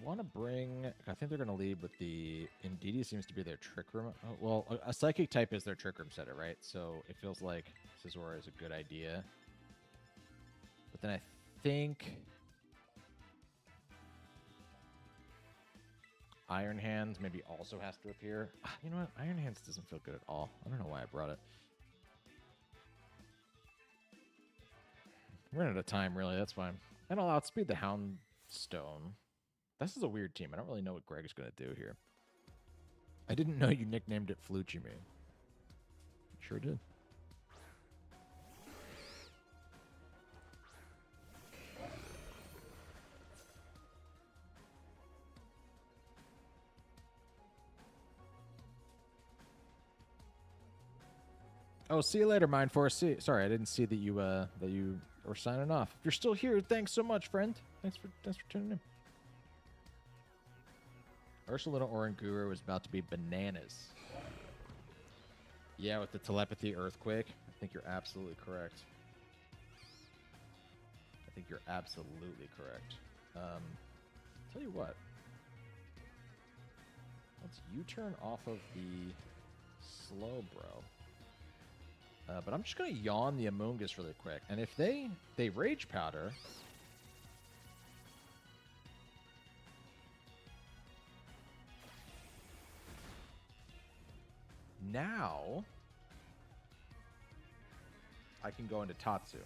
want to bring... I think they're going to lead with the... Indeedee seems to be their Trick Room. Oh, well, a Psychic type is their Trick Room setter, right? So it feels like SCIZOR is a good idea. But then I think... Iron Hands maybe also has to appear. You know what? Iron Hands doesn't feel good at all. I don't know why I brought it. We're running out of time, really. That's fine. And I'll outspeed the Houndstone. This is a weird team. I don't really know what Greg's going to do here. I didn't know you nicknamed it Flucci Me. Sure did. Oh, see you later, Mind4. Sorry, I didn't see that you were signing off. If you're still here, thanks so much, friend. Thanks for tuning in. Ursaluna Oranguru is about to be bananas. Yeah, with the telepathy earthquake. I think you're absolutely correct. Tell you what. Let's U-turn off of the Slowbro. But I'm just going to yawn the Amoonguss really quick. And if they Rage Powder... Now... I can go into Tatsu.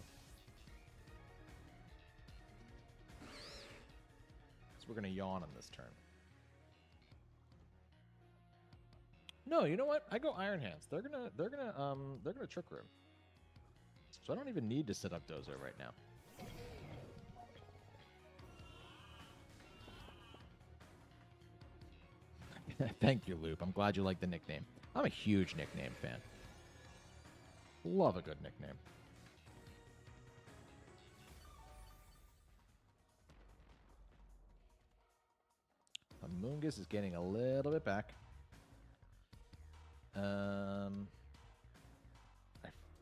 So we're going to yawn on this turn. No, you know what? I go Iron Hands. They're gonna Trick Room. So I don't even need to set up Dozo right now. Thank you, Loop. I'm glad you like the nickname. I'm a huge nickname fan. Love a good nickname. Amoonguss is getting a little bit back. I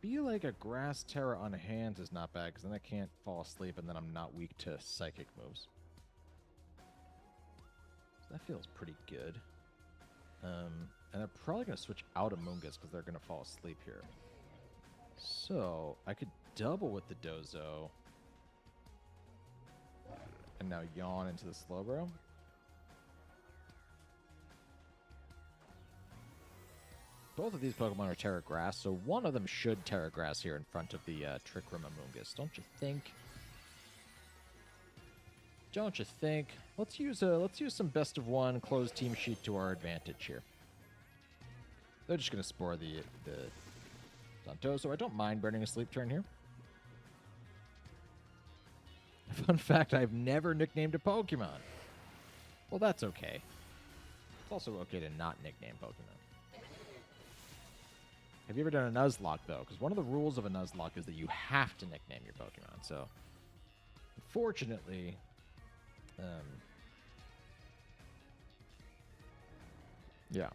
feel like a Grass Tera on hands is not bad, because then I can't fall asleep and then I'm not weak to psychic moves. So that feels pretty good. And they're probably going to switch out Amoonguss because they're going to fall asleep here. So I could double with the Dozo. And now yawn into the Slowbro. Both of these Pokemon are Tera Grass, so one of them should Tera Grass here in front of the Trick Room Amoonguss. Don't you think? Don't you think? Let's use some best of one closed team sheet to our advantage here. They're just gonna Spore the Zanto, so I don't mind burning a sleep turn here. Fun fact: I've never nicknamed a Pokemon. Well, that's okay. It's also okay to not nickname Pokemon. Have you ever done a Nuzlocke, though? Because one of the rules of a Nuzlocke is that you have to nickname your Pokemon. So, unfortunately, yeah.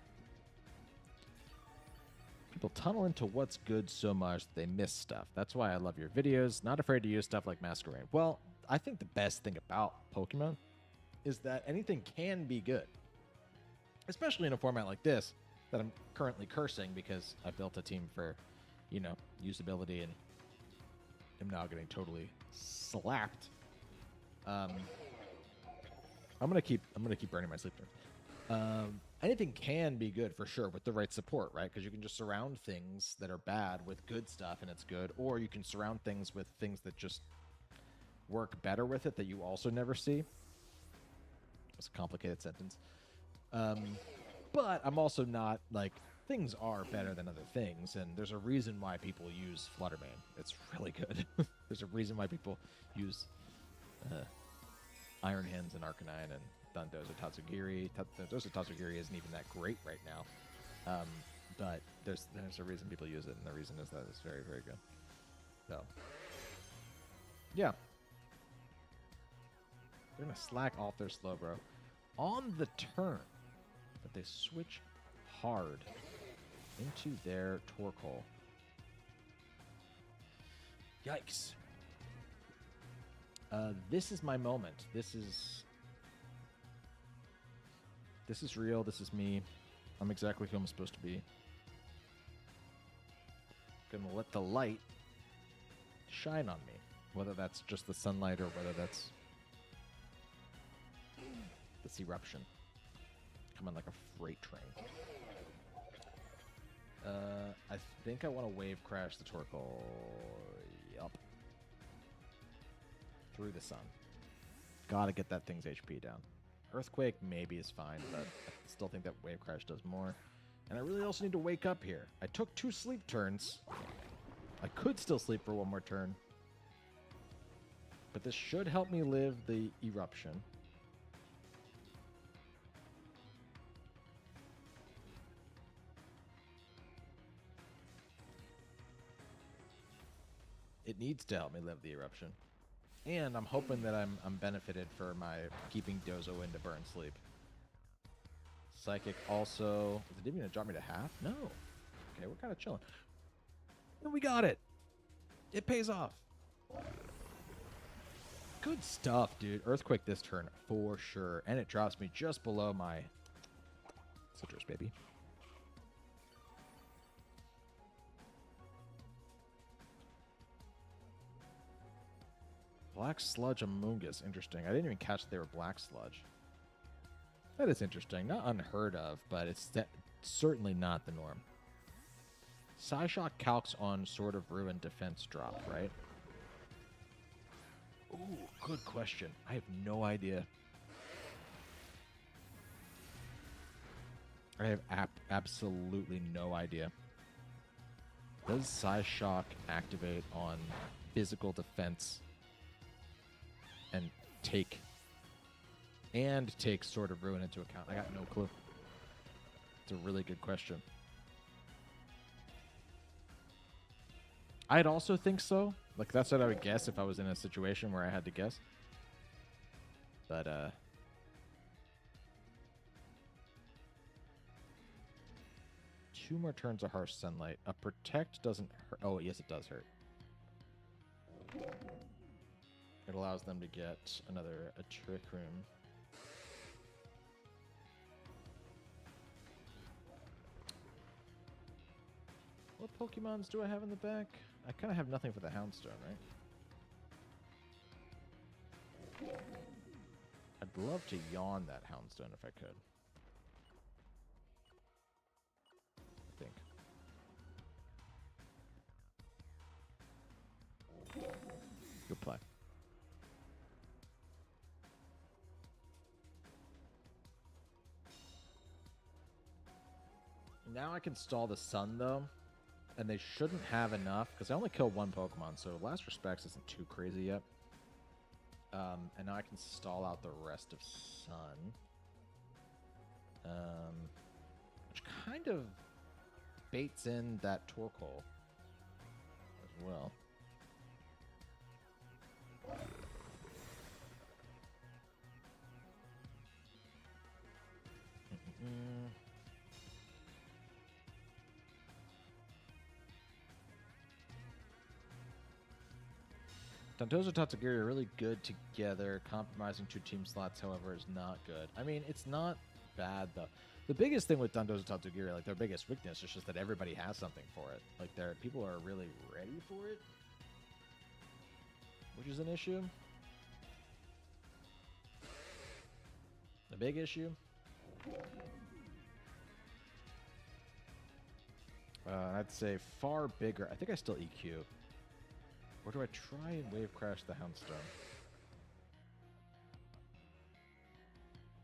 People tunnel into what's good so much that they miss stuff. That's why I love your videos. Not afraid to use stuff like Masquerade. Well, I think the best thing about Pokemon is that anything can be good. Especially in a format like this, that I'm currently cursing because I built a team for, you know, usability and am now getting totally slapped. I'm gonna keep burning my sleep turn. Anything can be good for sure with the right support, right? Because you can just surround things that are bad with good stuff and it's good, or you can surround things with things that just work better with it that you also never see. It's a complicated sentence. But I'm also not, like, things are better than other things, and there's a reason why people use Fluttermane. It's really good. There's a reason why people use Iron Hands and Arcanine and Dondozo Tatsugiri. Dondozo Tatsugiri isn't even that great right now. But there's a reason people use it, and the reason is that it's very, very good. So, yeah. They're going to slack off their Slowbro on the turn. But they switch hard into their Torkoal. Yikes. This is my moment. This is real. This is me. I'm exactly who I'm supposed to be. Gonna let the light shine on me. Whether that's just the sunlight or whether that's this eruption. Coming like a freight train. I think I want to wave crash the Torkoal. Yup. Through the sun. Gotta get that thing's HP down. Earthquake maybe is fine, but I still think that wave crash does more. And I really also need to wake up here. I took 2 sleep turns. I could still sleep for 1 more turn. But this should help me live the eruption. It needs to help me live the eruption. And I'm hoping that I'm benefited for my keeping Dozo in to burn sleep. Psychic also... Is it even going to drop me to half? No. Okay, we're kind of chilling. And we got it. It pays off. Good stuff, dude. Earthquake this turn for sure. And it drops me just below my citrus, baby. Black Sludge Amoongus. Interesting. I didn't even catch that they were Black Sludge. That is interesting. Not unheard of, but it's certainly not the norm. Psyshock calcs on Sword of Ruin defense drop, right? Ooh, good question. I have no idea. I have absolutely no idea. Does Psyshock activate on physical defense and take Sword of Ruin into account? I got no clue. It's a really good question. I'd also think so. Like, that's what I would guess if I was in a situation where I had to guess. But, 2 more turns of Harsh Sunlight. A Protect doesn't hurt. Oh, yes, it does hurt. It allows them to get another a Trick Room. What Pokemons do I have in the back? I kind of have nothing for the Houndstone, right? I'd love to yawn that Houndstone if I could. I think. Good play. Now I can stall the sun, though. And they shouldn't have enough, because I only killed 1 Pokemon, so Last Respects isn't too crazy yet. And now I can stall out the rest of Sun. Which kind of baits in that Torkoal as well. Dondozo Tatsugiri are really good together. Compromising 2 team slots, however, is not good. I mean, it's not bad, though. The biggest thing with Dondozo Tatsugiri, like, their biggest weakness is just that everybody has something for it. Like, people are really ready for it, which is an issue. The big issue. I'd say far bigger. I think I still EQ. Or do I try and wave crash the Houndstone?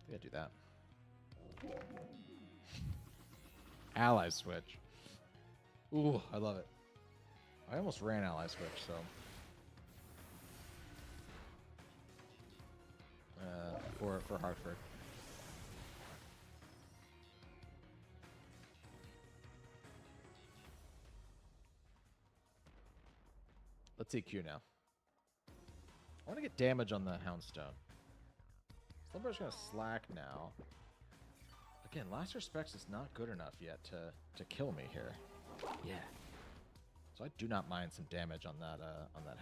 I think I do that. Ally switch. Ooh, I love it. I almost ran ally switch, so. For Hartford. Let's EQ now. I want to get damage on the Houndstone. Slumber's going to slack now. Again, Last Respects is not good enough yet to kill me here. Yeah. So I do not mind some damage on that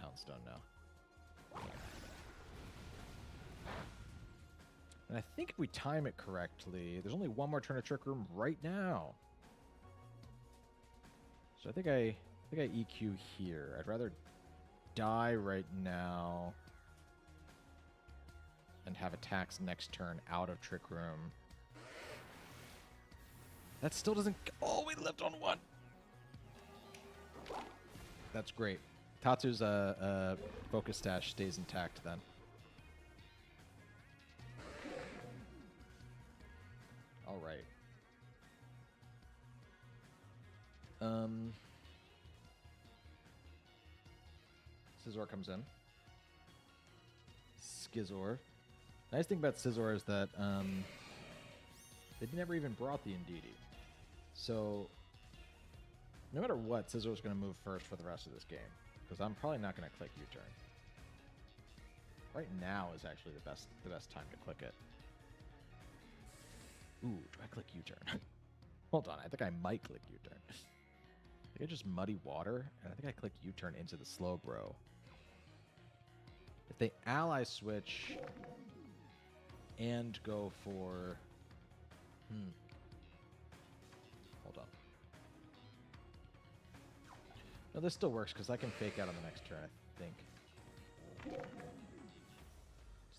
Houndstone now. And I think if we time it correctly, there's only one more turn of Trick Room right now. So I think I EQ here. I'd rather die right now and have attacks next turn out of Trick Room. That still doesn't... Oh, we lived on one! That's great. Tatsu's focus stash stays intact then. All right. SCIZOR comes in. SCIZOR. Nice thing about SCIZOR is that they never even brought the Indeedee. So no matter what, SCIZOR is going to move first for the rest of this game, because I'm probably not going to click U-turn. Right now is actually the best time to click it. Ooh, do I click U-turn? Hold on, I think I might click U-turn. I think I just muddy water, and I think I click U-turn into the slow bro. If they ally switch and go for... Hold on. No, this still works because I can fake out on the next turn, I think.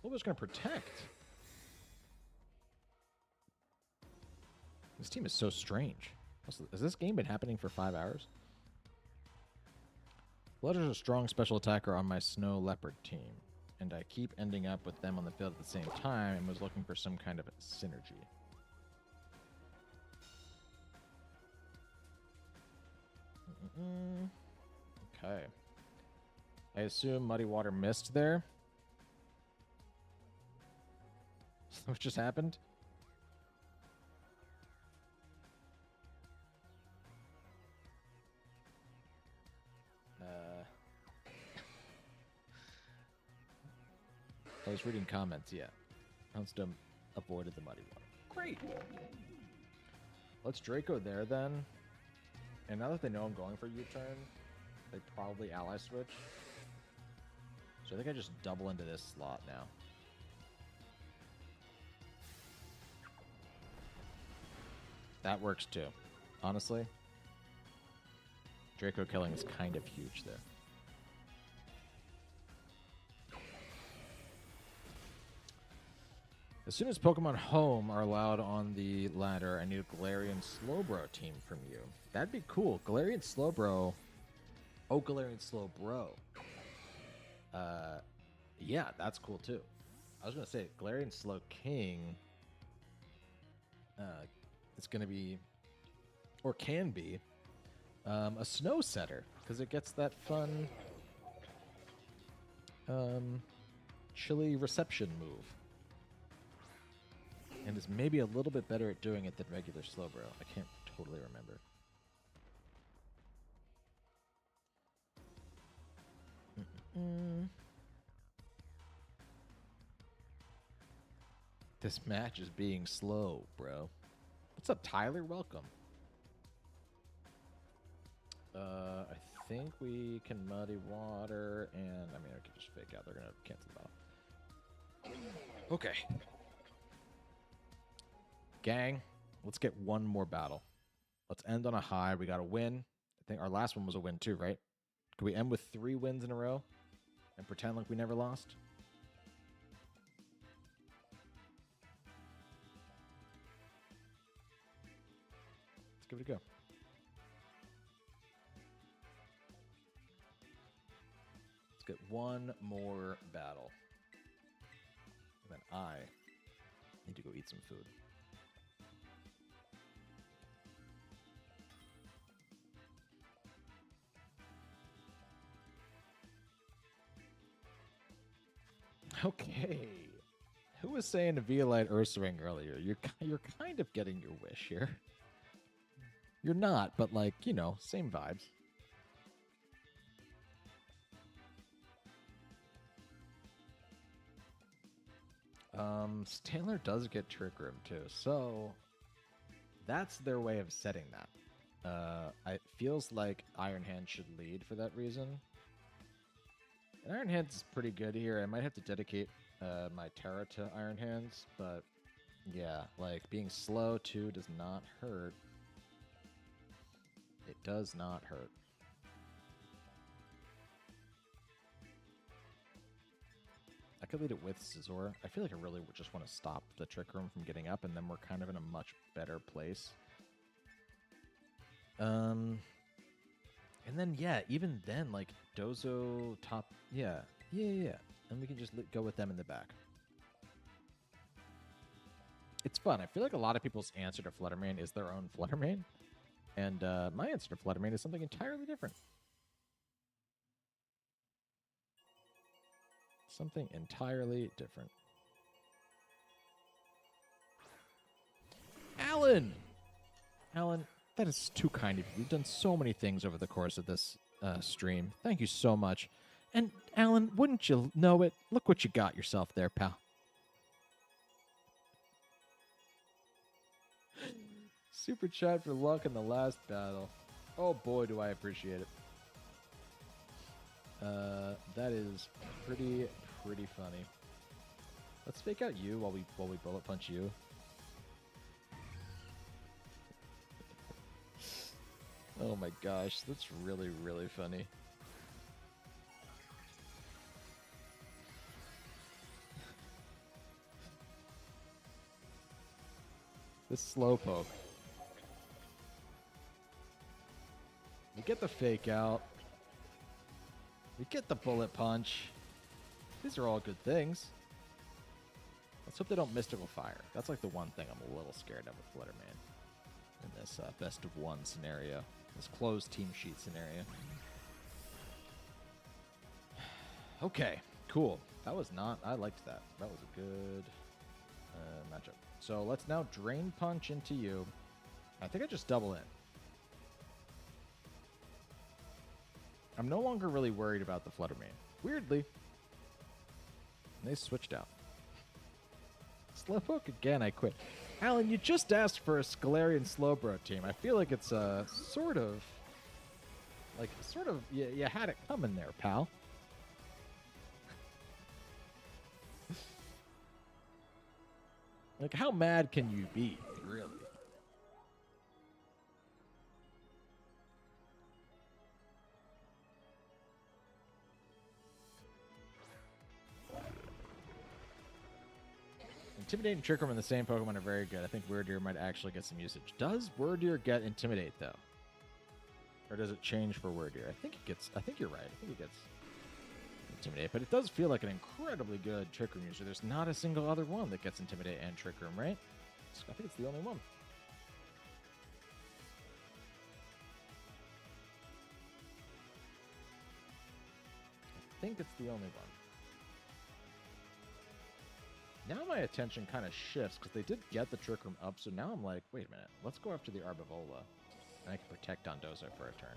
Slowbro's going to protect. This team is so strange. Has this game been happening for 5 hours? Bludger's a strong special attacker on my Snow Leopard team, and I keep ending up with them on the field at the same time and was looking for some kind of synergy. Okay. I assume Muddy Water missed there. What just happened? I was reading comments, yeah. Houndstone avoided the Muddy Water. Great! Let's Draco there, then. And now that they know I'm going for U-turn, they probably ally switch. So I think I just double into this slot now. That works too. Honestly, Draco killing is kind of huge there. As soon as Pokemon Home are allowed on the ladder, I need a Galarian Slowbro team from you. That'd be cool. Galarian Slowbro. Oh, Galarian Slowbro. Yeah, that's cool too. I was going to say, Galarian Slow King is going to be, or can be, a Snow Setter, because it gets that fun chilly reception move. And is maybe a little bit better at doing it than regular Slowbro. I can't totally remember. This match is being slow, bro. What's up, Tyler? Welcome. I think we can Muddy Water, and I mean, I could just fake out. They're gonna cancel it out. Okay. Gang, let's get one more battle. Let's end on a high. We got a win. I think our last one was a win too, right? Could we end with 3 wins in a row and pretend like we never lost? Let's give it a go. Let's get one more battle. And then I need to go eat some food. Okay. Who was saying a Violite Ursaring earlier? You're kind of getting your wish here. You're not, but like, you know, same vibes. Staler does get Trick Room too, so that's their way of setting that. It feels like Iron Hand should lead for that reason. And Iron Hands is pretty good here. I might have to dedicate my Tera to Iron Hands, but yeah, like being slow too does not hurt. It does not hurt. I could lead it with SCIZOR. I feel like I really just want to stop the Trick Room from getting up, and then we're kind of in a much better place. And then, yeah, even then, like, Dozo top... Yeah. And we can just go with them in the back. It's fun. I feel like a lot of people's answer to Fluttermane is their own Fluttermane. And my answer to Fluttermane is something entirely different. Something entirely different. Alan! Alan, that is too kind of you. You've done so many things over the course of this stream. Thank you so much. And, Alan, wouldn't you know it? Look what you got yourself there, pal. Super chat for luck in the last battle. Oh, boy, do I appreciate it. That is pretty funny. Let's fake out you while we bullet punch you. Oh my gosh, that's really funny. This slowpoke. We get the fake out. We get the bullet punch. These are all good things. Let's hope they don't Mystical Fire. That's like the one thing I'm a little scared of with Fluttermane in this best of one scenario. This closed team sheet scenario. Okay, cool. That was not... I liked that. That was a good matchup. So let's now Drain Punch into you. I think I just double in. I'm no longer really worried about the Fluttermane. Weirdly. They switched out. Slowpoke again, I quit. Alan, you just asked for a Scalarian Slowbro team. I feel like it's sort of, you had it coming there, pal. Like, how mad can you be, really? Intimidate and Trick Room in the same Pokemon are very good. I think Wordeer might actually get some usage. Does Wordeer get Intimidate, though? Or does it change for Wordeer? I think you're right. I think it gets Intimidate. But it does feel like an incredibly good Trick Room user. There's not a single other one that gets Intimidate and Trick Room, right? I think it's the only one. I think it's the only one. Now my attention kind of shifts because they did get the Trick Room up, so now I'm like, wait a minute, let's go after the Arbivola, and I can protect on Dozo for a turn.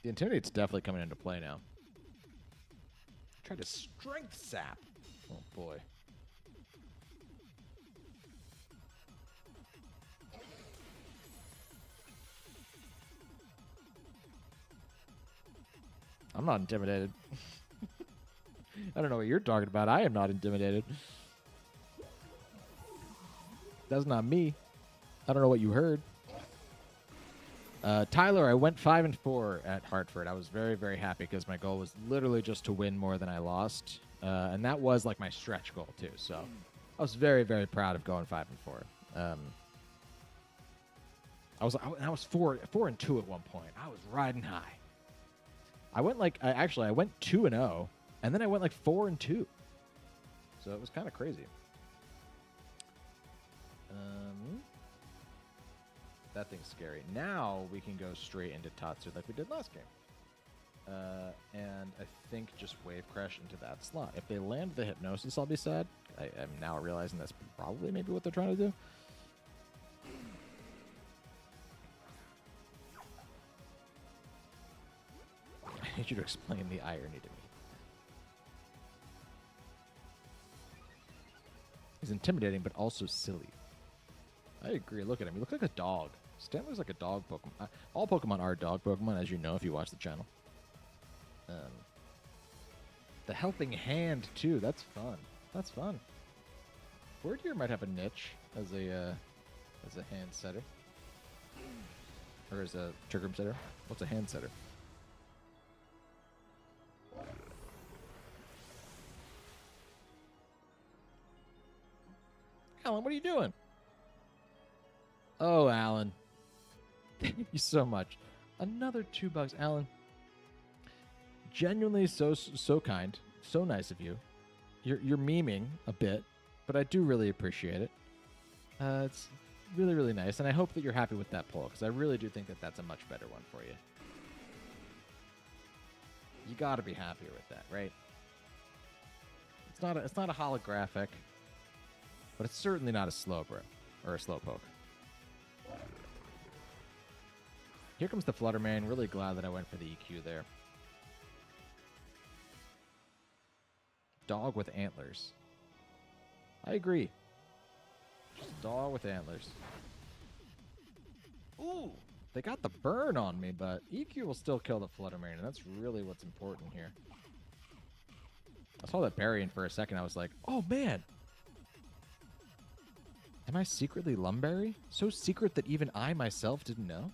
The Intimidate's definitely coming into play now. Try to Strength Sap. Oh boy. I'm not intimidated. I don't know what you're talking about. I am not intimidated. That's not me. I don't know what you heard. Tyler, I went 5-4 at Hartford. I was very happy because my goal was literally just to win more than I lost. And that was like my stretch goal too. So I was very proud of going 5-4. I was 4-2 at one point. I was riding high. I went I went 2-0. And then I went like 4-2. So it was kind of crazy. That thing's scary. Now we can go straight into Tatsu like we did last game. And I think just Wave Crash into that slot. If they land the Hypnosis, I'll be sad. I'm now realizing that's probably maybe what they're trying to do. I need you to explain the irony to me. He's intimidating, but also silly. I agree. Look at him. He looks like a dog. Stantler's like a dog Pokemon. All Pokemon are dog Pokemon, as you know if you watch the channel. The helping hand, too. That's fun. That's fun. Wardeer might have a niche as a hand setter. Or as a trigger setter. What's a hand setter? Alan, what are you doing? Oh, Alan. Thank you so much. Another $2, Alan. Genuinely so kind. So nice of you. You're memeing a bit, but I do really appreciate it. It's really, really nice, and I hope that you're happy with that poll, because I really do think that that's a much better one for you. You got to be happier with that, right? It's not a holographic, but it's certainly not a Slowbro or a Slowpoke. Here comes the Fluttermane. Really glad that I went for the EQ there. Dog with antlers. I agree. Just dog with antlers. Ooh! They got the burn on me, but EQ will still kill the Fluttermane, and that's really what's important here. I saw that berry, and for a second I was like, oh man! Am I secretly Lumberry? So secret that even I myself didn't know?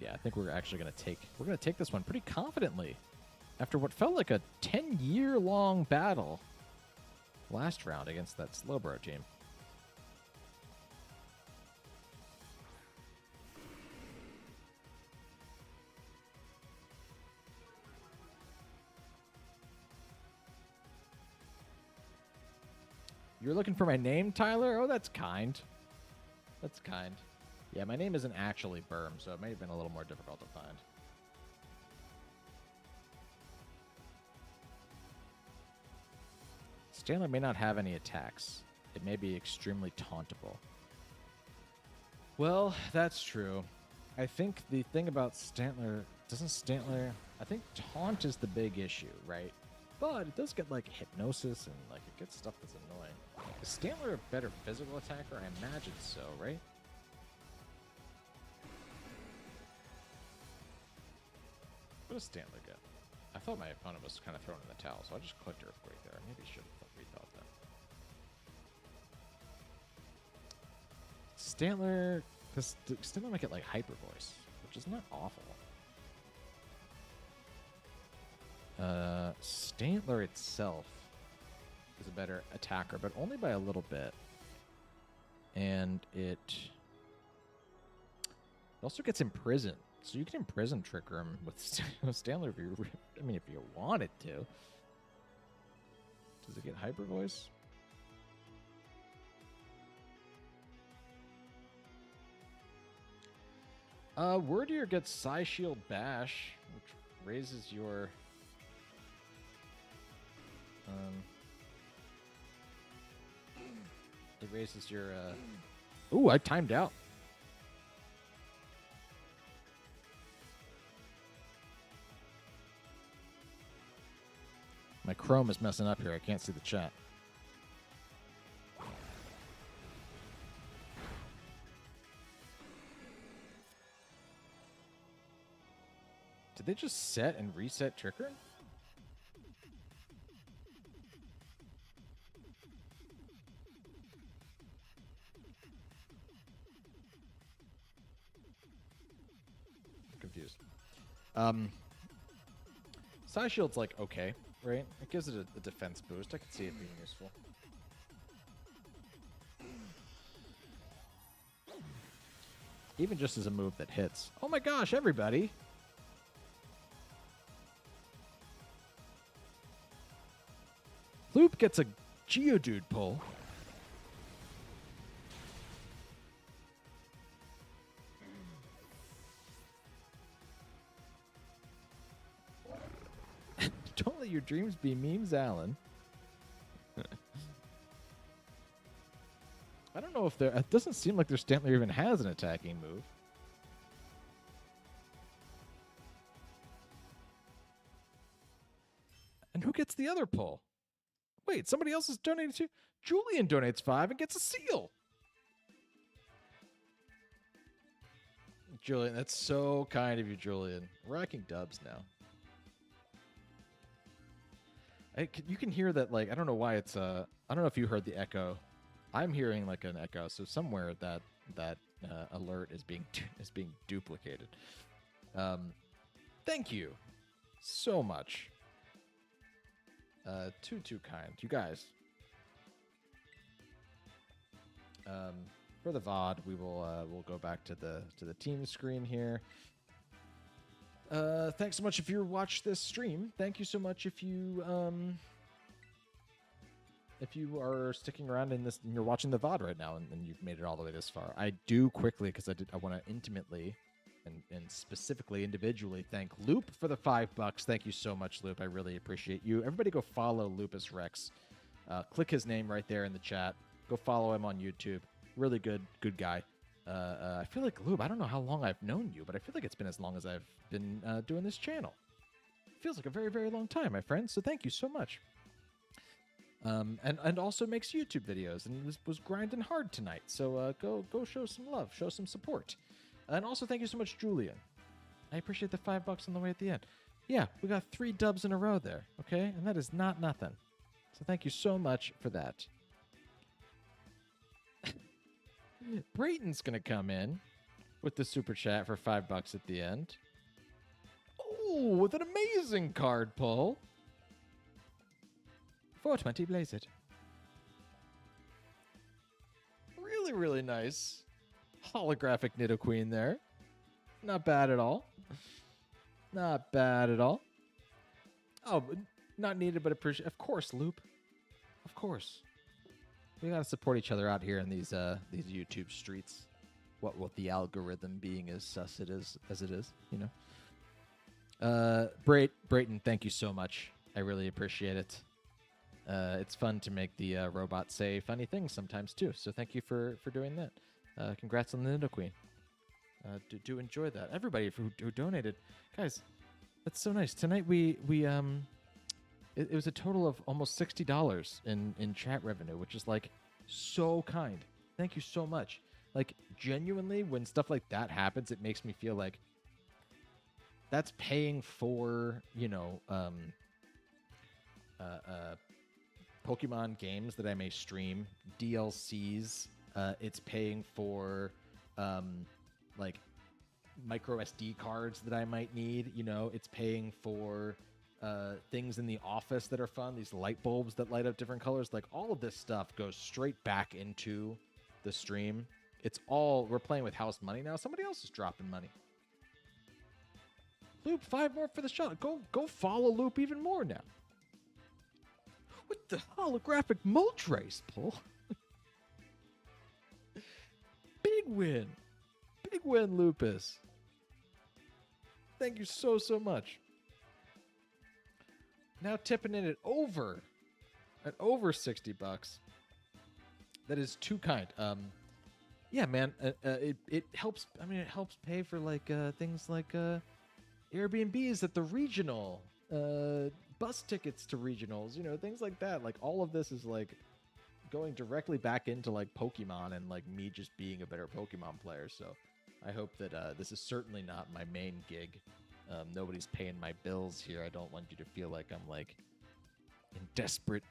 Yeah, I think we're actually gonna take this one pretty confidently. After what felt like a 10-year-long battle last round against that Slowbro team. You're looking for my name, Tyler? Oh, that's kind. That's kind. Yeah, my name isn't actually Berm, so it may have been a little more difficult to find. Stantler may not have any attacks. It may be extremely tauntable. Well, that's true. I think the thing about Stantler... I think taunt is the big issue, right? But it does get, like, hypnosis and, like, it gets stuff that's annoying. Is Stantler a better physical attacker? I imagine so, right? What does Stantler get? I thought my opponent was kind of throwing in the towel, so I just clicked Earthquake there. Maybe I should have rethought that. Stantler... Because Stantler might get, like, Hyper Voice, which is not awful. Stantler itself is a better attacker, but only by a little bit. And it also gets imprisoned. So you can imprison trigger him with Stantler if if you wanted to. Does it get Hyper Voice? Wardeer gets Psy Shield Bash, which raises your it raises your Ooh, I timed out. My Chrome is messing up here. I can't see the chat. Did they just set and reset Trigger? I'm confused. Psy Shield's like okay, right? It gives it a defense boost. I could see it being useful. Even just as a move that hits. Oh my gosh, everybody! Loop gets a Geodude pull. Don't let your dreams be memes, Alan. I don't know if there... It doesn't seem like their Stantler even has an attacking move. And who gets the other pull? Wait, somebody else is donating too? Julian donates 5 and gets a seal. Julian, that's so kind of you, Julian. We're racking dubs now. You can hear that, like, I don't know why it's, I don't know if you heard the echo. I'm hearing, like, an echo, so somewhere that alert is being duplicated. Thank you so much. Too kind. You guys. For the VOD, we'll go back to the team screen here. Thanks so much if you watched this stream. Thank you so much if you are sticking around in this and you're watching the VOD right now and you've made it all the way this far. I do quickly, because I want to intimately and specifically individually thank Loop for the $5. Thank you so much, Loop. I really appreciate you. Everybody go follow Lupus Rex. Click his name right there in the chat. Go follow him on YouTube. Really good guy. I feel like, Loop, I don't know how long I've known you, but I feel like it's been as long as I've been doing this channel. It feels like a very, very long time, my friend, so thank you so much. And also makes YouTube videos and was grinding hard tonight, so go show some love, show some support. And also thank you so much, Julian. I appreciate the $5 on the way at the end. Yeah, we got 3 dubs in a row there, okay? And that is not nothing. So thank you so much for that. Brayton's going to come in with the super chat for $5 at the end. Oh, with an amazing card pull. 420 Blaze It. Really, really nice. Holographic Nidoqueen there. Not bad at all. Not bad at all. Oh, not needed, but appreciate. Of course, Loop. Of course. We gotta support each other out here in these YouTube streets. What with the algorithm being as sus it is as it is, you know. Brayton, thank you so much. I really appreciate it. It's fun to make the robot say funny things sometimes too. So thank you for doing that. Congrats on the Nidoqueen. Do enjoy that. Everybody who donated, guys, that's so nice. Tonight it was a total of almost $60 in chat revenue, which is like so kind. Thank you so much. Like genuinely, when stuff like that happens, it makes me feel like that's paying for, you know, Pokemon games that I may stream, DLCs. It's paying for like micro SD cards that I might need. You know, it's paying for things in the office that are fun. These light bulbs that light up different colors. Like all of this stuff goes straight back into the stream. It's all, we're playing with house money now. Somebody else is dropping money. Loop, 5 more for the shot. Go follow Loop even more now. With the holographic Moltres pull. Big win. Big win, Lupus. Thank you so much. Now tipping in at over $60. That is too kind. Yeah, man. It helps. I mean, it helps pay for like things like Airbnbs at the regional, bus tickets to regionals. You know, things like that. Like all of this is like going directly back into like Pokemon and like me just being a better Pokemon player. So I hope that this is certainly not my main gig. Nobody's paying my bills here. I don't want you to feel like I'm like in desperate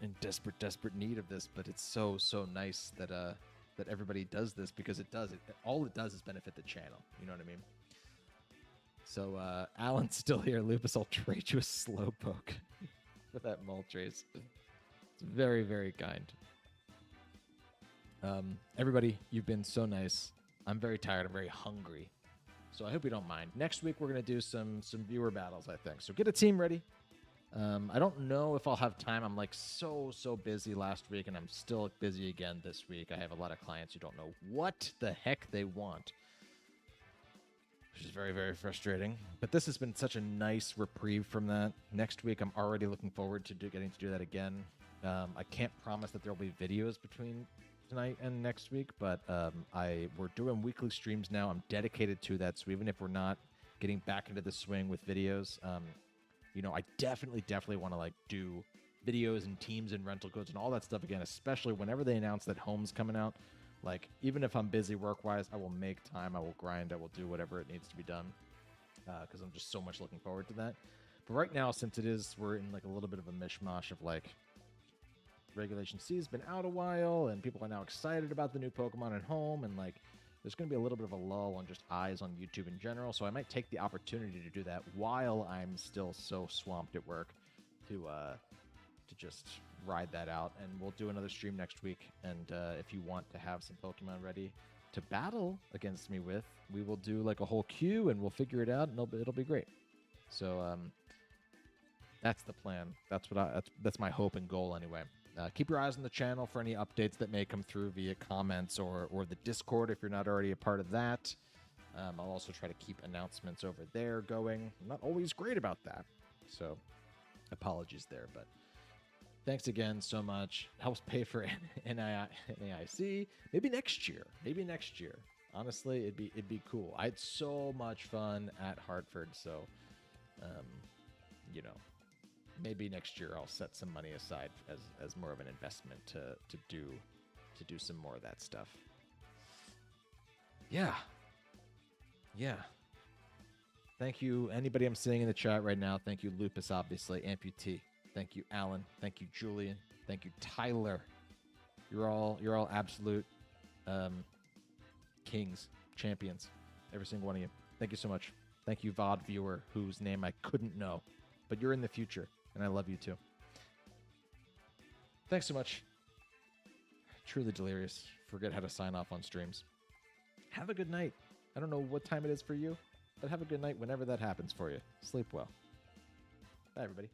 need of this. But it's so nice that that everybody does this, because it does. All it does is benefit the channel. You know what I mean? So Alan's still here. Lupus, I'll trade you a Slowpoke for that Moltres. It's very, very kind. Everybody, you've been so nice. I'm very tired. I'm very hungry. So I hope you don't mind. Next week, we're going to do some viewer battles, I think. So get a team ready. I don't know if I'll have time. I'm like so busy last week, and I'm still busy again this week. I have a lot of clients who don't know what the heck they want, which is very, very frustrating. But this has been such a nice reprieve from that. Next week, I'm already looking forward to getting to do that again. I can't promise that there will be videos between tonight and next week, but we're doing weekly streams now. I'm dedicated to that, so even if we're not getting back into the swing with videos, you know, I definitely want to like do videos and teams and rental codes and all that stuff again, especially whenever they announce that Home's coming out. Like, even if I'm busy work-wise, I will make time, I will grind, I will do whatever it needs to be done, because I'm just so much looking forward to that. But right now, since we're in like a little bit of a mishmash of like, Regulation C has been out a while, and people are now excited about the new Pokemon at Home, and like, there's going to be a little bit of a lull on just eyes on YouTube in general, so I might take the opportunity to do that while I'm still so swamped at work to just ride that out. And we'll do another stream next week, and if you want to have some Pokemon ready to battle against me with, we will do like a whole queue, and we'll figure it out, and it'll be great. So that's the plan. That's my hope and goal anyway. Keep your eyes on the channel for any updates that may come through via comments or the Discord if you're not already a part of that. I'll also try to keep announcements over there going. I'm not always great about that, so apologies there. But thanks again so much. Helps pay for NAIC. Maybe next year. Honestly, it'd be cool. I had so much fun at Hartford, so you know, maybe next year I'll set some money aside as more of an investment to do some more of that stuff. Yeah. Thank you, anybody I'm seeing in the chat right now. Thank you, Lupus, obviously, Amputee. Thank you, Alan. Thank you, Julian. Thank you, Tyler. You're all absolute kings, champions, every single one of you. Thank you so much. Thank you, VOD viewer, whose name I couldn't know, but you're in the future, and I love you too. Thanks so much. Truly delirious. Forget how to sign off on streams. Have a good night. I don't know what time it is for you, but have a good night whenever that happens for you. Sleep well. Bye, everybody.